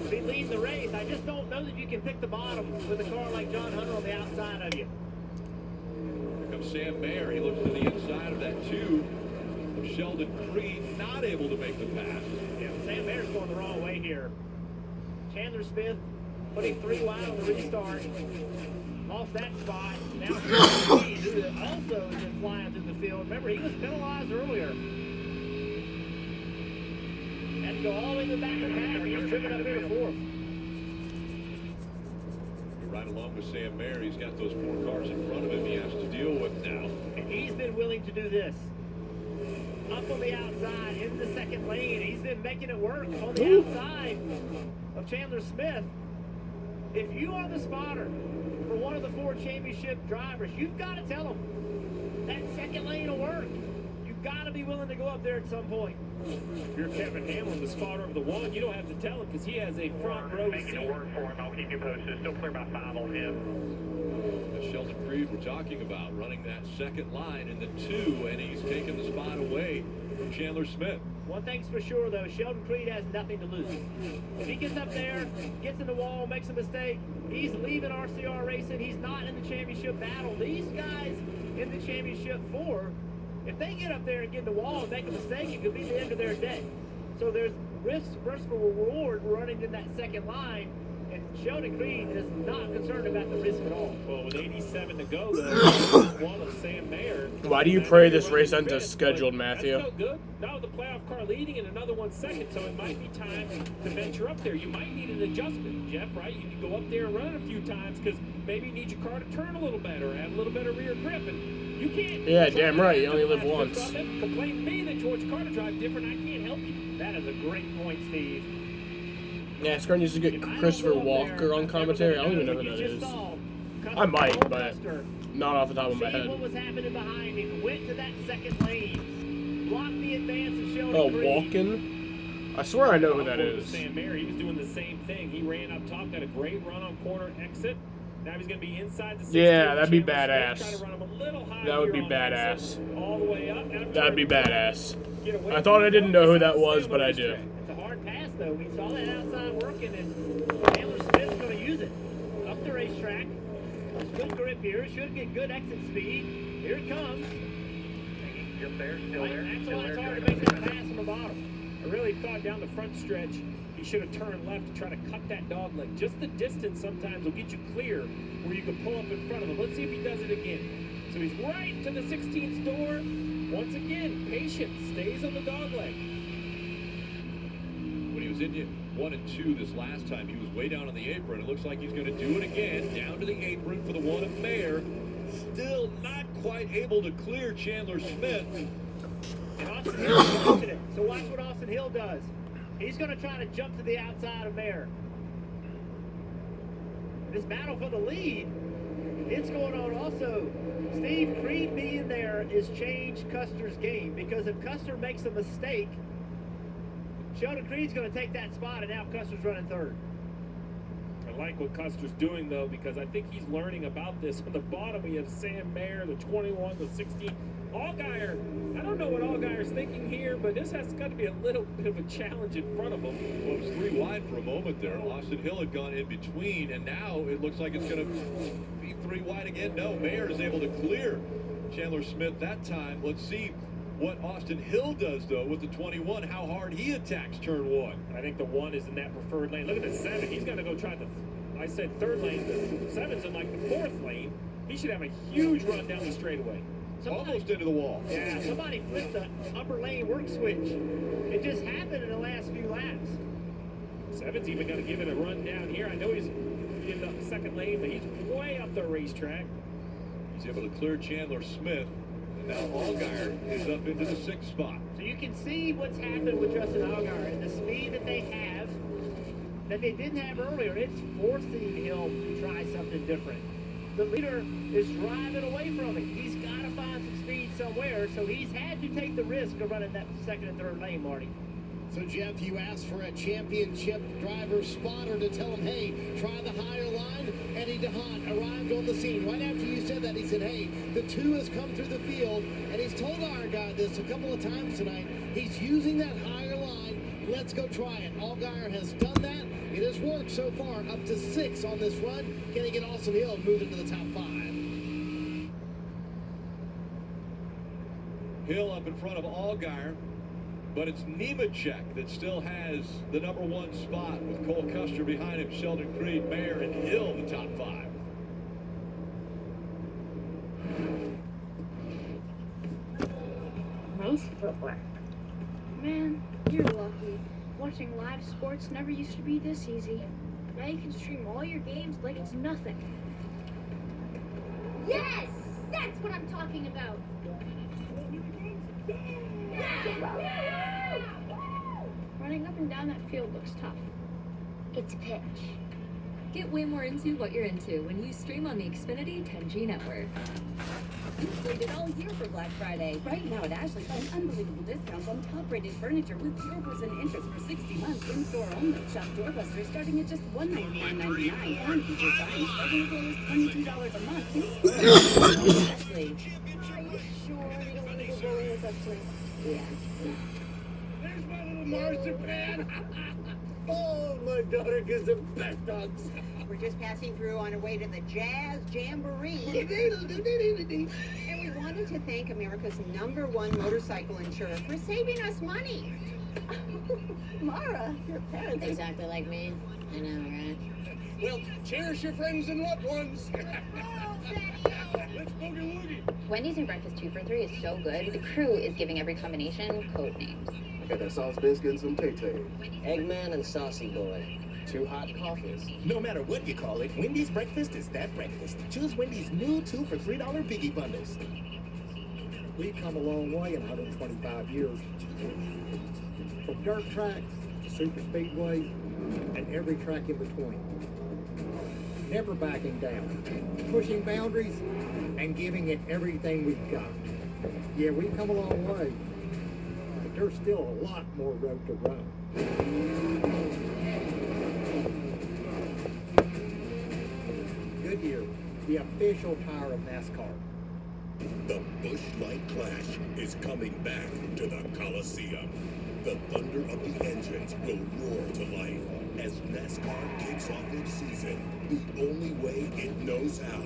to be leading the race. I just don't know that you can pick the bottom with a car like John Hunter on the outside of you. Here comes Sam Mayer. He looks to the inside of that 2 of Sheldon Creed, not able to make the pass. Yeah, Sam Mayer's going the wrong way here. Chandler Smith putting 3 wide on the restart. Lost that spot. Now Creed, who also has been flying through the field. Remember, he was penalized earlier. Had to go all the way to the back of the pack. He's tripping up here to 4th. Right along with Sam Mayer, he's got those 4 cars in front of him he has to deal with now. And he's been willing to do this. Up on the outside, in the second lane. He's been making it work on the outside of Chandler Smith. If you are the spotter for one of the 4 championship drivers, you've got to tell them that second lane will work. You've got to be willing to go up there at some point. If you're Kevin Hamlin, the spotter of the 1, you don't have to tell him because he has a front row Making it work for him. I'll keep you posted. Still clear about 5 on him. Sheldon Creed we're talking about, running that second line in the 2, and he's taken the spot away from Chandler Smith. One thing's for sure, though, Sheldon Creed has nothing to lose. If he gets up there, gets in the wall, makes a mistake, he's leaving RCR racing. He's not in the championship battle. These guys in the championship 4, if they get up there and get in the wall and make a mistake, it could be the end of their day. So there's risk versus reward running in that second line. And Sheldon Creed is not concerned about the risk at all. Well, with 87 to go, though, one of Sam Mayer. Why do you pray this race ends as scheduled, Matthew? That's so good. Now with the playoff car leading and another one second, so it might be time to venture up there. You might need an adjustment, Jeff, right? You need to go up there and run it a few times because maybe you need your car to turn a little better, have a little better rear grip, and you can't. Yeah, damn right. You only live once. Complain to me that George Carter drives different. I can't help you. That is a great point, Steve. NASCAR needs to get Christopher Walker on commentary. I don't even know who that is. I might, but not off the top of my head. What was happening behind him? Went to that second lane, blocked the advance of Sheldon Oh, Creed. Walken? I swear I know who that is. Sam Mayer, he was doing the same thing. He ran up top, got a great run on corner exit. Now he's going to be inside the 16. Yeah, that'd be badass. That would be badass. All the way up. That'd be badass. I thought I didn't know who that was, but I do. It's a hard pass, though. We saw that outside working, and Chandler Smith's going to use it. Up the racetrack. There's good grip here. Should get good exit speed. Here it comes. Up there, still there. That's Still why it's there. hard to make that pass on the bottom. I really thought down the front stretch he should have turned left to try to cut that dog leg. Just the distance sometimes will get you clear where you can pull up in front of him. Let's see if he does it again. So he's right to the 16th door. Once again, patience stays on the dog leg. When he was in 1 and 2 this last time, he was way down on the apron. It looks like he's going to do it again. Down to the apron for the 1 of Mayer. Still not quite able to clear Chandler Smith. And Austin Hill catching it. So watch what Austin Hill does. He's going to try to jump to the outside of Mayer. This battle for the lead, it's going on also. Steve, Creed being there is changed Custer's game, because if Custer makes a mistake, Sheldon Creed's going to take that spot, and now Custer's running third. I like what Custer's doing, though, because I think he's learning about this. On the bottom, we have Sam Mayer, the 21, the 16. Allgaier, I don't know what Allgaier's thinking here, but this has got to be a little bit of a challenge in front of him. Well, it was 3 wide for a moment there. Austin Hill had gone in between, and now it looks like it's going to be 3 wide again. No, Mayer is able to clear Chandler Smith that time. Let's see what Austin Hill does, though, with the 21, how hard he attacks turn 1. I think the 1 is in that preferred lane. Look at the 7. He's going to go try the, I said third lane. The 7's in like the 4th lane. He should have a huge run down the straightaway. Almost into the wall. Yeah, somebody flipped the upper lane work switch. It just happened in the last few laps. 7's even going to give it a run down here. I know he's in the second lane, but he's way up the racetrack. He's able to clear Chandler Smith. And now Allgaier is up into the 6th spot. So you can see what's happened with Justin Allgaier and the speed that they have that they didn't have earlier. It's forcing him to try something different. The leader is driving away from him. He's got to find some speed somewhere, so he's had to take the risk of running that second and third lane, Marty. So, Jeff, you asked for a championship driver spotter to tell him, hey, try the higher line. Eddie DeHaan arrived on the scene. Right after you said that, he said, hey, the 2 has come through the field, and he's told our guy this a couple of times tonight. He's using that higher line. Let's go try it. Allgaier has done that. It has worked so far, up to 6 on this run. Can he get Austin Hill moving to the top 5? Hill up in front of Allgaier. But it's Nemechek that still has the #1 spot with Cole Custer behind him, Sheldon Creed, Mayer, and Hill, the top 5. Nice footwork. Man, you're lucky. Watching live sports never used to be this easy. Now you can stream all your games like it's nothing. Yes! That's what I'm talking about! Running up and down that field looks tough. It's pitch. Get way more into what you're into when you stream on the Xfinity 10G network. You've waited all year for Black Friday. Right now at Ashley, find unbelievable discounts on top-rated furniture with 0% interest for 60 months in-store only. Shop doorbusters starting at just $199.99 and feature signs starting as low as $22 a month in-store. Ashley. Are you sure you don't want to go bowling with us tonight? Yeah. There's my little marzipan. Oh, my daughter gives the best dogs. We're just passing through on our way to the Jazz Jamboree. And we wanted to thank America's #1 motorcycle insurer for saving us money. Mara, your parents Exactly like me. I know, right? Well, cherish your friends and loved ones. Let's boogie woogie. Wendy's new breakfast 2 for $3 is so good. The crew is giving every combination code names. Got that sauce biscuit and some tay-tay. Eggman and Saucy Boy. 2 hot coffees. No matter what you call it, Wendy's breakfast is that breakfast. Choose Wendy's new 2 for $3 Biggie Bundles. We've come a long way in 125 years. From dirt tracks to super speedways and every track in between. Never backing down. Pushing boundaries and giving it everything we've got. Yeah, we've come a long way. But there's still a lot more road to run. Goodyear, the official tire of NASCAR. The Busch Light Clash is coming back to the Coliseum. The thunder of the engines will roar to life as NASCAR kicks off its season the only way it knows how,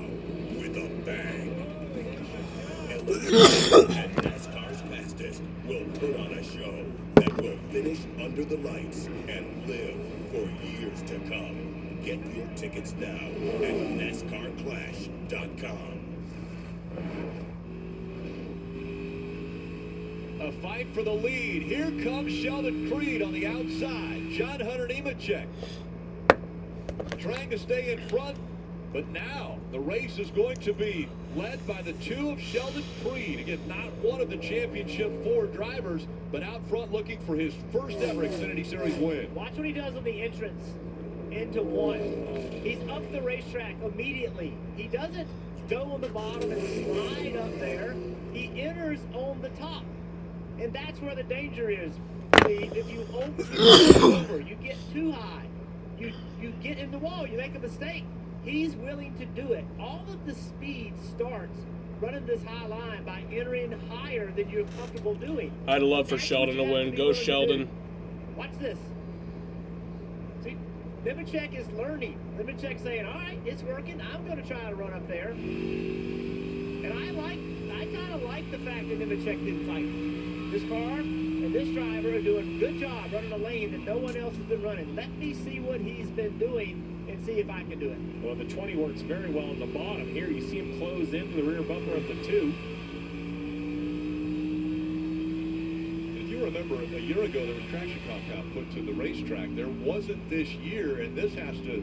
with a bang. And NASCAR's fastest will put on a show that will finish under the lights and live for years to come. Get your tickets now at NASCARClash.com. A fight for the lead. Here comes Sheldon Creed on the outside. John Hunter Nemechek trying to stay in front, but now the race is going to be led by the 2 of Sheldon Creed. Again, not one of the championship 4 drivers, but out front looking for his first ever Xfinity Series win. Watch what he does on the entrance into 1. He's up the racetrack immediately. He doesn't go on the bottom and slide up there. He enters on the top. And that's where the danger is. If you over, you get too high. You get in the wall, you make a mistake. He's willing to do it. All of the speed starts running this high line by entering higher than you're comfortable doing. I'd love for Sheldon to win. Go Sheldon. Watch this. See, Nemechek is learning. Nemechek saying, all right, it's working. I'm going to try to run up there. And I kind of like the fact that Nemechek didn't fight. This car and this driver are doing a good job running a lane that no one else has been running. Let me see what he's been doing and see if I can do it. Well, the 20 works very well on the bottom. Here you see him close into the rear bumper of the 2. If you remember, a year ago there was traction compound put to the racetrack. There wasn't this year, and this has to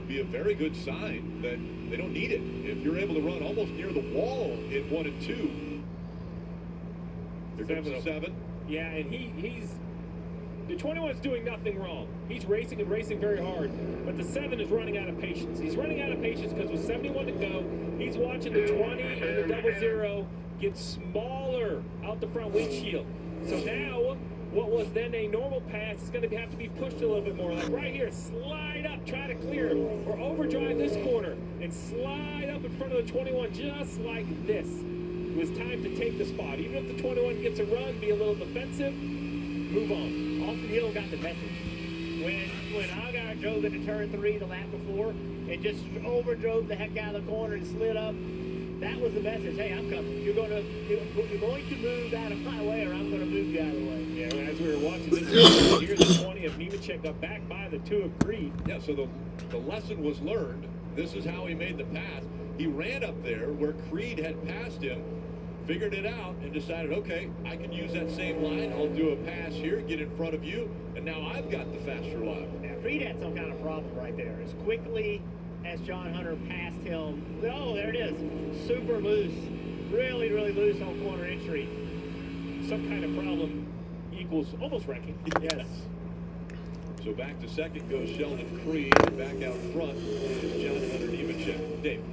be a very good sign that they don't need it. If you're able to run almost near the wall in 1 and 2, here comes the 7. Yeah, and he's the 21's doing nothing wrong. He's racing and racing very hard, but the 7 is running out of patience. He's running out of patience because with 71 to go, he's watching the 20 and the 00 get smaller out the front windshield. So now, what was then a normal pass is going to have to be pushed a little bit more. Like right here, slide up, try to clear him, or overdrive this corner and slide up in front of the 21 just like this. It was time to take the spot. Even if the 21 gets a run, be a little defensive, move on. Austin Hill got the message. When Allgaier drove into turn 3 the lap before and just overdrove the heck out of the corner and slid up, That was the message. Hey, I'm coming. You're going to move out of my way, or I'm going to move you out of the way. Yeah, as we were watching this here, the 20 of Nemechek got back by the 2 of Creed. Yeah, so the lesson was learned. This is how he made the pass. He ran up there where Creed had passed him, figured it out, and decided, okay, I can use that same line. I'll do a pass here, get in front of you, and now I've got the faster line. Now, Creed had some kind of problem right there. As quickly as John Hunter passed him, oh, there it is. Super loose. Really, really loose on corner entry. Some kind of problem equals almost wrecking. Yes. So back to second goes Sheldon Creed, and back out front is John Hunter Nemechek. Dave.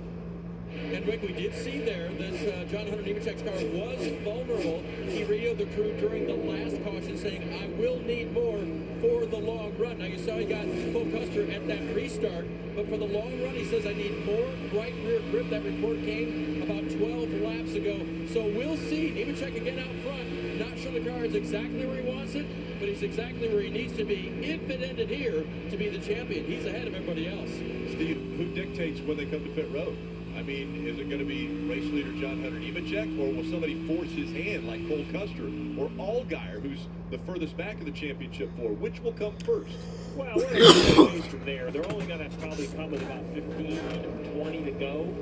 And Rick, we did see there that John Hunter Nemechek's car was vulnerable. He radioed the crew during the last caution saying, I will need more for the long run. Now you saw he got Cole Custer at that restart, but for the long run, he says, I need more right rear grip. That report came about 12 laps ago. So we'll see. Nemechek again out front. Not sure the car is exactly where he wants it, but he's exactly where he needs to be if it ended here to be the champion. He's ahead of everybody else. Steve, who dictates when they come to pit road? I mean, is it going to be race leader John Hunter Nemechek, or will somebody force his hand like Cole Custer or Allgaier, who's the furthest back of the championship for? Which will come first? Well, we're a ways from there. They're only going to probably come with about 15, 20 to go.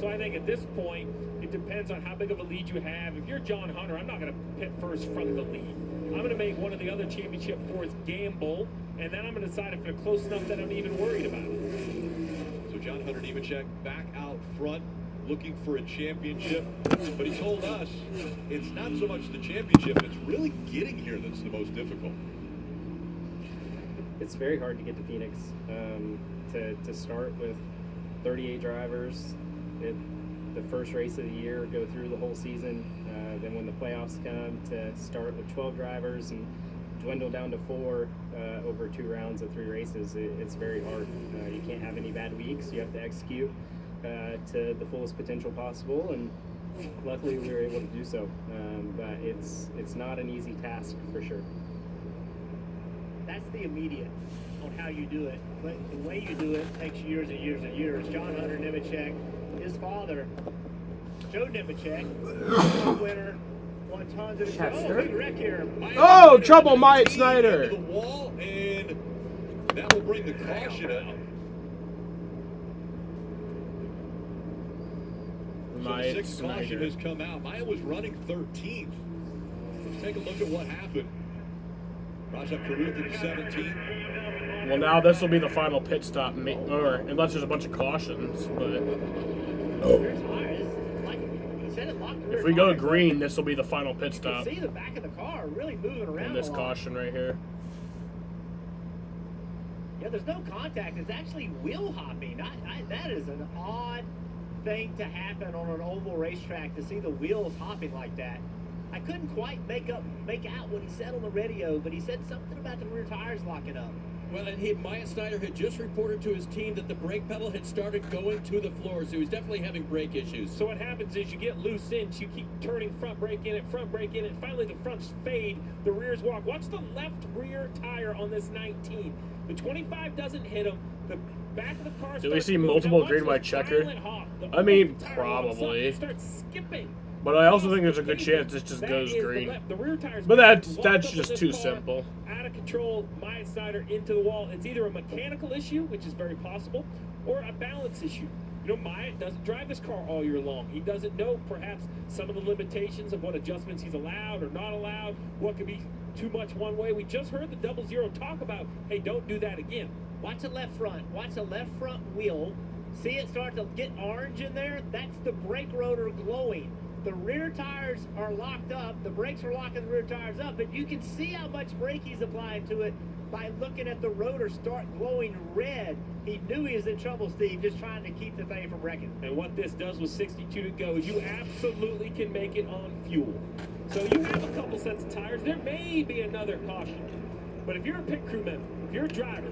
So I think at this point, it depends on how big of a lead you have. If you're John Hunter, I'm not going to pit first from the lead. I'm going to make one of the other championship fours gamble, and then I'm going to decide if they're close enough that I'm even worried about it. So John Hunter Nemechek back out front, looking for a championship. But he told us it's not so much the championship, it's really getting here that's the most difficult. It's very hard to get to Phoenix. To start with 38 drivers, the first race of the year, go through the whole season. Then when the playoffs come, to start with 12 drivers and dwindle down to 4 over 2 rounds of 3 races, it's very hard. You can't have any bad weeks. You have to execute to the fullest potential possible, and luckily we were able to do so. But it's not an easy task for sure. That's the immediate on how you do it. But the way you do it takes years and years and years. John Hunter Nemechek, his father, Joe Nemechek, winner, won tons of big wreck here. Oh, trouble, Myatt Snyder. The wall, and that will bring the caution out. So the sixth caution has come out. Myatt was running 13th. Let's take a look at what happened. Raja Caruth in 17th. Well, now this will be the final pit stop, or unless there's a bunch of cautions. But if we go green, this will be the final pit stop. You can see the back of the car really moving around. And this caution right here. Yeah, there's no contact. It's actually wheel hopping. That is an odd thing to happen on an oval racetrack, to see the wheels hopping like that. I couldn't quite make out what he said on the radio, but he said something about the rear tires locking up. Well, and Myatt Snyder had just reported to his team that the brake pedal had started going to the floor, so he was definitely having brake issues. So what happens is you get loose ends, you keep turning front brake in it, finally the fronts fade, the rears walk. Watch the left rear tire on this 19. The 25 doesn't hit him. The back of the car. Do we see multiple green white checker? I mean, probably. Starts skipping. But I also think there's a good chance this just goes green. But that's just too simple. Out of control, Myatt Snyder into the wall. It's either a mechanical issue, which is very possible, or a balance issue. You know, Myatt doesn't drive this car all year long. He doesn't know perhaps some of the limitations of what adjustments he's allowed or not allowed, what could be too much one way. We just heard the 00 talk about, hey, don't do that again. Watch the left front. Watch the left front wheel. See it start to get orange in there? That's the brake rotor glowing. The rear tires are locked up. The brakes are locking the rear tires up, but you can see how much brake he's applying to it by looking at the rotor start glowing red. He knew he was in trouble, Steve, just trying to keep the thing from wrecking. And what this does with 62 to go is you absolutely can make it on fuel. So you have a couple sets of tires. There may be another caution. But if you're a pit crew member, if you're a driver,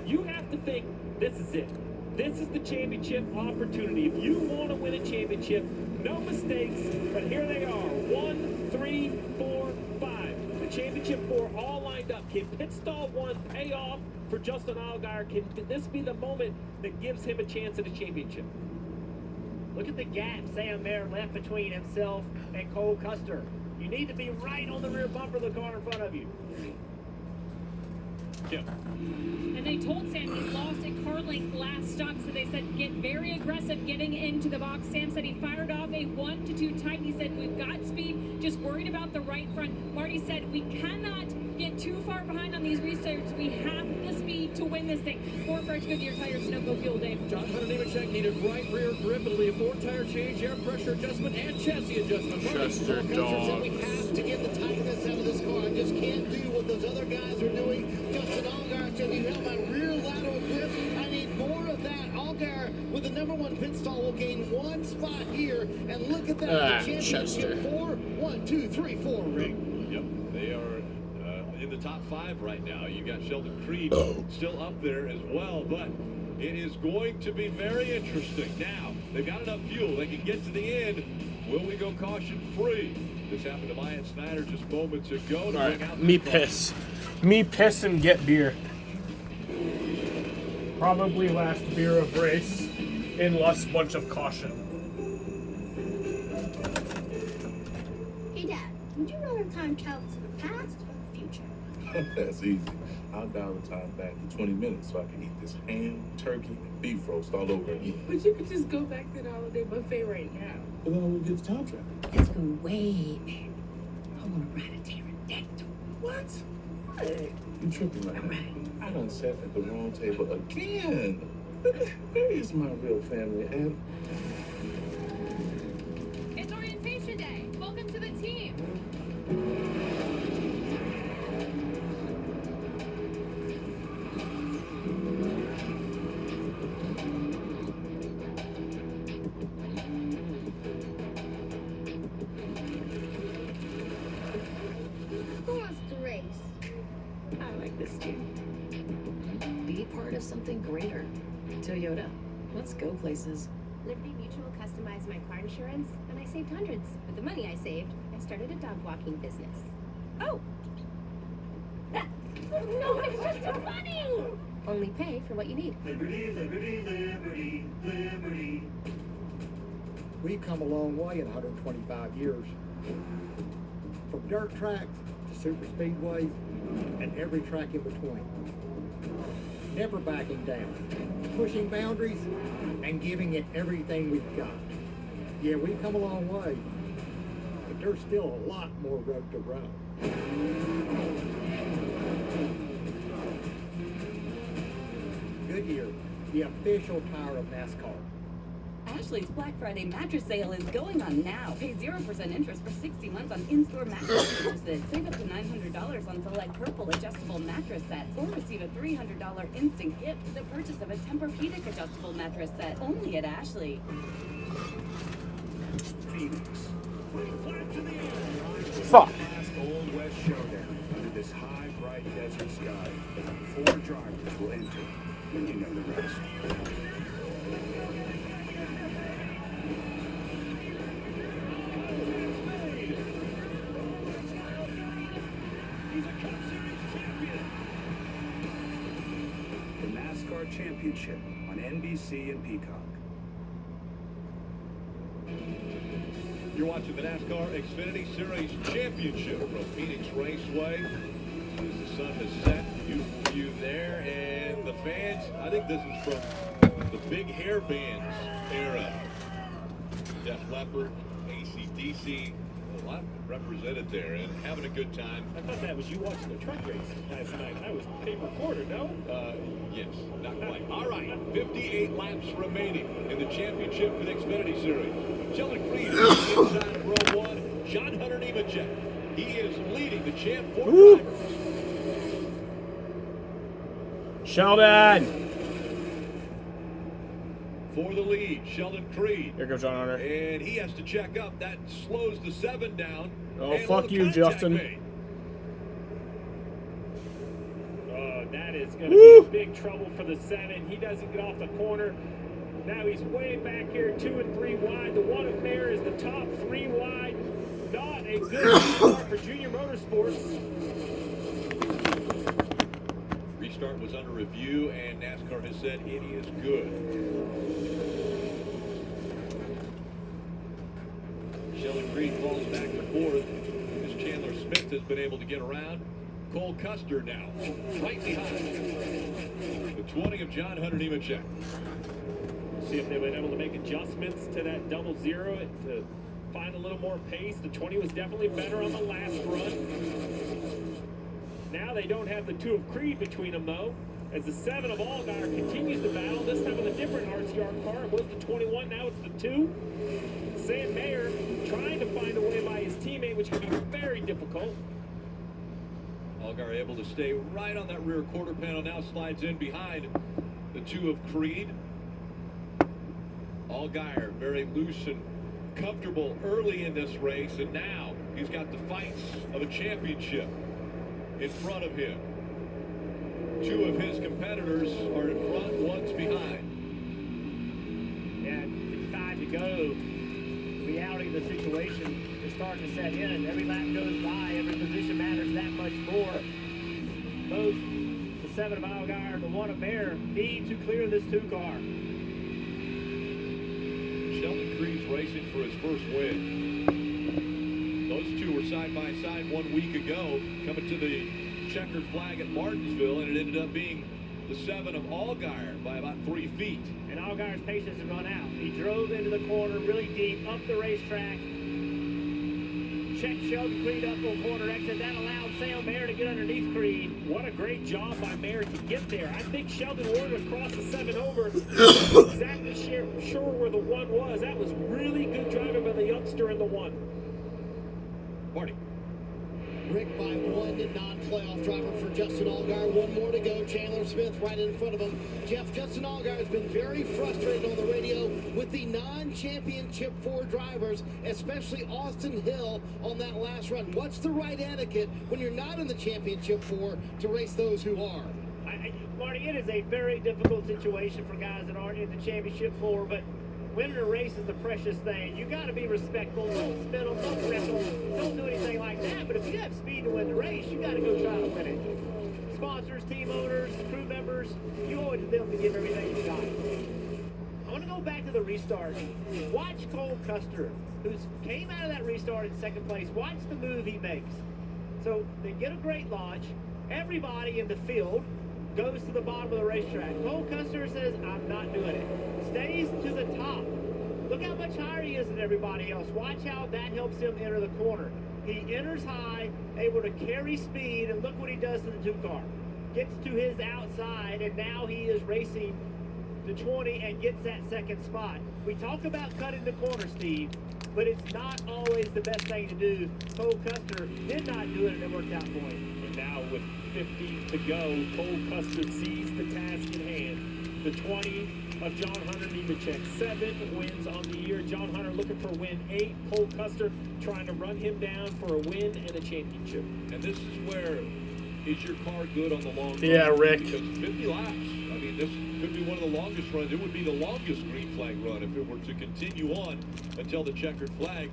you have to think, this is it. This is the championship opportunity. If you want to win a championship, no mistakes, but here they are. 1, 3, 4, 5. The championship 4 all lined up. Can pit stall 1 pay off for Justin Allgaier? Can this be the moment that gives him a chance at a championship? Look at the gap Sam Mayer left between himself and Cole Custer. You need to be right on the rear bumper of the car in front of you. Kim. And they told Sam he lost a car length last stop, so they said get very aggressive getting into the box. Sam said he fired off a 1-2 tight. He said we've got speed, just worried about the right front. Marty said we cannot get too far behind on these restarts. We have the speed to win this thing. 4 fresh Goodyear tires, Sunoco fuel, Dave. John Hunter Nemechek needed right rear grip. It'll be a 4-tire change, air pressure adjustment, and chassis adjustment. Chester We have to get the tightness out of this car. I just can't do what those other guys are doing. Justin Allgaier said, you held my rear lateral grip. I need more of that. Allgaier, with the #1 pit stall, will gain 1 spot here. And look at that. The championship 4, 1, 2, 3, 4 ring. Yep, they are in the top 5 right now. You got Sheldon Creed still up there as well, but it is going to be very interesting. Now, they've got enough fuel. They can get to the end. Will we go caution-free? This happened to Myatt Snyder just moments ago. All right, me piss. Me piss and get beer. Probably last beer of race, unless bunch of caution. Hey, Dad, would you rather time travel to the past or the future? That's easy. I'll dial the time back to 20 minutes so I can eat this ham, turkey, and beef roast all over again. But you could just go back to the holiday buffet right now. But then I won't get the time travel. Let's go way back. I want to ride a pterodactyl. What? You tripping right now. I done sat at the wrong table again. Where is my real family, Em? It's orientation day. Welcome to the team. Who wants to race? I like this team. Be part of something greater. Toyota, let's go places. Liberty Mutual customized my car insurance, and I saved hundreds. With the money I saved, I started a dog walking business. Oh! No, it's just too funny! Only pay for what you need. Liberty, liberty, liberty, liberty. We've come a long way in 125 years. From dirt tracks to super speedways and every track in between. Never backing down, pushing boundaries and giving it everything we've got. Yeah, we've come a long way, but there's still a lot more road to run. Goodyear, the official tire of NASCAR. Ashley's Black Friday mattress sale is going on now. Pay 0% interest for 60 months on in-store mattress purchases. Save up to $900 on select purple adjustable mattress sets. Or receive a $300 instant gift with the purchase of a Tempur-Pedic adjustable mattress set. Only at Ashley. Fuck. Last Old West showdown under this high, bright desert sky. 4 drivers will enter, and you know the rest. The NASCAR Championship on NBC and Peacock. You're watching the NASCAR Xfinity Series Championship from Phoenix Raceway. As the sun has set, beautiful view there, and the fans, I think this is from the big hair bands era. Def Leppard, AC/DC, a lot represented there and having a good time. I thought that was you watching the truck race last night. That was tape recorded, no? Yes, not quite. All right, 58 laps remaining in the championship for the Xfinity Series. Sheldon Creed is inside of row 1. John Hunter Nemechek, he is leading the champ for drivers. Sheldon! For the lead, Sheldon Creed. Here goes John Hunter. And he has to check up. That slows the 7 down. Oh, fuck you, Justin. That is going to be big trouble for the 7. He doesn't get off the corner. Now he's way back here, 2 and 3 wide. The one of Mayer is the top 3 wide. Not a good start for Junior Motorsports. Restart was under review, and NASCAR has said it is good. fourth as Chandler Smith has been able to get around. Cole Custer now right behind the 20 of John Hunter Nemechek. See if they've been able to make adjustments to that 00 to find a little more pace. The 20 was definitely better on the last run. Now they don't have the 2 of Creed between them, though, as the 7 of Allgaier continues to battle, this time with a different RCR car. It was the 21, now it's the 2. Sam Mayer trying to find a way by his teammate, which can be very difficult. Allgaier able to stay right on that rear quarter panel, now slides in behind the 2 of Creed. Allgaier very loose and comfortable early in this race, and now he's got the fights of a championship in front of him. 2 of his competitors are in front, one's behind. Yeah, 55 to go. The reality of the situation is starting to set in. Every lap goes by, every position matters that much more. Both the 7 of Allgaier and the 1 of Mayer need to clear this 2 car. Sheldon Creed's racing for his first win. Those 2 were side by side 1 week ago, coming to the checkered flag at Martinsville, and it ended up being the 7 of Allgaier by about 3 feet. And Allgaier's patience had run out. He drove into the corner really deep, up the racetrack, checked Sheldon Creed up on corner exit. That allowed Sam Mayer to get underneath Creed. What a great job by Mayer to get there. I think Sheldon Ward across the 7 over. Exactly sure where the 1 was. That was really good driving by the youngster in the 1. Marty. Rick by 1 non-playoff driver for Justin Allgaier. 1 more to go. Chandler Smith right in front of him. Jeff, Justin Allgaier has been very frustrated on the radio with the non-championship 4 drivers, especially Austin Hill on that last run. What's the right etiquette when you're not in the championship 4 to race those who are? Marty, it is a very difficult situation for guys that aren't in the championship 4, but winning a race is a precious thing. You got to be respectful. Don't spin them, don't wreck them, don't do anything like that. But if you have speed to win the race, you got to go try to win it. Sponsors, team owners, crew members, you owe it to them to give everything you got. I want to go back to the restart. Watch Cole Custer, who came out of that restart in 2nd place. Watch the move he makes. So they get a great launch. Everybody in the field goes to the bottom of the racetrack. Cole Custer says, I'm not doing it. Stays to the top. Look how much higher he is than everybody else. Watch how that helps him enter the corner. He enters high, able to carry speed, and look what he does to the 2 car. Gets to his outside, and now he is racing the 20 and gets that 2nd spot. We talk about cutting the corner, Steve, but it's not always the best thing to do. Cole Custer did not do it, and it worked out for him. And now with 50 to go, Cole Custer sees the task in hand. The 20 of John Hunter Nemechek, 7 wins on the year. John Hunter looking for win 8. Cole Custer trying to run him down for a win and a championship. And this is where, is your car good on the long run? Yeah, Rick. Because 50 laps, I mean, this could be one of the longest runs. It would be the longest green flag run if it were to continue on until the checkered flag.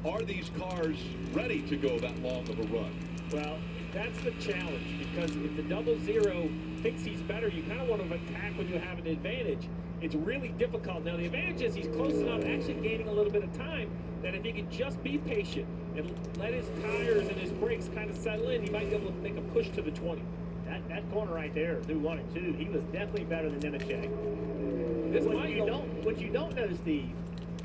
Are these cars ready to go that long of a run? Well, that's the challenge, because if the 00 thinks he's better, you kind of want to attack when you have an advantage. It's really difficult. Now, the advantage is he's close enough, actually gaining a little bit of time, that if he could just be patient and let his tires and his brakes kind of settle in, he might be able to make a push to the 20. That corner right there, through 1 and 2, he was definitely better than Nemechek. What you don't know, Steve,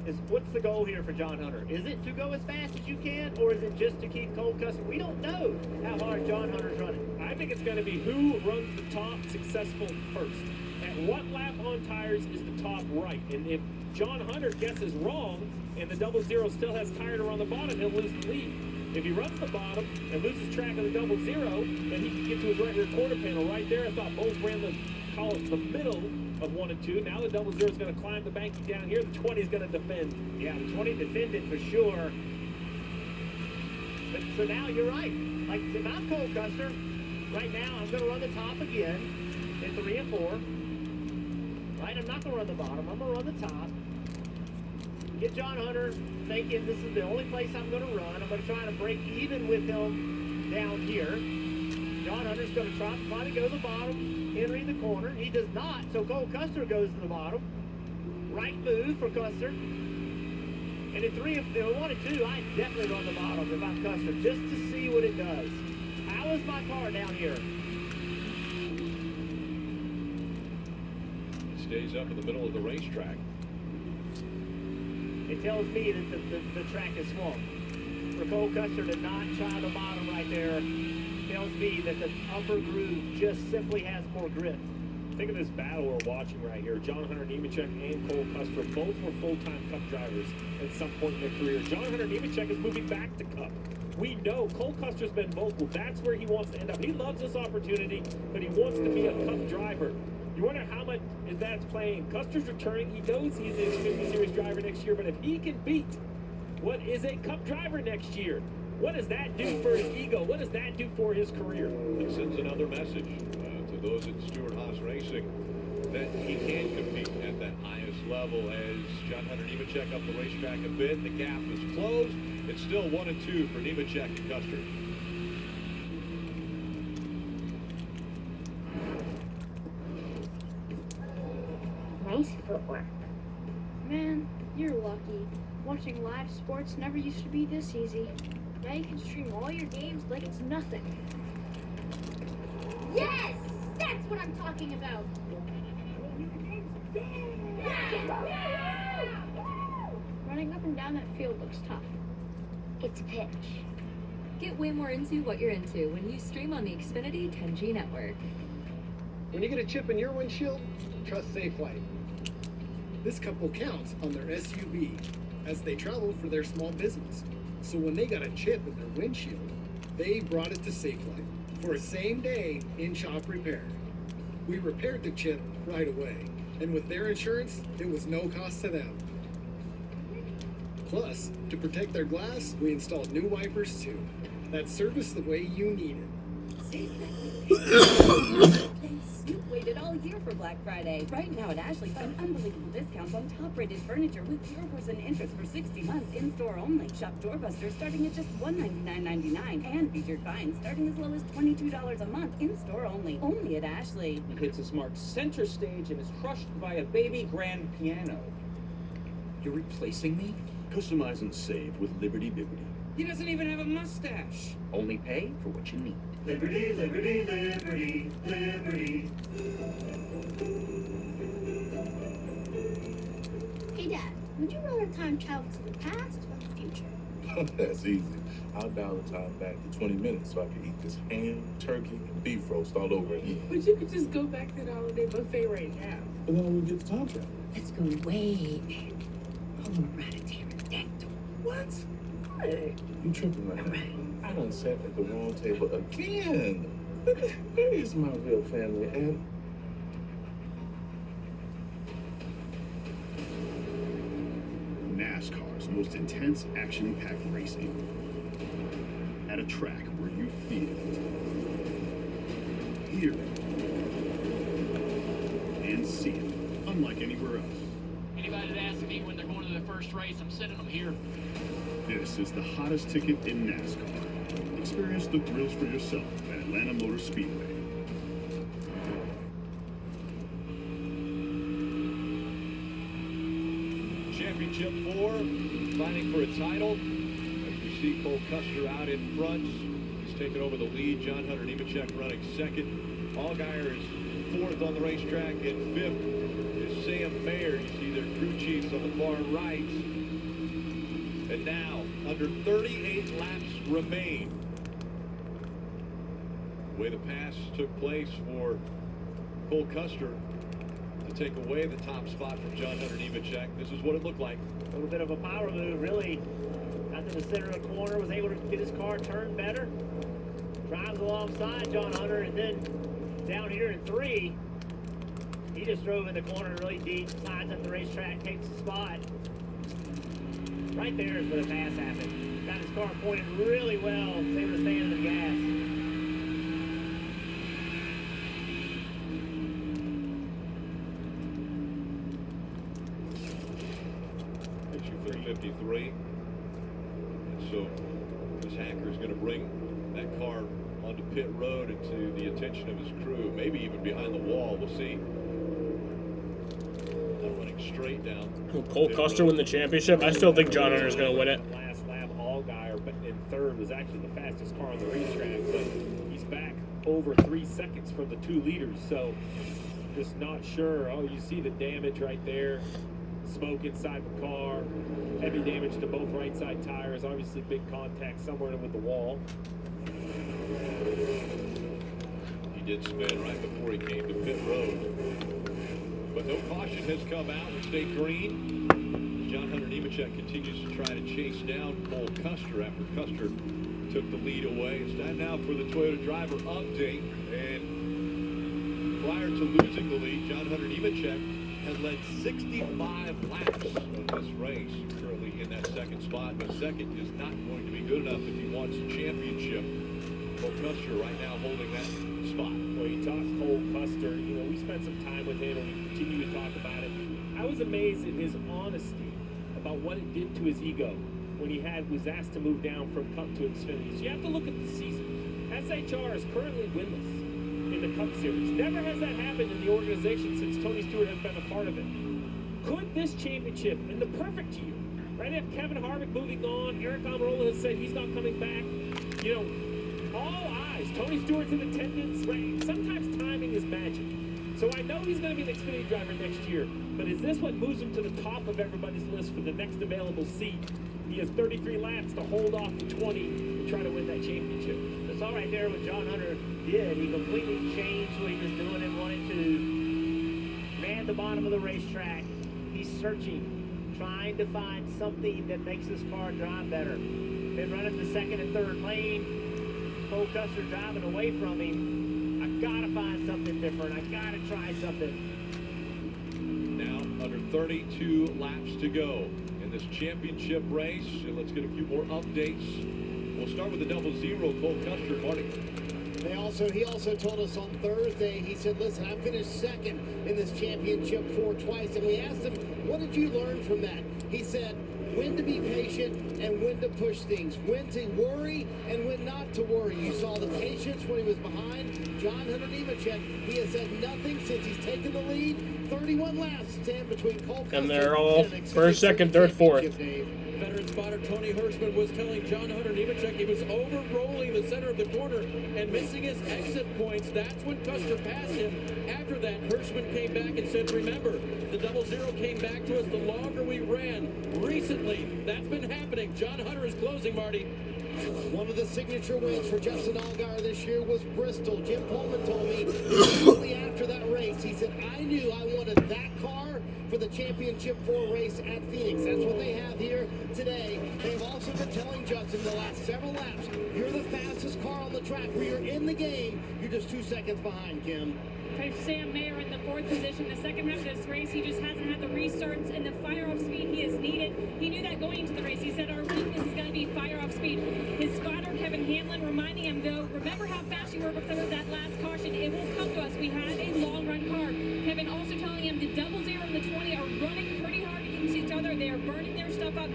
is what's the goal here for John Hunter? Is it to go as fast as you can, or is it just to keep Cole Custer? We don't know how hard John Hunter's running. I think it's going to be who runs the top successful first. At what lap on tires is the top right? And if John Hunter guesses wrong and the 00 still has tire to run the bottom, he'll lose the lead. If he runs the bottom and loses track of the 00, then he can get to his right rear quarter panel. Right there, I thought both ran the middle of 1 and 2. Now the 00 is going to climb the banking down here. The 20 is going to defend. Yeah, the 20 defended for sure. But, so now you're right. Like, if I'm Cole Custer, right now I'm going to run the top again in 3 and 4. Right, I'm not going to run the bottom. I'm going to run the top. Get John Hunter thinking this is the only place I'm going to run. I'm going to try to break even with him down here. John Hunter's going to try to go to the bottom, entering the corner. He does not, so Cole Custer goes to the bottom. Right move for Custer. And in 3, if they were 1 and 2, I definitely run the bottom if I'm Custer, just to see what it does. How is my car down here? Stays up in the middle of the racetrack. It tells me that the track is swung. For Cole Custer to not try the bottom right there tells me that the upper groove just simply has more grip. Think of this battle we're watching right here. John Hunter Nemechek and Cole Custer both were full-time Cup drivers at some point in their career. John Hunter Nemechek is moving back to Cup. We know Cole Custer's been vocal. That's where he wants to end up. He loves this opportunity, but he wants to be a Cup driver. You wonder how much is that's playing. Custer's returning. He knows he's an Xfinity Series driver next year, but if he can beat what is a Cup driver next year, what does that do for his ego? What does that do for his career? It sends another message to those at Stewart-Haas Racing that he can compete at that highest level. As John Hunter Nemechek up the racetrack a bit, the gap is closed. It's still 1 and 2 for Nemechek and Custer. Nice footwork. Man, you're lucky. Watching live sports never used to be this easy. Now you can stream all your games like it's nothing. Yes! That's what I'm talking about. Running up and down that field looks tough. It's a pitch. Get way more into what you're into when you stream on the Xfinity 10G network. When you get a chip in your windshield, trust Safelight. This couple counts on their SUV as they travel for their small business. So when they got a chip in their windshield, they brought it to Safelight for a same-day in-shop repair. We repaired the chip right away, and with their insurance, it was no cost to them. Plus, to protect their glass, we installed new wipers too. That's service the way you need it. You've waited all year for Black Friday. Right now at Ashley, find unbelievable discounts on top-rated furniture with 0% interest for 60 months in-store only. Shop Doorbuster starting at just $199.99 and featured finds starting as low as $22 a month in-store only. Only at Ashley. He hits his mark center stage and is crushed by a baby grand piano. You're replacing me? Customize and save with Liberty Bibbity. He doesn't even have a mustache. Only pay for what you need. Liberty, liberty, liberty, liberty. Hey Dad, would you rather time travel to the past or the future? That's easy. I'll dial the time back to 20 minutes so I can eat this ham, turkey, and beef roast all over again. But you could just go back to the holiday buffet right now. But then we get the time travel. Let's go way back. I want to ride a pterodactyl. What? Hey. You tripping right now. I done sat at the wrong table again. Where is my real family, and NASCAR's most intense, action-packed racing. At a track where you feel it, hear it, and see it, unlike anywhere else. Anybody that asks me when they're going to their first race, I'm sending them here. This is the hottest ticket in NASCAR. Experience the thrills for yourself at Atlanta Motor Speedway. Championship 4, fighting for a title. As we see Cole Custer out in front. He's taken over the lead. John Hunter Nemechek running second. Allgaier is fourth on the racetrack, and fifth is Sam Mayer. You see their crew chiefs on the far right. And now, under 38 laps remain. The way the pass took place for Cole Custer to take away the top spot from John Hunter Nemechek. This is what it looked like. A little bit of a power move, really. Got to the center of the corner, was able to get his car turned better. Drives alongside John Hunter, and then down here in 3, he just drove in the corner really deep, slides up the racetrack, takes the spot. Right there is where the pass happened. Got his car pointed really well, was able to stay under the gas. Issue 353. And so this hacker is going to bring that car onto pit road and to the attention of his crew, maybe even behind the wall. We'll see. Not running running straight down. Will Cole Custer win the championship? I still think John Hunter's going to win it. Last lap, Allgaier, but in third was actually the fastest car on the racetrack. But he's back over 3 seconds from the 2 leaders. So just not sure. Oh, you see the damage right there. Smoke inside the car. Heavy damage to both right side tires. Obviously big contact somewhere with the wall. He did spin right before he came to pit road. But no caution has come out. It stayed green. John Hunter Nemechek continues to try to chase down Cole Custer after Custer took the lead away. It's time now for the Toyota driver update. And prior to losing the lead, John Hunter Nemechek has led 65 laps of this race. Currently in that second spot, but second is not going to be good enough if he wants a championship. Cole Custer right now holding that spot. Well, you talk Cole Custer, you know, we spent some time with him and we continue to talk about it. I was amazed at his honesty about what it did to his ego when he was asked to move down from Cup to Xfinity. So you have to look at the season. SHR is currently winless in the Cup Series. Never has that happened in the organization since Tony Stewart has been a part of it. Could this championship, in the perfect year, right after Kevin Harvick moving on, Eric Almirola has said he's not coming back, you know, all eyes. Tony Stewart's in attendance, right? Sometimes timing is magic. So I know he's going to be an Xfinity driver next year, but is this what moves him to the top of everybody's list for the next available seat? He has 33 laps to hold off the 20 and try to win that championship. That's all right there what John Hunter did. He completely changed what he was doing and wanted to man at the bottom of the racetrack. He's searching, trying to find something that makes his car drive better. Been running the second and third lane. Cole Custer driving away from him. I gotta find something different. I gotta try something. Now under 32 laps to go in this championship race. And let's get a few more updates. We'll start with the 00 Cole Custer, Marty. He also told us on Thursday, he said, listen, I finished second in this championship twice. And we asked him, what did you learn from that? He said, when to be patient and when to push things, when to worry and when not to worry. You saw the patience when he was behind John Hunter Nemechek. He has said nothing since he's taken the lead. 31 laps stand between Cole Custer and they're all first, second, third, fourth. Veteran spotter Tony Hirschman was telling John Hunter Nemechek he was over-rolling the center of the corner and missing his exit points. That's when Custer passed him. After that, Hirschman came back and said, remember, the 00 came back to us the longer we ran. Recently, that's been happening. John Hunter is closing, Marty. One of the signature wins for Justin Allgaier this year was Bristol. Jim Pullman told me immediately after that race, he said, I knew I wanted that car for the Championship 4 race at Phoenix. That's what they have here today. They've also been telling Justin the last several laps, you're the fastest car on the track. Where you're in the game, you're just 2 seconds behind, Kim. Coach Sam Mayer in the 4th position. The second half of this race, he just hasn't had the restarts and the fire-off speed he has needed. He knew that going into the race. He said our weakness is going to be fire-off speed. His spotter, Kevin Hanlon, reminding him, though, remember how fast you were before that last caution. It will come to us. We have a long-run car. Kevin also telling him the 00 and the 20 are running pretty hard against each other. They are burning their stuff up.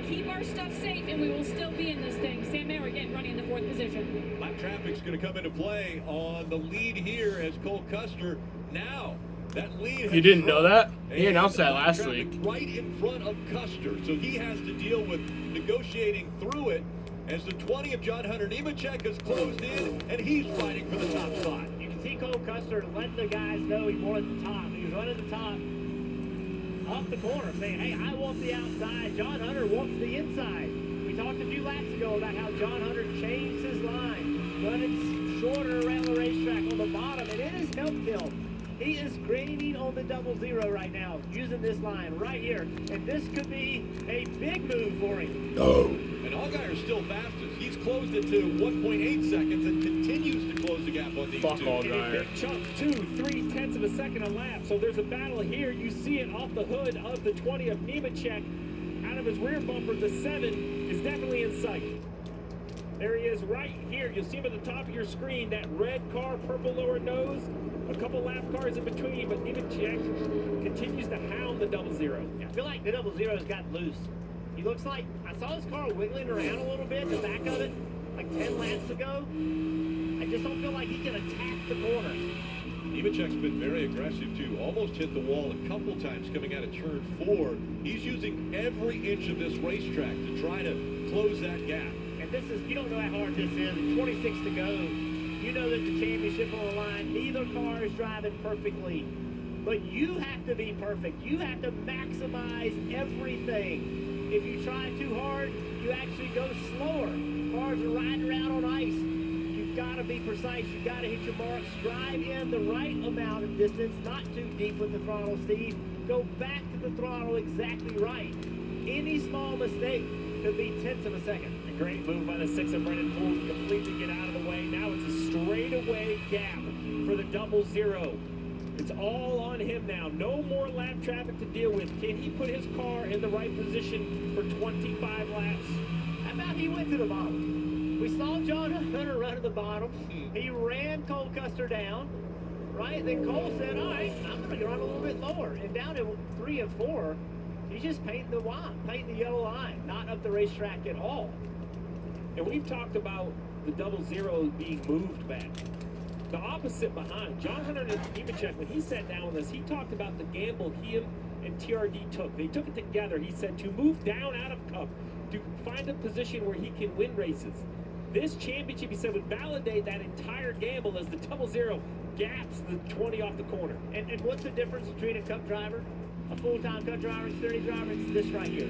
Keep our stuff safe, and we will still be in this thing. Sam Mayer again running in the 4th position. Lap traffic's going to come into play on the lead here as Cole Custer now. That lead. You didn't know that? He announced that last week. Right in front of Custer, so he has to deal with negotiating through it as the 20 of John Hunter Nemechek has closed in, and he's fighting for the top spot. You can see Cole Custer letting the guys know he wanted the top. He was running the top off the corner, saying, hey, I want the outside. John Hunter wants the inside. We talked a few laps ago about how John Hunter changed his line, running shorter around the racetrack on the bottom, and it has helped him. He is graining on the 00 right now, using this line right here, and this could be a big move for him. And Allgaier is still fastest. He's closed it to 1.8 seconds and continues to close the gap on these two. Allgaier. Big chunk, 2/3 of a second a lap. So there's a battle here. You see it off the hood of the 20 of Nemechek. Out of his rear bumper, the 7 is definitely in sight. There he is right here. You'll see him at the top of your screen. That red car, purple lower nose. A couple lap cars in between, but Nemechek continues to hound the 00. I feel like the 00's got loose. He looks like, I saw his car wiggling around a little bit, the back of it, like 10 laps ago. I just don't feel like he can attack the corner. Nemechek's been very aggressive, too. Almost hit the wall a couple times coming out of turn 4. He's using every inch of this racetrack to try to close that gap. And this is, you don't know how hard this is. 26 to go. You know there's a championship on the line. Neither car is driving perfectly. But you have to be perfect. You have to maximize everything. If you try too hard, you actually go slower. Cars are riding around on ice. You've got to be precise. You've got to hit your marks. Drive in the right amount of distance, not too deep with the throttle, Steve. Go back to the throttle exactly right. Any small mistake could be tenths of a second. A great move by the 6 of Brennan Poole to completely get out of the way. Now it's a straightaway gap for the 00. It's all on him now. No more lap traffic to deal with. Can he put his car in the right position for 25 laps? How about he went to the bottom? We saw John Hunter run to the bottom. He ran Cole Custer down, right? Then Cole said, all right, I'm going to run a little bit lower. And down at 3 and 4, he's just painting the yellow line, not up the racetrack at all. And we've talked about the 00 being moved back. The opposite behind. John Hunter Nemechek, when he sat down with us, he talked about the gamble he and TRD took. They took it together, he said, to move down out of Cup, to find a position where he can win races. This championship, he said, would validate that entire gamble as the 00 gaps the 20 off the corner. And what's the difference between a Cup driver, a full-time Cup driver, and Xfinity driver? It's this right here.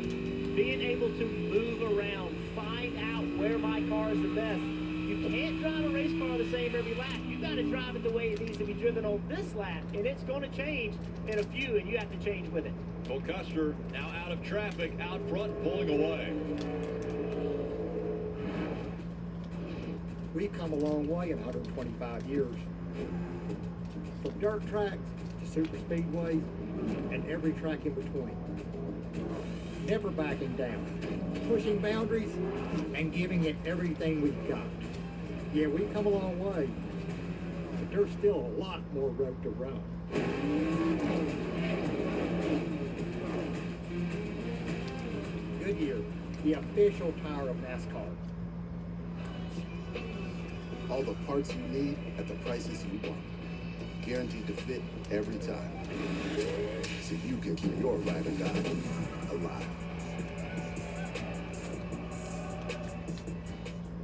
Being able to move around, find out where my car is the best. You can't drive a race car the same every lap. You got to drive it the way it needs to be driven on this lap, and it's going to change in a few, and you have to change with it. Cole Custer now out of traffic, out front, pulling away. We've come a long way in 125 years. From dirt tracks to super speedways and every track in between. Never backing down, pushing boundaries and giving it everything we've got. Yeah, we've come a long way, but there's still a lot more road to run. Goodyear, the official tire of NASCAR. All the parts you need at the prices you want. Guaranteed to fit every time. So you can keep your ride or die alive.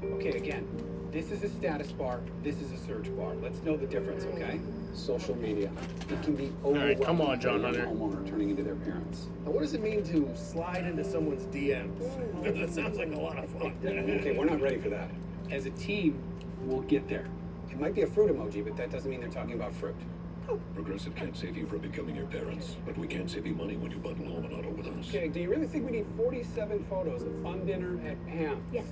Okay, again, this is a status bar, this is a search bar. Let's know the difference, okay? Social media. It can be overwhelming. All right, come on, John Hunter. Homeowner turning into their parents. Now, what does it mean to slide into someone's DMs? That sounds like a lot of fun. Okay, we're not ready for that. As a team, we'll get there. It might be a fruit emoji, but that doesn't mean they're talking about fruit. Progressive can't save you from becoming your parents, but we can save you money when you bundle home and auto with us. Okay, do you really think we need 47 photos of fun dinner at Pam? Yes.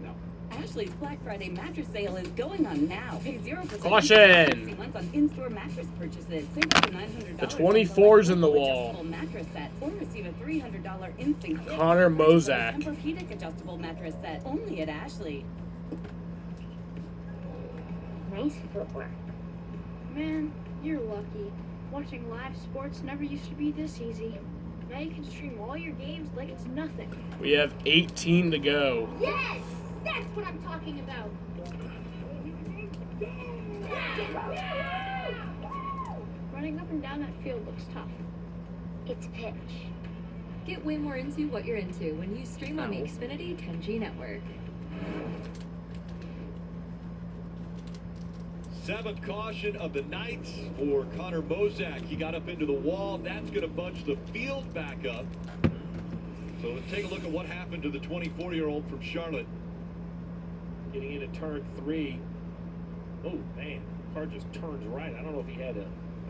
No. Ashley's Black Friday mattress sale is going on now. Pay 0% Caution! 60 months on in-store mattress purchases. Save up to $900. The 24's in the wall. Adjustable mattress set, or receive a $300 instant gift. Connor Mozak. Tempur-Pedic adjustable mattress set, only at Ashley. Nice footwork. Man, you're lucky. Watching live sports never used to be this easy. Now you can stream all your games like it's nothing. We have 18 to go. Yes! That's what I'm talking about. Running up and down that field looks tough. It's pitch. Get way more into what you're into when you stream on the Xfinity 10G network. Seventh caution of the night for Connor Mozak. He got up into the wall. That's going to bunch the field back up. So let's take a look at what happened to the 24-year-old from Charlotte. Getting into turn 3. Oh, man. The car just turns right. I don't know if he had a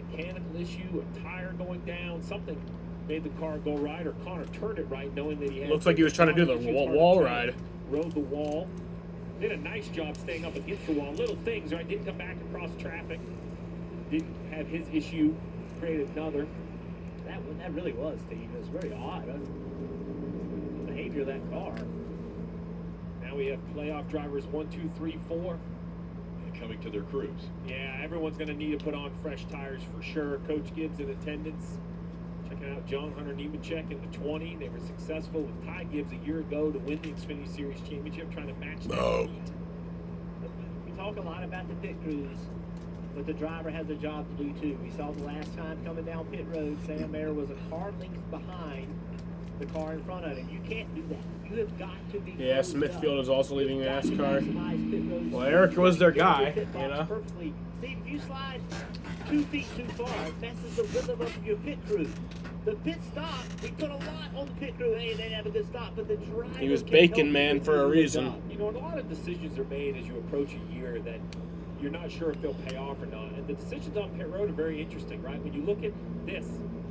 mechanical issue, a tire going down, something made the car go right, or Connor turned it right knowing that he had... Looks like he was trying to do the wall ride. Rode the wall. Did a nice job staying up against the wall. Little things, right? Didn't come back across traffic. Didn't have his issue. Created another. That really was, Steve. It was very odd. The behavior of that car. Now we have playoff drivers 1, 2, 3, 4. Coming to their crews. Yeah, everyone's going to need to put on fresh tires for sure. Coach Gibbs in attendance. Checking out John Hunter Nemechek in the 20. They were successful with Ty Gibbs a year ago to win the Xfinity Series Championship, trying to match that heat. We talk a lot about the pit crews. but the driver has a job to do too. We saw the last time coming down pit road, Sam Mayer was a car length behind the car in front of him. You can't do that. You have got to be. Yeah, Smithfield is also leaving NASCAR. Well, Eric was their guy, you know. Perfectly. See, if you slide 2 feet too far, it messes the rhythm of your pit crew. The pit stop, we put a lot on the pit crew. Hey, they have a good stop, but the driver. He was bacon man for a reason. You know, a lot of decisions are made as you approach a year that you're not sure if they'll pay off or not. And the decisions on pit road are very interesting, right? When you look at this,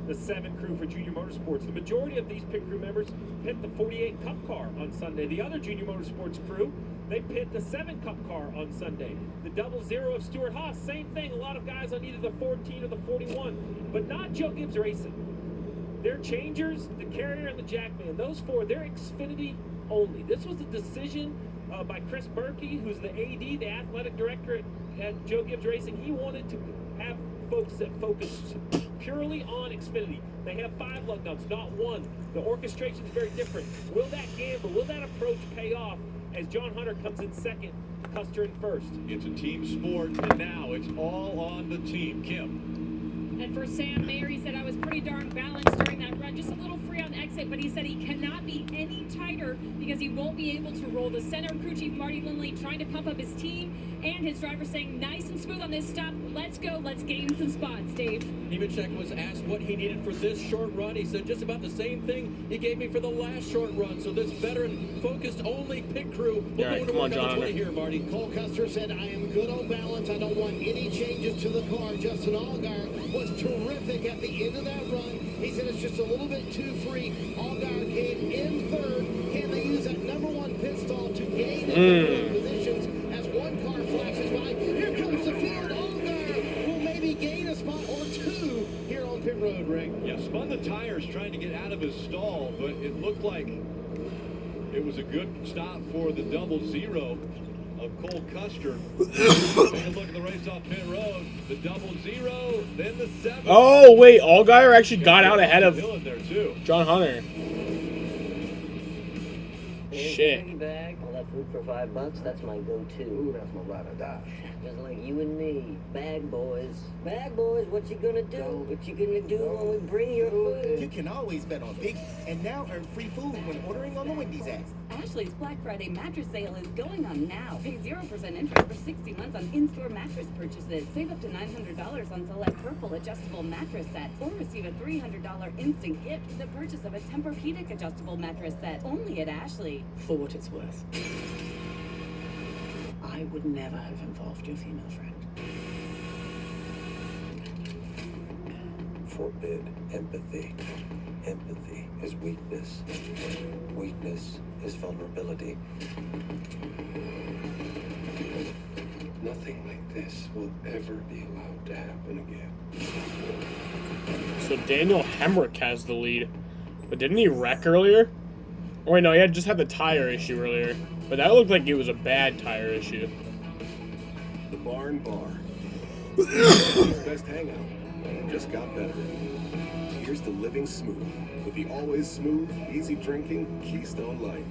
the 7 crew for Junior Motorsports, the majority of these pit crew members pit the 48 Cup car on Sunday. The other Junior Motorsports crew, they pit the 7 Cup car on Sunday. The 00 of Stuart Haas, same thing. A lot of guys on either the 14 or the 41, but not Joe Gibbs Racing. They're changers, the Carrier and the Jackman. Those 4, they're Xfinity only. This was a decision by Chris Berkey, who's the AD, the athletic director at Joe Gibbs Racing. He wanted to have folks that focus purely on Xfinity. They have 5 lug nuts, not 1. The orchestration is very different. Will that gamble, will that approach pay off as John Hunter comes in second, Custer in first? It's a team sport, and now it's all on the team. Kim. And for Sam Mayer, he said I was pretty darn balanced during that run, just a little free on the exit, but he said he cannot be any tighter because he won't be able to roll. The center crew chief, Marty Lindley, trying to pump up his team, and his driver saying nice and smooth on this stop. Let's go. Let's gain some spots, Dave. Nemechek was asked what he needed for this short run. He said just about the same thing he gave me for the last short run. So this veteran focused only pit crew. All right, come on, John. Here, Marty. Cole Custer said, I am good on balance. I don't want any changes to the car. Justin Allgaier was terrific at the end of that run. He said it's just a little bit too free. Allgaier came in third. Can they use that #1 pit stall to gain in positions as one car flashes by? Here comes the field. Allgaier will maybe gain a spot or 2 here on pit road, Rick. Yeah, spun the tires trying to get out of his stall, but it looked like it was a good stop for the 00 of Cole Custer. Take a look at the race off pit road. The 00, then the 7. Oh, wait. Allgaier actually got out ahead of John Hunter. Shit. Bag. All that food for $5, that's my go-to. Ooh, that's my ride or die. Just like you and me. Bag boys. Bag boys, what you gonna do? What you gonna do when we bring your food? You can always bet on Biggie, and now earn free food when ordering on the Wendy's app. Ashley's Black Friday mattress sale is going on now. Pay 0% interest for 60 months on in-store mattress purchases. Save up to $900 on select Purple adjustable mattress sets, or receive a $300 instant gift with the purchase of a Tempur-Pedic adjustable mattress set. Only at Ashley. For what it's worth, I would never have involved your female friend. Forbid empathy. Empathy is weakness. Weakness is vulnerability. Nothing like this will ever be allowed to happen again. So Daniel Hemrick has the lead. But didn't he wreck earlier? Or wait, no, he had just had the tire issue earlier. But that looked like it was a bad tire issue. The Barn Bar. His best hangout. Just got better. Here's the Living Smooth with the always smooth, easy drinking Keystone Light.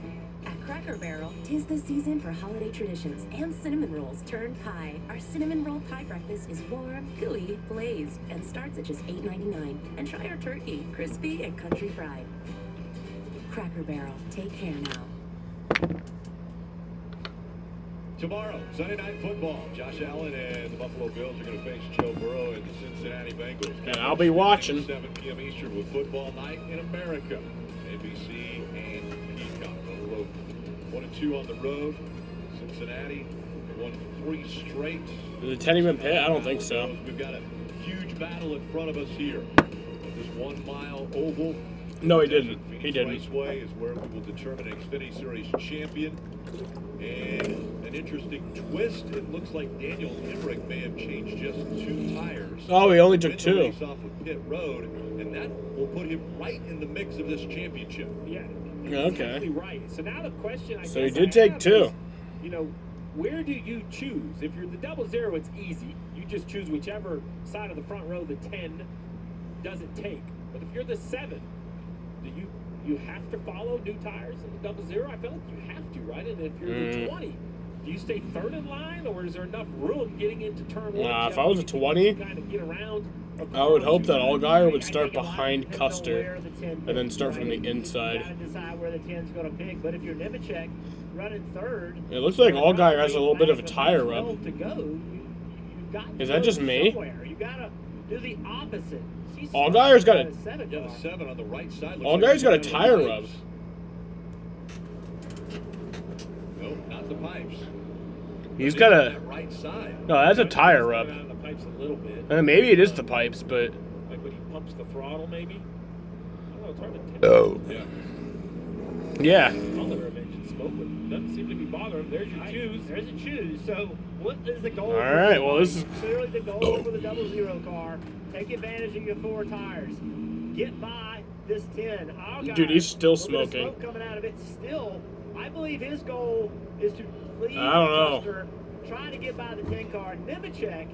At Cracker Barrel, 'tis the season for holiday traditions and cinnamon rolls turned pie. Our cinnamon roll pie breakfast is warm, gooey, glazed, and starts at just $8.99. And try our turkey, crispy and country fried. Cracker Barrel, take care now. Tomorrow, Sunday Night Football. Josh Allen and the Buffalo Bills are going to face Joe Burrow and the Cincinnati Bengals. And I'll be watching. 7 p.m. Eastern with Football Night in America. NBC and Peacock on the road. 1-2 on the road. Cincinnati won 3 straight. Did the 10 even pit? I don't think so. We've got a huge battle in front of us here. This 1 mile oval. No, he didn't. He didn't. Raceway is where we will determine an Xfinity Series champion. And an interesting twist. It looks like Daniel Hemrick may have changed just 2 tires. Oh, he only took 2. Race off of pit road, and that will put him right in the mix of this championship. Yeah. Okay. Exactly right. So now the question I So guess he did I take have 2. is, you know, where do you choose? If you're the 00, it's easy. You just choose whichever side of the front row the 10 doesn't take. But if you're the 7, do you have to follow new tires in the 00? I feel like you have to, right? And if you're the 20, Do you stay third in line, or is there enough room getting into turn one? Nah, if I was a 20, kind of get around. I would hope that Allgaier would start behind Custer and then start from the inside. You gotta decide where the 10's going to pick. But if you're Nemechek running third, It looks like Allgaier has a little bit of a tire rub. to go, you've got Is that just me? somewhere. You got to do the opposite. Allgaier's got a Yeah, the 7 on the right side. Allgaier's got a tire rub. No, not the pipes. He's got a That right side. no. That's a tire rub. Around the pipes a little bit. Maybe it is the pipes, but Like when he pumps the throttle, maybe. I don't know. It's hard to tell. Yeah. yeah. All of our engine smoke, but it doesn't seem to be bothering him. There's your choose. There's a choose. So what is the goal? All right. Well, this is Clearly the goal for the 00 car. Take advantage of your 4 tires. Get by this 10. Allgaier, Dude, he's still a little bit of smoking. smoke coming out of it. Still, I believe his goal is to lead I don't know. Custer, try to get by the 10 car. Nemechek,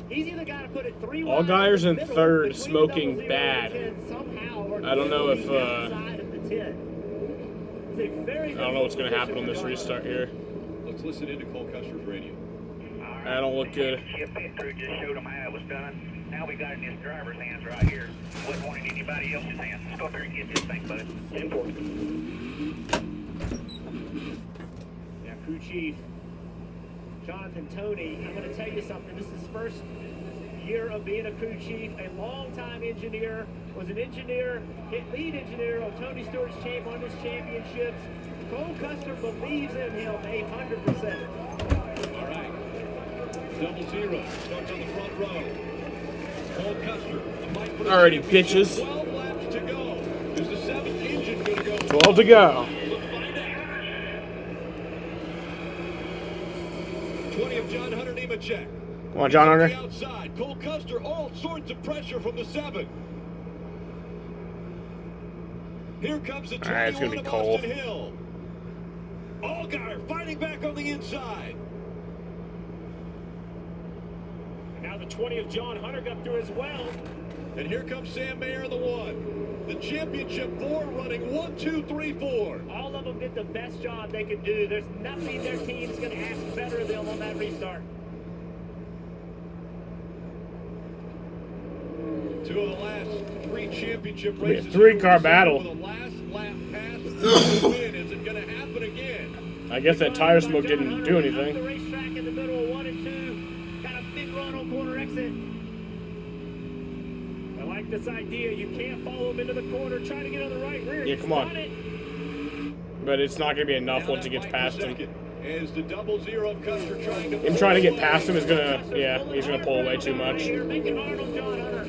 he's either got to put it 3 Allgaier's in middle third, between smoking 00 bad. and 10 somehow, or I don't know if outside of the 10. It's a very I don't know what's gonna happen on this restart here. Let's listen into Cole Custer's radio. I don't look good. Pit crew just showed them how it was done. Now we got it in his driver's hands right here. Wouldn't want it in anybody else's hands. Let's go up there and get this thing, bud. Now, crew chief Jonathan Toney, I'm going to tell you something. This is his first year of being a crew chief, a longtime engineer, was an engineer, lead engineer of Tony Stewart's team on his championships. Cole Custer believes in him 100%. All right. 00 starts on the front row. Cole Custer. Alrighty, bitches. 12 laps to go. Is the 7th engine going to go? 12 to go. 20 of John Hunter Nemechek. Come on, John On the Hunter. outside, Cole Custer, all sorts of pressure from the 7. Here comes the 21 All right, it's gonna be of Cole. Austin Hill. Allgaier fighting back on the inside. Now the 20 of John Hunter got through as well. And here comes Sam Mayer, the 1. The championship 4 running 1, 2, 3, 4. All of them did the best job they could do. There's nothing their team's going to ask better of them on that restart. 2 of the last 3 championship It'll be a races. 3-car battle. With a last lap pass to win. Is it going to happen again? I guess that tire smoke didn't do Up the anything. racetrack in the middle of 1 and 2. Got a big run on corner exit. I like this idea. You can't follow him into the corner. Try to get on the right rear. Yeah, He's come on. done it. But it's not going to be enough Now once he that gets fight for past him. second Is the 00 of Custer trying to Him trying to get past him is going to, yeah, he's going to pull away too much. Make it hard on John Hunter.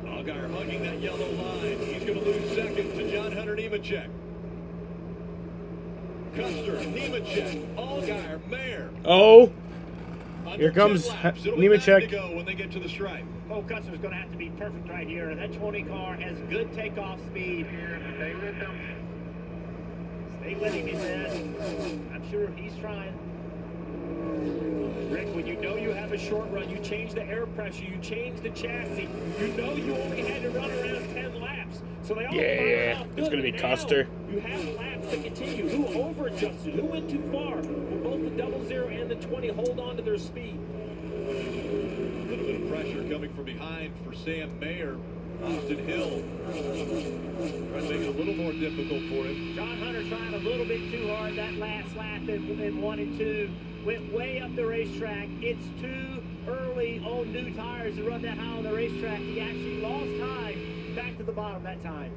Allgaier hugging that yellow line. He's going to lose second to John Hunter Nemechek. Custer, Nemechek, Allgaier, Mayer. Oh, Under here comes 10 laps. It'll be 9 to Nemechek. go when they get to the stripe. Cole Custer's going to have to be perfect right here. That 20 car has good takeoff speed. Stay with them. Stay with him, he said. I'm sure he's trying. Rick, when you know you have a short run, you change the air pressure, you change the chassis. You know you only had to run around 10 laps. So they all Yeah, fire off it's good, gonna be but Custer. now You have laps to continue. Who over-adjusted? Who went too far? Will both the 00 and the 20 hold on to their speed? A little bit of pressure coming from behind for Sam Mayer. Austin Hill trying to make it a little more difficult for him. John Hunter trying a little bit too hard that last lap in 1 and 2. Went way up the racetrack. It's too early on new tires to run that high on the racetrack. He actually lost time back to the bottom that time.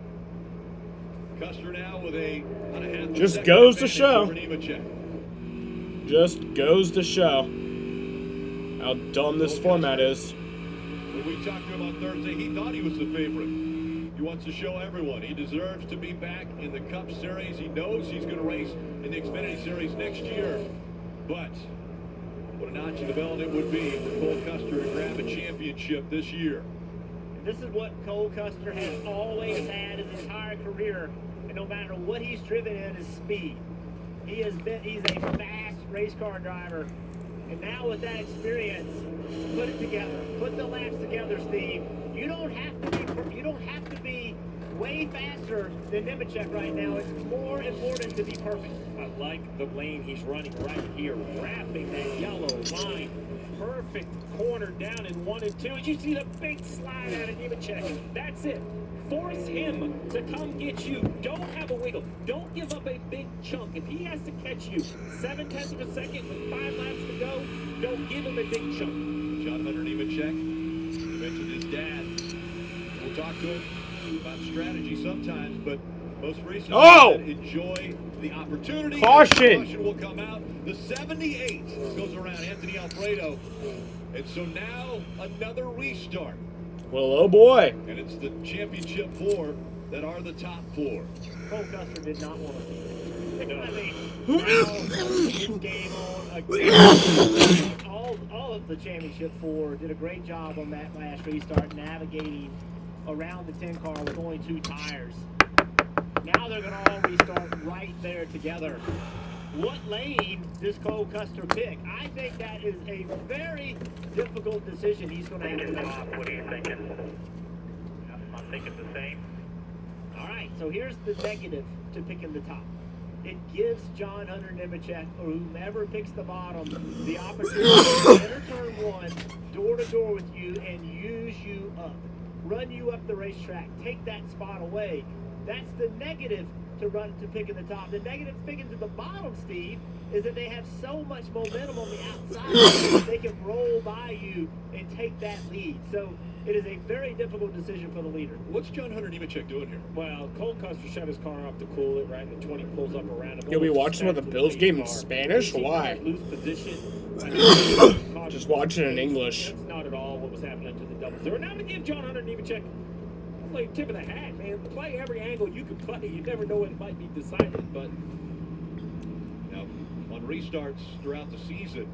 Custer now with a half Just goes to show. over Nemechek. Just goes to show how dumb this format is. When we talked to him on Thursday, he thought he was the favorite. He wants to show everyone he deserves to be back in the Cup Series. He knows he's going to race in the Xfinity Series next year. But what a notch in the belt it would be for Cole Custer to grab a championship this year. This is what Cole Custer has always had his entire career, and no matter what he's driven in, is speed. He's a fast race car driver, and now with that experience, put it together, put the laps together, Steve. You don't have to be way faster than Nemechek right now. It's more important to be perfect. I like the lane he's running right here, wrapping that yellow line. Perfect corner down in 1 and 2. You see the big slide out of Nemechek. That's it. Force him to come get you. Don't have a wiggle. Don't give up a big chunk. If he has to catch you 0.7 of a second with 5 laps to go, don't give him a big chunk. John Hunter Nemechek, you mentioned his dad. We'll talk to him about strategy sometimes, but most recently, Oh! enjoy the opportunity. Caution! Caution will come out. The 78 goes around Anthony Alfredo. And so now another restart. Well, oh boy. And it's the championship 4 that are the top 4. Cole Custer did not want to. I mean, now his game on again. All of the championship 4 did a great job on that last restart, navigating around the 10 car with only 2 tires. Now they're going to all restart right there together. What lane does Cole Custer pick? I think that is a very difficult decision he's going to have to make. What are you thinking? I'm thinking the same. All right, so here's the negative to picking the top. It gives John Hunter Nemechek, or whomever picks the bottom, the opportunity to enter turn 1, door to door with you, and use you up. Run you up the racetrack. Take that spot away. That's the negative to picking the top. The negative to picking to the bottom, Steve, is that they have so much momentum on the outside they can roll by you and take that lead. So it is a very difficult decision for the leader. What's John Hunter Nemechek doing here? Well, Cole Custer shut his car off to cool it, right? And the 20 pulls up around him. You'll be watching some of the Bills game in Spanish? Why? Lose position. Just watching in English. That's not at all what was happening to the 0-0. Now to give John Hunter Nemechek play tip of the hat, man. Play every angle you can play. You never know when it might be decided, but now on restarts throughout the season,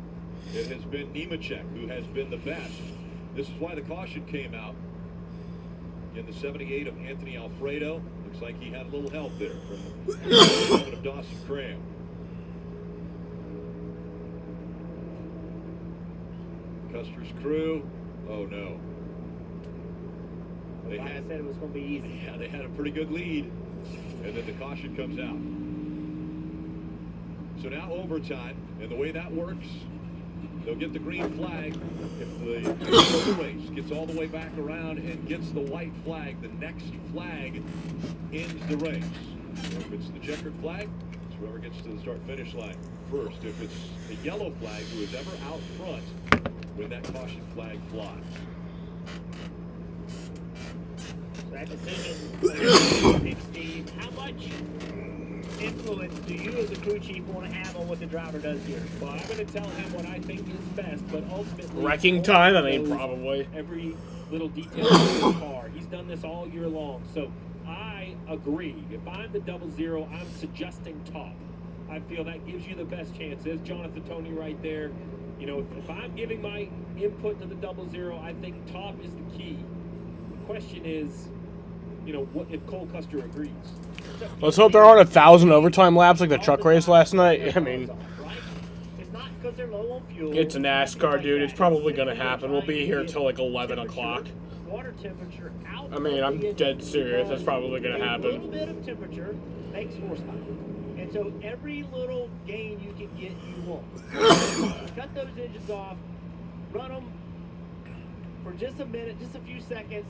it has been Nemechek who has been the best. This is why the caution came out. In the 78 of Anthony Alfredo, looks like he had a little help there from of Dawson Cram. Custer's crew, oh no. They I said it was going to be easy. Yeah, they had a pretty good lead, and then the caution comes out. So now overtime, and the way that works, they'll get the green flag if the race gets all the way back around and gets the white flag. The next flag ends the race. So if it's the checkered flag, it's whoever gets to the start-finish line first. If it's the yellow flag, who is ever out front when that caution flag flies. That decision, Steve, how much influence do you as a crew chief want to have on what the driver does here? Well, I'm going to tell him what I think is best, but ultimately... Wrecking time? I mean, probably. Every little detail of the car. He's done this all year long, so I agree. If I'm the 0-0, I'm suggesting top. I feel that gives you the best chance. There's Jonathan Tony right there. You know, if I'm giving my input to the 0-0, I think top is the key. The question is, you know, what if Cole Custer agrees? Let's hope there aren't 1,000 overtime laps like the truck race last night. I mean, it's not because they're low on fuel. It's a NASCAR, dude. It's probably going to happen. We'll be here until like 11 o'clock. Water temperature out. I mean, I'm dead serious. That's probably going to A little happen. bit of temperature makes horsepower. And so every little gain you can get, you want. Cut those engines off, run them for just a minute, just a few seconds.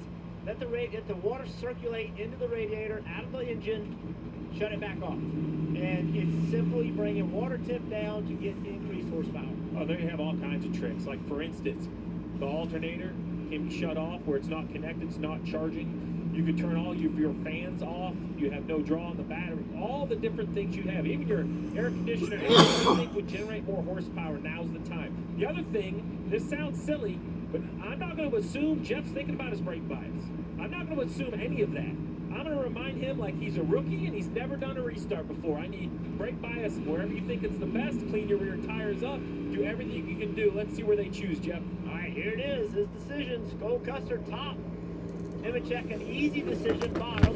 Let the water circulate into the radiator, out of the engine, shut it back off. And it's simply bringing water temp down to get increased horsepower. Oh, they have all kinds of tricks. Like, for instance, the alternator can be shut off where it's not connected, it's not charging. You could turn all of your fans off. You have no draw on the battery. All the different things you have. Even your air conditioner, anything you think would generate more horsepower, now's the time. The other thing, this sounds silly, but I'm not going to assume Jeff's thinking about his brake bias. I'm not going to assume any of that. I'm going to remind him like he's a rookie and he's never done a restart before. I need brake bias wherever you think it's the best. Clean your rear tires up. Do everything you can do. Let's see where they choose, Jeff. All right, here it is. His decisions. Cole Custer top. Nemechek an easy decision bottom.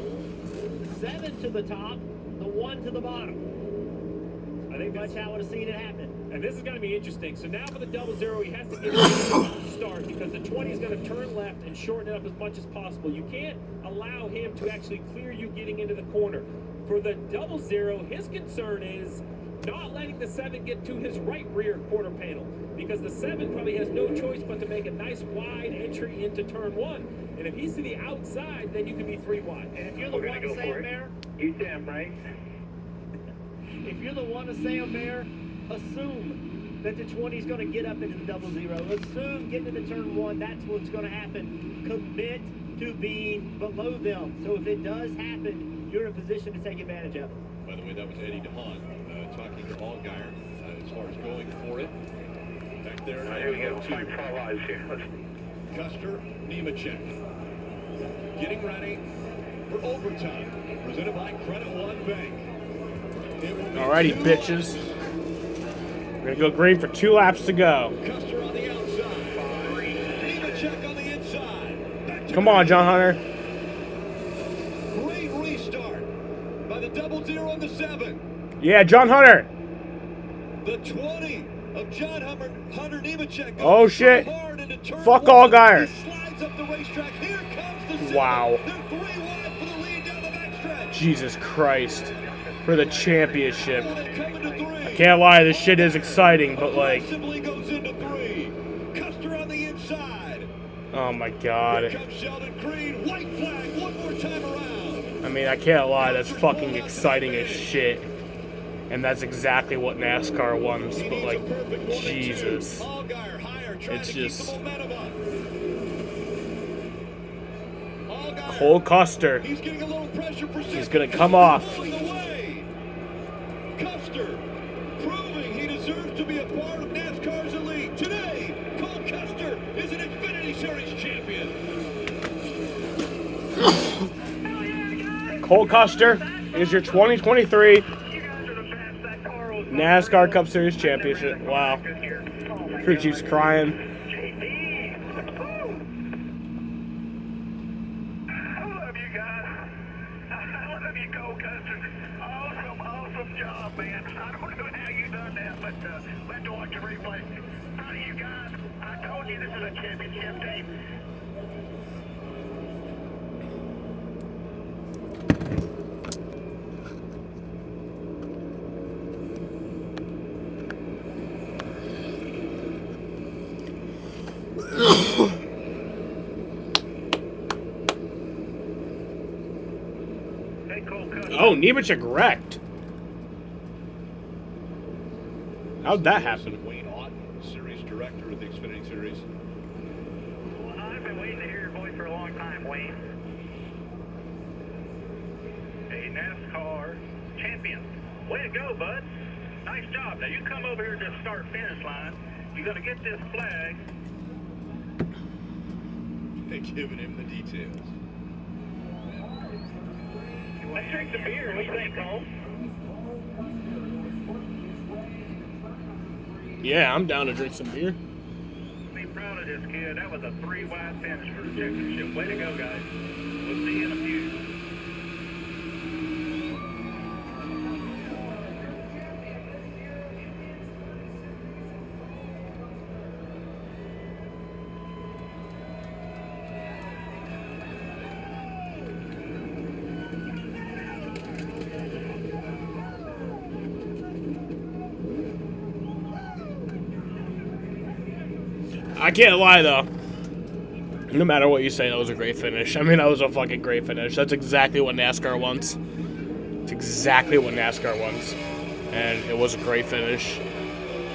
7 to the top. The 1 to the bottom. I think that's how I would have seen it happen. And this is going to be interesting. So now for the 00, he has to get a start because the 20 is going to turn left and shorten it up as much as possible. You can't allow him to actually clear you getting into the corner. For the 00, his concern is not letting the 7 get to his right rear quarter panel because the 7 probably has no choice but to make a nice wide entry into turn 1. And if he's to the outside, then you can be 3 wide. And if you're the one to say a mare, You damn right. if you're the one to say a mare, assume that the 20 is going to get up into the 00. Assume getting into turn 1, that's what's going to happen. Commit to being below them. So if it does happen, you're in a position to take advantage of it. By the way, that was Eddie DeHaan talking to Allgaier as far as going for it. Back there. Here we go. Fight for our lives here. Custer, Nemechek. Getting ready for overtime. Presented by Credit One Bank. Alrighty, bitches. We're gonna go green for 2 laps to go. Custer on the outside. Nemechek on the inside. Come on, John Hunter. Great restart by the 00 and the 7. Yeah, John Hunter. The 20 of John Hunter Nemechek. Oh shit. Fuck Allgaier. Slides up the racetrack. Here comes the 7. Wow. They're 3 wide for the lead down the backstretch. Jesus Christ. For the championship. I can't lie, this shit is exciting, but like. Goes into 3. Custer on the inside. Oh my god. Here comes Sheldon Creed. White flag one more time around. I mean, I can't lie, that's fucking exciting as shit. And that's exactly what NASCAR wants, but like, Jesus. It's just. Cole Custer. He's gonna come off. Custer proving he deserves to be a part of NASCAR's elite. Today, Cole Custer is an Xfinity Series champion. Cole Custer is your 2023 NASCAR Cup Series championship. Wow. Crew chief's crying. Awesome job, man. I don't know how you done that, but we'll have to watch the replay. Proud of you guys. I told you this is a championship team. Oh, Nemechek wrecked. How'd that happen? Wayne Ott, series director of the Xfinity Series. Well, I've been waiting to hear your voice for a long time, Wayne. A NASCAR champion. Way to go, bud. Nice job. Now you come over here to the start-finish line. You're going to get this flag. They're giving him the details. Let's drink some beer. What do you think, Cole? Yeah, I'm down to drink some beer. Be proud of this kid. That was a 3-wide finish for the championship. Way to go, guys. We'll see you in a few. I can't lie, though. No matter what you say, that was a great finish. I mean, that was a fucking great finish. That's exactly what NASCAR wants. It's exactly what NASCAR wants. And it was a great finish.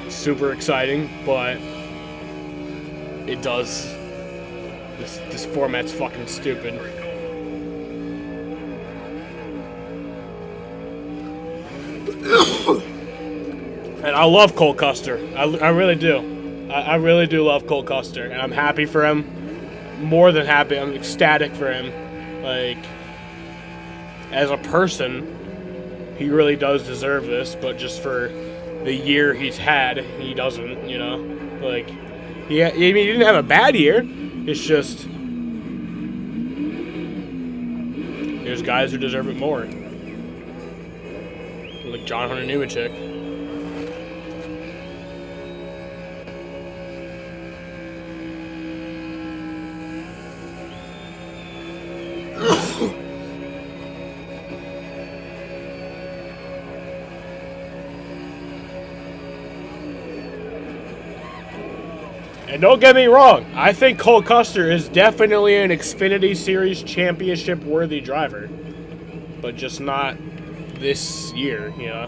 Super exciting, but it does. This format's fucking stupid. And I love Cole Custer. I really do. I really do love Cole Custer, and I'm happy for him. More than happy. I'm ecstatic for him. Like, as a person, he really does deserve this, but just for the year he's had, he doesn't, you know? Like, he didn't have a bad year. It's just, there's guys who deserve it more. Like John Hunter Nemechek. And don't get me wrong, I think Cole Custer is definitely an Xfinity Series championship worthy driver. But just not this year, you know.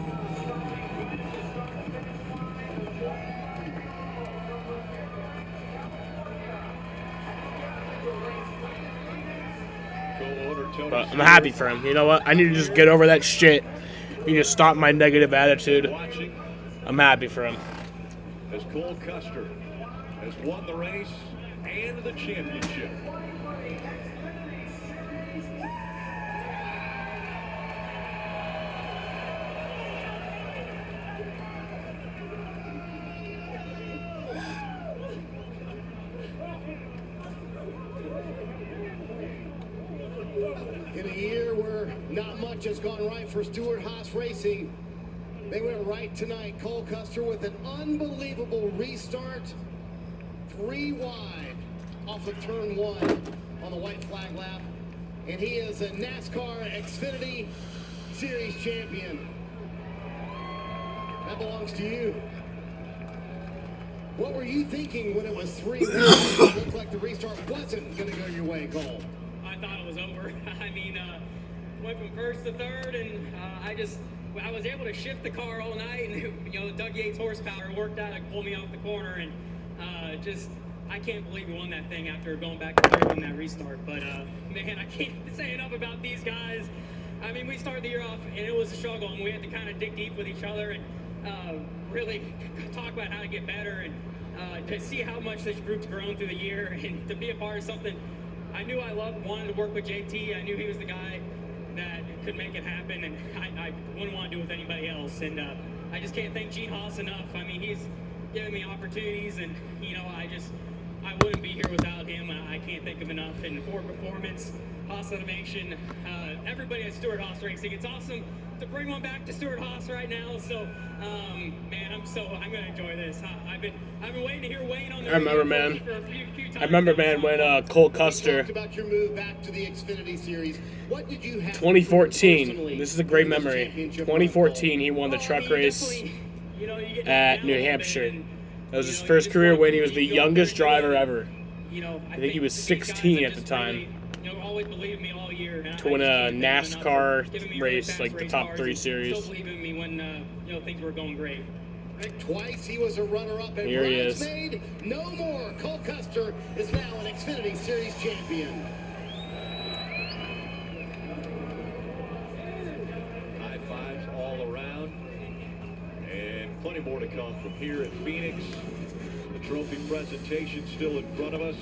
But I'm happy for him. You know what? I need to just get over that shit. You need to stop my negative attitude. I'm happy for him. As Cole Custer has won the race and the championship. In a year where not much has gone right for Stewart-Haas Racing, they went right tonight. Cole Custer with an unbelievable restart. 3 wide off of turn 1 on the white flag lap. And he is a NASCAR Xfinity Series champion. That belongs to you. What were you thinking when it was 3 wide? It looked like the restart wasn't going to go your way, Cole. I thought it was over. I mean, went from first to third, and I was able to shift the car all night, and you know, Doug Yates' horsepower worked out to pull me off the corner, and I can't believe we won that thing after going back to third in that restart. But man, I can't say enough about these guys. I mean, we started the year off, and it was a struggle, and we had to kind of dig deep with each other and really talk about how to get better, and to see how much this group's grown through the year, and to be a part of something. I knew I wanted to work with JT. I knew he was the guy that could make it happen, and I wouldn't want to do it with anybody else. And I just can't thank Gene Haas enough. I mean, he's given me opportunities, and you know, I wouldn't be here without him. I can't thank him enough. And Ford Performance, Haas Automation, everybody at Stewart-Haas Racing. It's awesome to bring one back to Stewart-Haas right now. So, man, I'm gonna enjoy this. I've been waiting to hear Wayne on the I remember, man. for a few times. I remember, man, when Cole Custer, Talked about your move back to the Xfinity Series. What did you have 2014. This is a great memory. 2014, he won the truck race at New Hampshire. That was his first career win. He was the youngest driver ever. I think he was 16 at the time. Always believed me all year. To win a NASCAR race, like the top 3 series. Still believe in me when things were going great. Twice he was a runner-up and Here he is. made no more. Cole Custer is now an Xfinity Series champion. High fives all around. And plenty more to come from here at Phoenix. The trophy presentation still in front of us.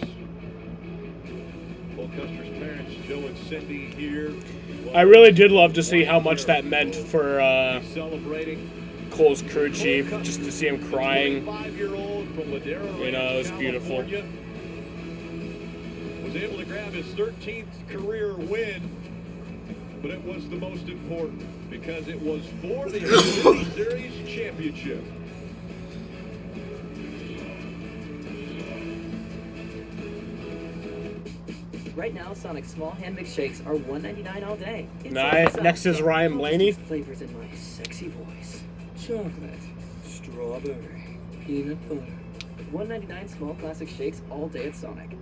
Cole Custer's parents, Joe and Cindy, here. I really did love to see how much that meant for Celebrating. Cole's crew chief, just to see him crying. 25-year-old from Ladera, You know, it was beautiful. California, was able to grab his 13th career win, but it was the most important because it was for the Xfinity Series championship. Right now, Sonic's small hand mix shakes are $1.99 all day. Next is Ryan Blaney. Flavors in my sexy voice. Chocolate, strawberry, peanut butter. $1.99 small classic shakes all day at Sonic.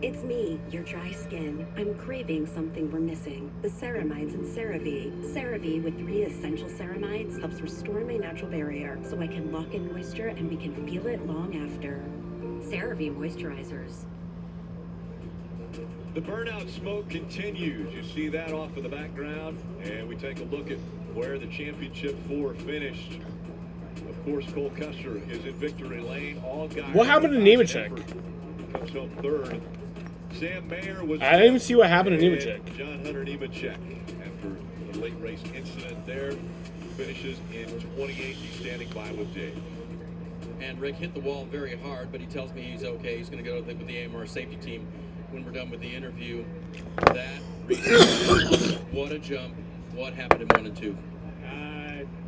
It's me, your dry skin. I'm craving something we're missing. The ceramides in CeraVe. CeraVe with 3 essential ceramides helps restore my natural barrier so I can lock in moisture and we can feel it long after. CeraVe moisturizers. The burnout smoke continues. You see that off in the background, and we take a look at where the championship 4 finished. Of course, Cole Custer is in victory lane. All guys. What happened to Nemechek? Comes home third. Sam Mayer was. I didn't even see what happened to Nemechek. John Hunter Nemechek, after the late race incident there, finishes in 28th. He's standing by with Dave. and Rick hit the wall very hard, but he tells me he's okay. He's going to go with the AMR safety team when we're done with the interview. That restart, what a jump. What happened in 1 and 2?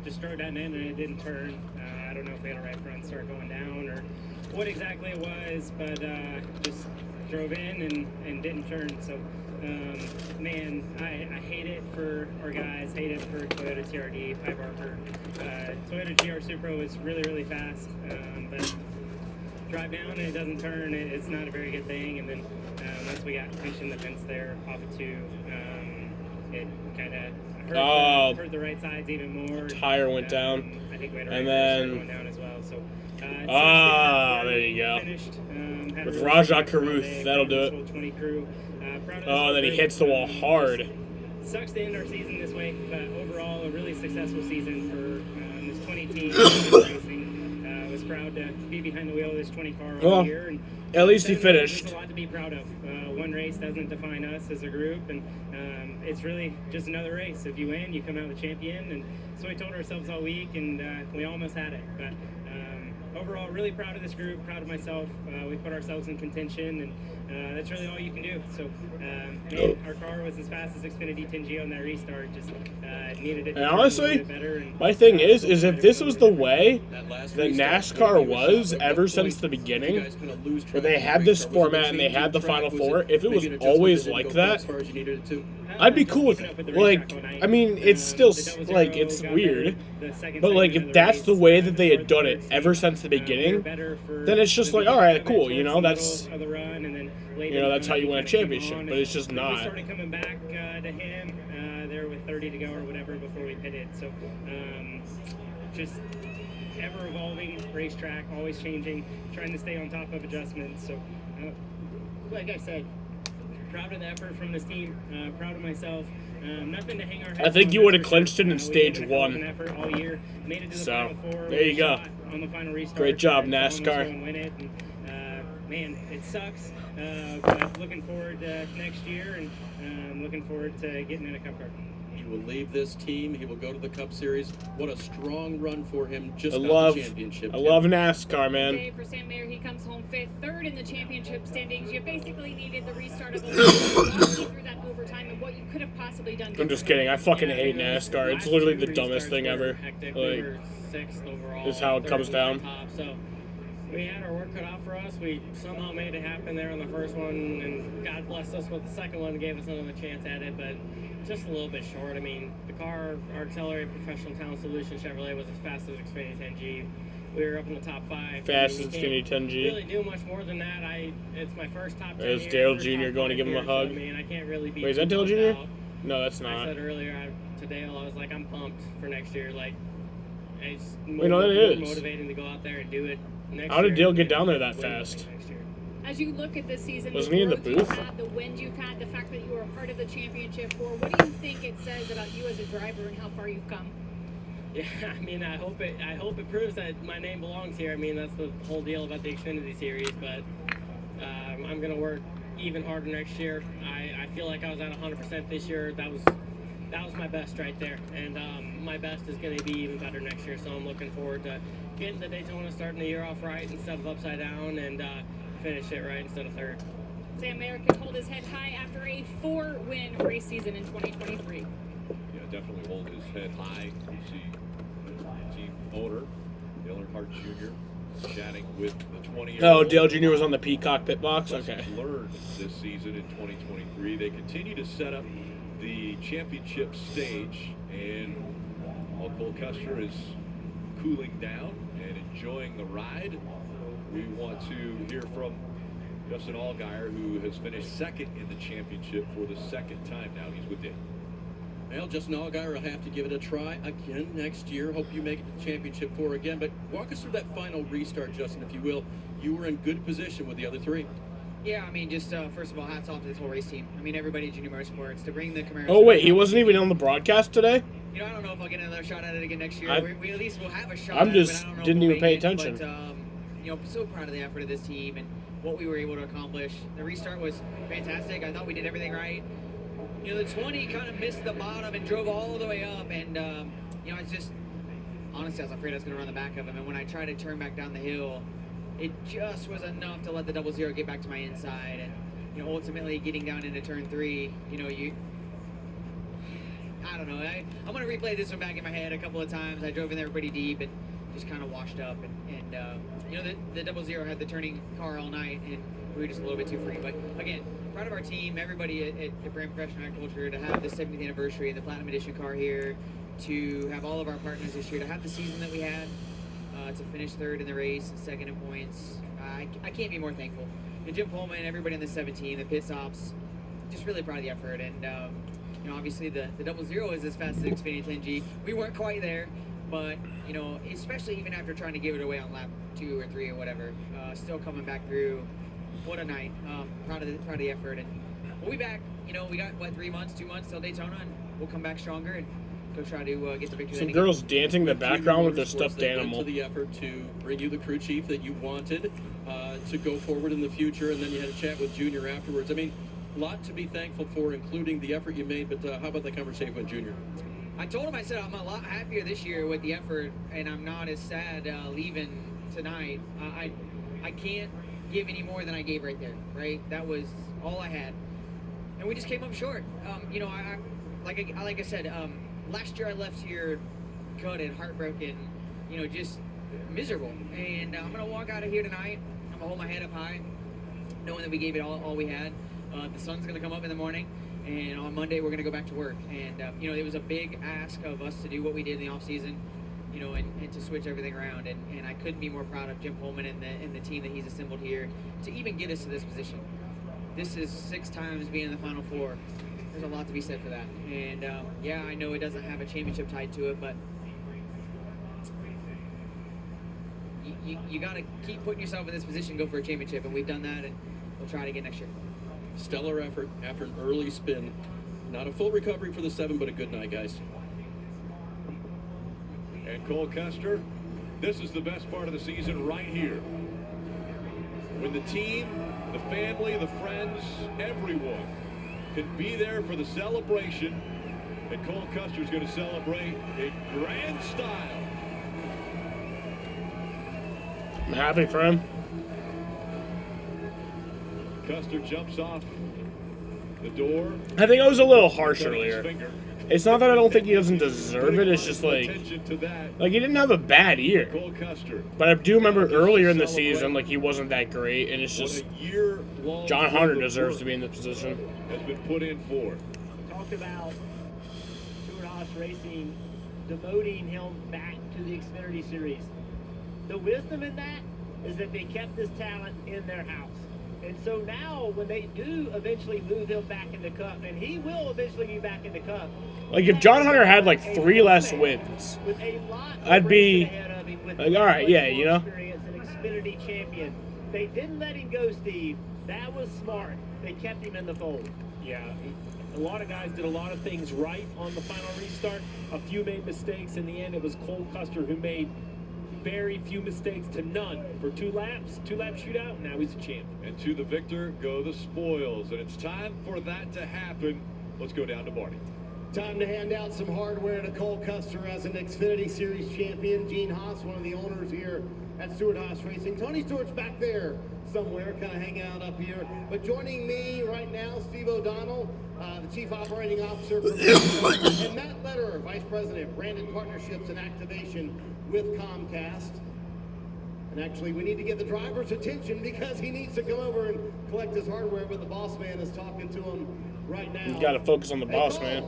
Just drove down in and it didn't turn. I don't know if we had a right front start going down or what exactly it was, but just drove in and didn't turn. So, man, I hate it for our guys, hate it for Toyota TRD, Pi Barker. Toyota GR Supra was really, really fast, but drive down and it doesn't turn, it's not a very good thing. And then once we got punched in the fence there off of 2, it kind of hurt the right sides even more. Tire went down. I think we had a and right then going down as well. So, there you go. Finished, with Rajah Caruth, that'll do it. Then he hits the wall hard. Sucks to end our season this way, but overall a really successful season for this 20 team racing. Was proud to be behind the wheel of this 20 car all year. And at least he finished. There's a lot to be proud of. One race doesn't define us as a group, and it's really just another race. If you win, you come out the champion, and so we told ourselves all week, and we almost had it. But overall, really proud of this group, proud of myself. We put ourselves in contention, and that's really all you can do. So, man, our car was as fast as Xfinity 10G on that restart. Just needed it to And turn honestly, a little bit better. And my thing is if this was the way that NASCAR was ever since the beginning, where they had this format and they had the Final Four, if it was always like that, I'd be cool with it. Like, I mean, it's still, like, it's weird, but, like, if that's the way that they had done it ever since the beginning, then it's just like, all right, cool, you know, that's, you know, that's how you win a championship, but it's just We not. started coming back to him there with 30 to go or whatever before we pitted. So just ever evolving racetrack, always changing, trying to stay on top of adjustments. So like I said, proud of the effort from this team, proud of myself. Nothing to hang our heads I think on, you that's would have for clinched sure. it in stage We put a hell of 1. an effort all year, made it to the So, Final Four, there you we go. shot on the final restart. Great job, to almost NASCAR. go and win it. And, man, it sucks, but looking forward to next year and looking forward to getting in a Cup car. He will leave this team. He will go to the Cup Series. What a strong run for him just I got love the championship. NASCAR, man. Today for Sam Mayer, he comes home 5th, 3rd in the championship standings. You basically needed the restart of the league through that overtime and what you could have possibly done. I'm just kidding. I fucking hate NASCAR. It's literally the dumbest thing ever. We Like, were 6th overall. this is how it 3rd comes was down. our top, so we had our work cut out for us. We somehow made it happen there on the first one, and God blessed us with the second one, gave us another chance at it, but just a little bit short. I mean, the car, our accelerated professional talent solution Chevrolet was as fast as Xfinity 10G. We were up in the top 5. Fast I mean, as you Xfinity can't 10G. really do much more than that. It's my first top 10 There's year, Dale first Jr. top going to 5 give him a years, so, hug. I mean, I can't really be Wait, is that Dale pumped Jr.? out. No, that's I not. said earlier to Dale, I was like, I'm pumped for next year. Like, it's Wait, no, more it is. motivating to go out there and do it next How did year Dale get down there that win fast? next year. As you look at this season, Wasn't the he in the growth booth? you've had, the wins you've had, the fact that you were a part of the championship four, what do you think it says about you as a driver and how far you've come? Yeah, I mean, I hope it proves that my name belongs here. I mean, that's the whole deal about the Xfinity Series. But I'm gonna work even harder next year. I feel like I was at 100% this year. That was my best right there, and my best is gonna be even better next year. So I'm looking forward to getting to Daytona, starting the year off right instead of upside down, and finish it right instead of third. Sam Mayer can hold his head high after a 4-win race season in 2023. Yeah, definitely hold his head high. You see team owner Dale Earnhardt Jr. chatting with the 20-year-old. Oh, Dale Jr. was on the Peacock pit box? Okay. Learned this season in 2023. They continue to set up the championship stage, and while Cole Custer is cooling down and enjoying the ride, we want to hear from Justin Allgaier, who has finished second in the championship for the second time now. He's with Dale. Well, Justin Allgaier will have to give it a try again next year. Hope you make it to championship 4 again. But walk us through that final restart, Justin, if you will. You were in good position with the other 3. Yeah, I mean, just first of all, hats off to this whole race team. I mean, everybody at Junior Motorsports to bring the Camaro. Oh, wait, he wasn't even on the broadcast today? You know, I don't know if I'll get another shot at it again next year. I- We at least will have a shot. I'm at it, just but I don't know didn't if we'll even pay make it. attention. But, you know, so proud of the effort of this team and what we were able to accomplish. The restart was fantastic. I thought we did everything right. You know, the 20 kind of missed the bottom and drove all the way up, and you know, it's just honestly, I was afraid I was going to run the back of him. And when I tried to turn back down the hill, it just was enough to let the 00 get back to my inside. And, you know, ultimately getting down into turn 3, you know, I don't know. I'm going to replay this one back in my head a couple of times. I drove in there pretty deep and just kind of washed up. And you know, the 00 had the turning car all night, and we were just a little bit too free. But, again, proud of our team, everybody at Brand Professional Agriculture, to have the 70th anniversary and the Platinum Edition car here, to have all of our partners this year, to have the season that we had, to finish 3rd in the race and 2nd in points. I can't be more thankful. And Jim Pullman, everybody on the 17, the pit stops, just really proud of the effort. And, you know, obviously the 00 is as fast as Xfinity 10G. We weren't quite there, but, you know, especially even after trying to give it away on lap 2 or 3 or whatever, still coming back through. What a night. Proud of the effort. And we'll be back. You know, we got, what, 2 months till Daytona, and we'll come back stronger and go try to get the victory. Some girls dancing in the background with their stuffed animal. To the effort to bring you the crew chief that you wanted to go forward in the future, and then you had a chat with Junior afterwards. I mean, a lot to be thankful for, including the effort you made, but how about the conversation with Junior? I told him, I said, I'm a lot happier this year with the effort, and I'm not as sad leaving tonight. I can't give any more than I gave right there, right? That was all I had. And we just came up short. You know, like I said, last year I left here gutted, heartbroken, you know, just miserable. And I'm going to walk out of here tonight. I'm going to hold my head up high, knowing that we gave it all we had. The sun's going to come up in the morning, and on Monday we're going to go back to work. And, you know, it was a big ask of us to do what we did in the off-season, you know, and to switch everything around. And I couldn't be more proud of Jim Pullman and the team that he's assembled here to even get us to this position. This is 6 times being in the Final Four. There's a lot to be said for that. And, yeah, I know it doesn't have a championship tied to it, but you got to keep putting yourself in this position, go for a championship, and we've done that, and we'll try it again next year. Stellar effort after an early spin. Not a full recovery for the 7, but a good night, guys. And Cole Custer, this is the best part of the season right here. When the team, the family, the friends, everyone can be there for the celebration, and Cole Custer's going to celebrate in grand style. I'm happy for him. Custer jumps off the door. I think I was a little harsh earlier. It's not that I don't think he doesn't deserve it. It's just like he didn't have a bad year. But I do remember earlier in the season, like, he wasn't that great, and it's just John Hunter deserves to be in the position. Has been put in for. Talked about Stewart-Haas Racing demoting him back to the Xfinity Series. The wisdom in that is that they kept this talent in their house. And so now, when they do eventually move him back in the Cup, and he will eventually be back in the Cup. Like, if John Hunter had, like, 3 less wins, I'd be like, all right, yeah, you know? An Xfinity champion. They didn't let him go, Steve. That was smart. They kept him in the fold. Yeah, a lot of guys did a lot of things right on the final restart. A few made mistakes. In the end, it was Cole Custer who made very few mistakes to none for 2 laps, 2-lap shootout, and now he's a champ. And to the victor go the spoils, and it's time for that to happen. Let's go down to Marty. Time to hand out some hardware to Cole Custer as an Xfinity Series champion. Gene Haas, one of the owners here at Stewart-Haas Racing. Tony Stewart's back there somewhere, kind of hanging out up here. But joining me right now, Steve O'Donnell, the Chief Operating Officer for and Matt Lederer, Vice President, Branded Partnerships and Activation with Comcast. And actually, we need to get the driver's attention because he needs to come over and collect his hardware, but the boss man is talking to him right now. You got to focus on the boss, man.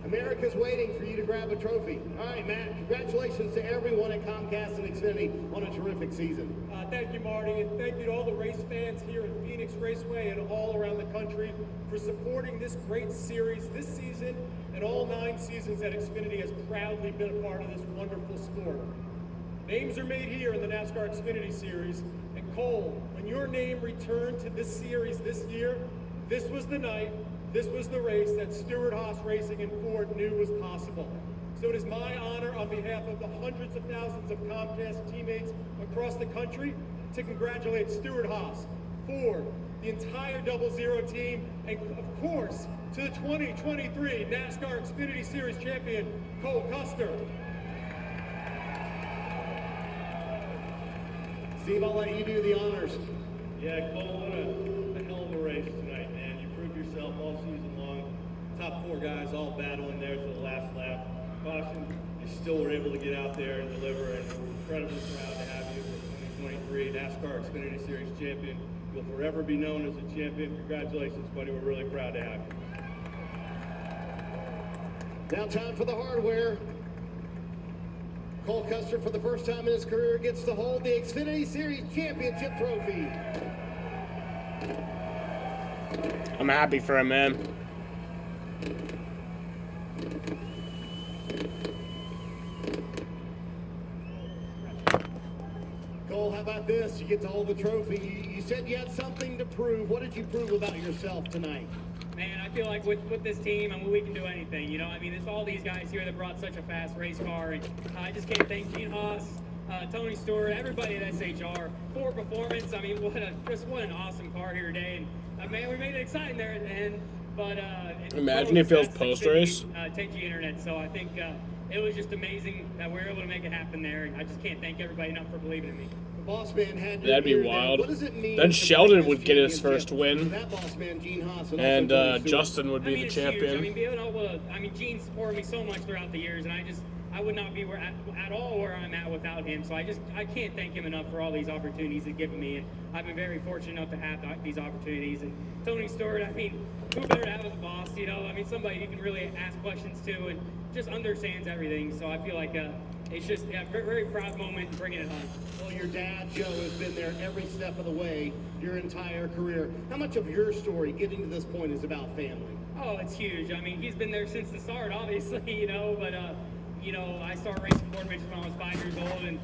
America's waiting for you to grab a trophy. All right, Matt, congratulations to everyone at Comcast and Xfinity on a terrific season. Thank you, Marty, and thank you to all the race fans here at Phoenix Raceway and all around the country for supporting this great series this season and all 9 seasons that Xfinity has proudly been a part of this wonderful sport. Names are made here in the NASCAR Xfinity Series, and Cole, when your name returned to this series this year, this was the night, this was the race that Stewart-Haas Racing and Ford knew was possible. So it is my honor on behalf of the hundreds of thousands of Comcast teammates across the country to congratulate Stewart-Haas, Ford, the entire 00 team, and of course, to the 2023 NASCAR Xfinity Series champion, Cole Custer. Steve, I'll let you do the honors. Yeah, Cole, what a hell of a race tonight, man. You proved yourself all season long. Top 4 guys all battling there for the last lap. Caution, you still were able to get out there and deliver, and we're incredibly proud to have you as 2023 NASCAR Xfinity Series champion. You'll forever be known as a champion. Congratulations, buddy. We're really proud to have you. Now time for the hardware. Cole Custer, for the first time in his career, gets to hold the Xfinity Series Championship trophy. I'm happy for him, man. Cole, how about this? You get to hold the trophy. You said you had something to prove. What did you prove about yourself tonight? Man, I feel like with this team, I mean, we can do anything, you know? I mean, it's all these guys here that brought such a fast race car, and I just can't thank Gene Haas, Tony Stewart, everybody at SHR for performance. I mean, what an awesome car here today, and man, we made it exciting there at the end, but imagine if it was post-race. 10G Internet, so I think it was just amazing that we were able to make it happen there, and I just can't thank everybody enough for believing in me. Boss man had That'd be wild. Then Sheldon would get his first win, that boss man, Gene Haas, and Justin would be the it's champion. huge. I mean, being able to, Gene supported me so much throughout the years, and I would not be at all where I'm at without him. So I can't thank him enough for all these opportunities he's given me, and I've been very fortunate enough to have these opportunities. And Tony Stewart, I mean, who better to have as a boss? You know, I mean, somebody you can really ask questions to and just understands everything. So I feel like it's just a very, very proud moment bringing it home. Well, your dad, Joe, has been there every step of the way your entire career. How much of your story getting to this point is about family? Oh, it's huge. I mean, he's been there since the start, obviously, you know, but, you know, I started racing Ford Midgets when I was 5 years old, and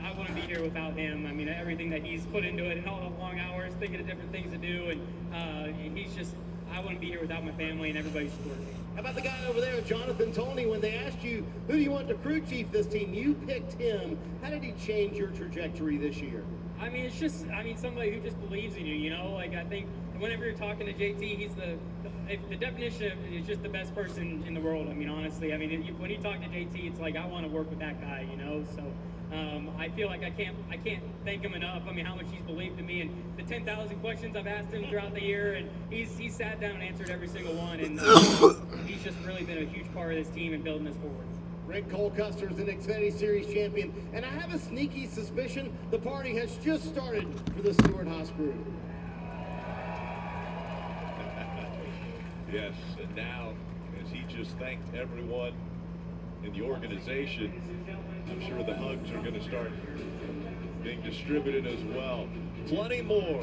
I wouldn't be here without him. I mean, everything that he's put into it and all the long hours, thinking of different things to do, and he's just, I wouldn't be here without my family and everybody's support. How about the guy over there, Jonathan Tony? When they asked you, who do you want to crew chief this team, you picked him. How did he change your trajectory this year? I mean, it's just, somebody who just believes in you, you know? Like, I think whenever you're talking to JT, he's the definition of is just the best person in the world. I mean, honestly, I mean, when you talk to JT, it's like, I want to work with that guy, you know? So I feel like I can't thank him enough. I mean, how much he's believed in me, and the 10,000 questions I've asked him throughout the year, and he's sat down and answered every single one, and he's just really been a huge part of this team and building this forward. Rick Cole Custer is an Xfinity Series champion, and I have a sneaky suspicion the party has just started for the Stewart Haas crew. Yes, and now, as he just thanked everyone in the organization, I'm sure the hugs are going to start being distributed as well. Plenty more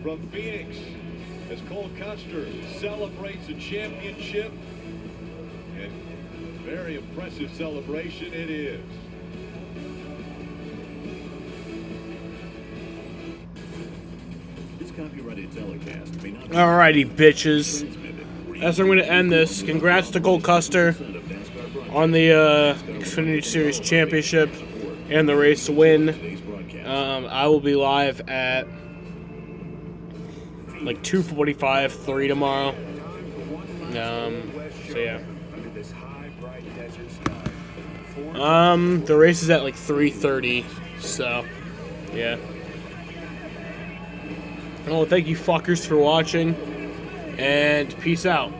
from Phoenix as Cole Custer celebrates a championship. And very impressive celebration it is. This copyrighted telecast may not be Alrighty, bitches. That's where I'm going to end this. Congrats to Cole Custer on the Xfinity Series Championship and the race win. I will be live at like 2:45, 3 tomorrow. So yeah. The race is at like 3:30. So yeah. Well, thank you fuckers for watching, and peace out.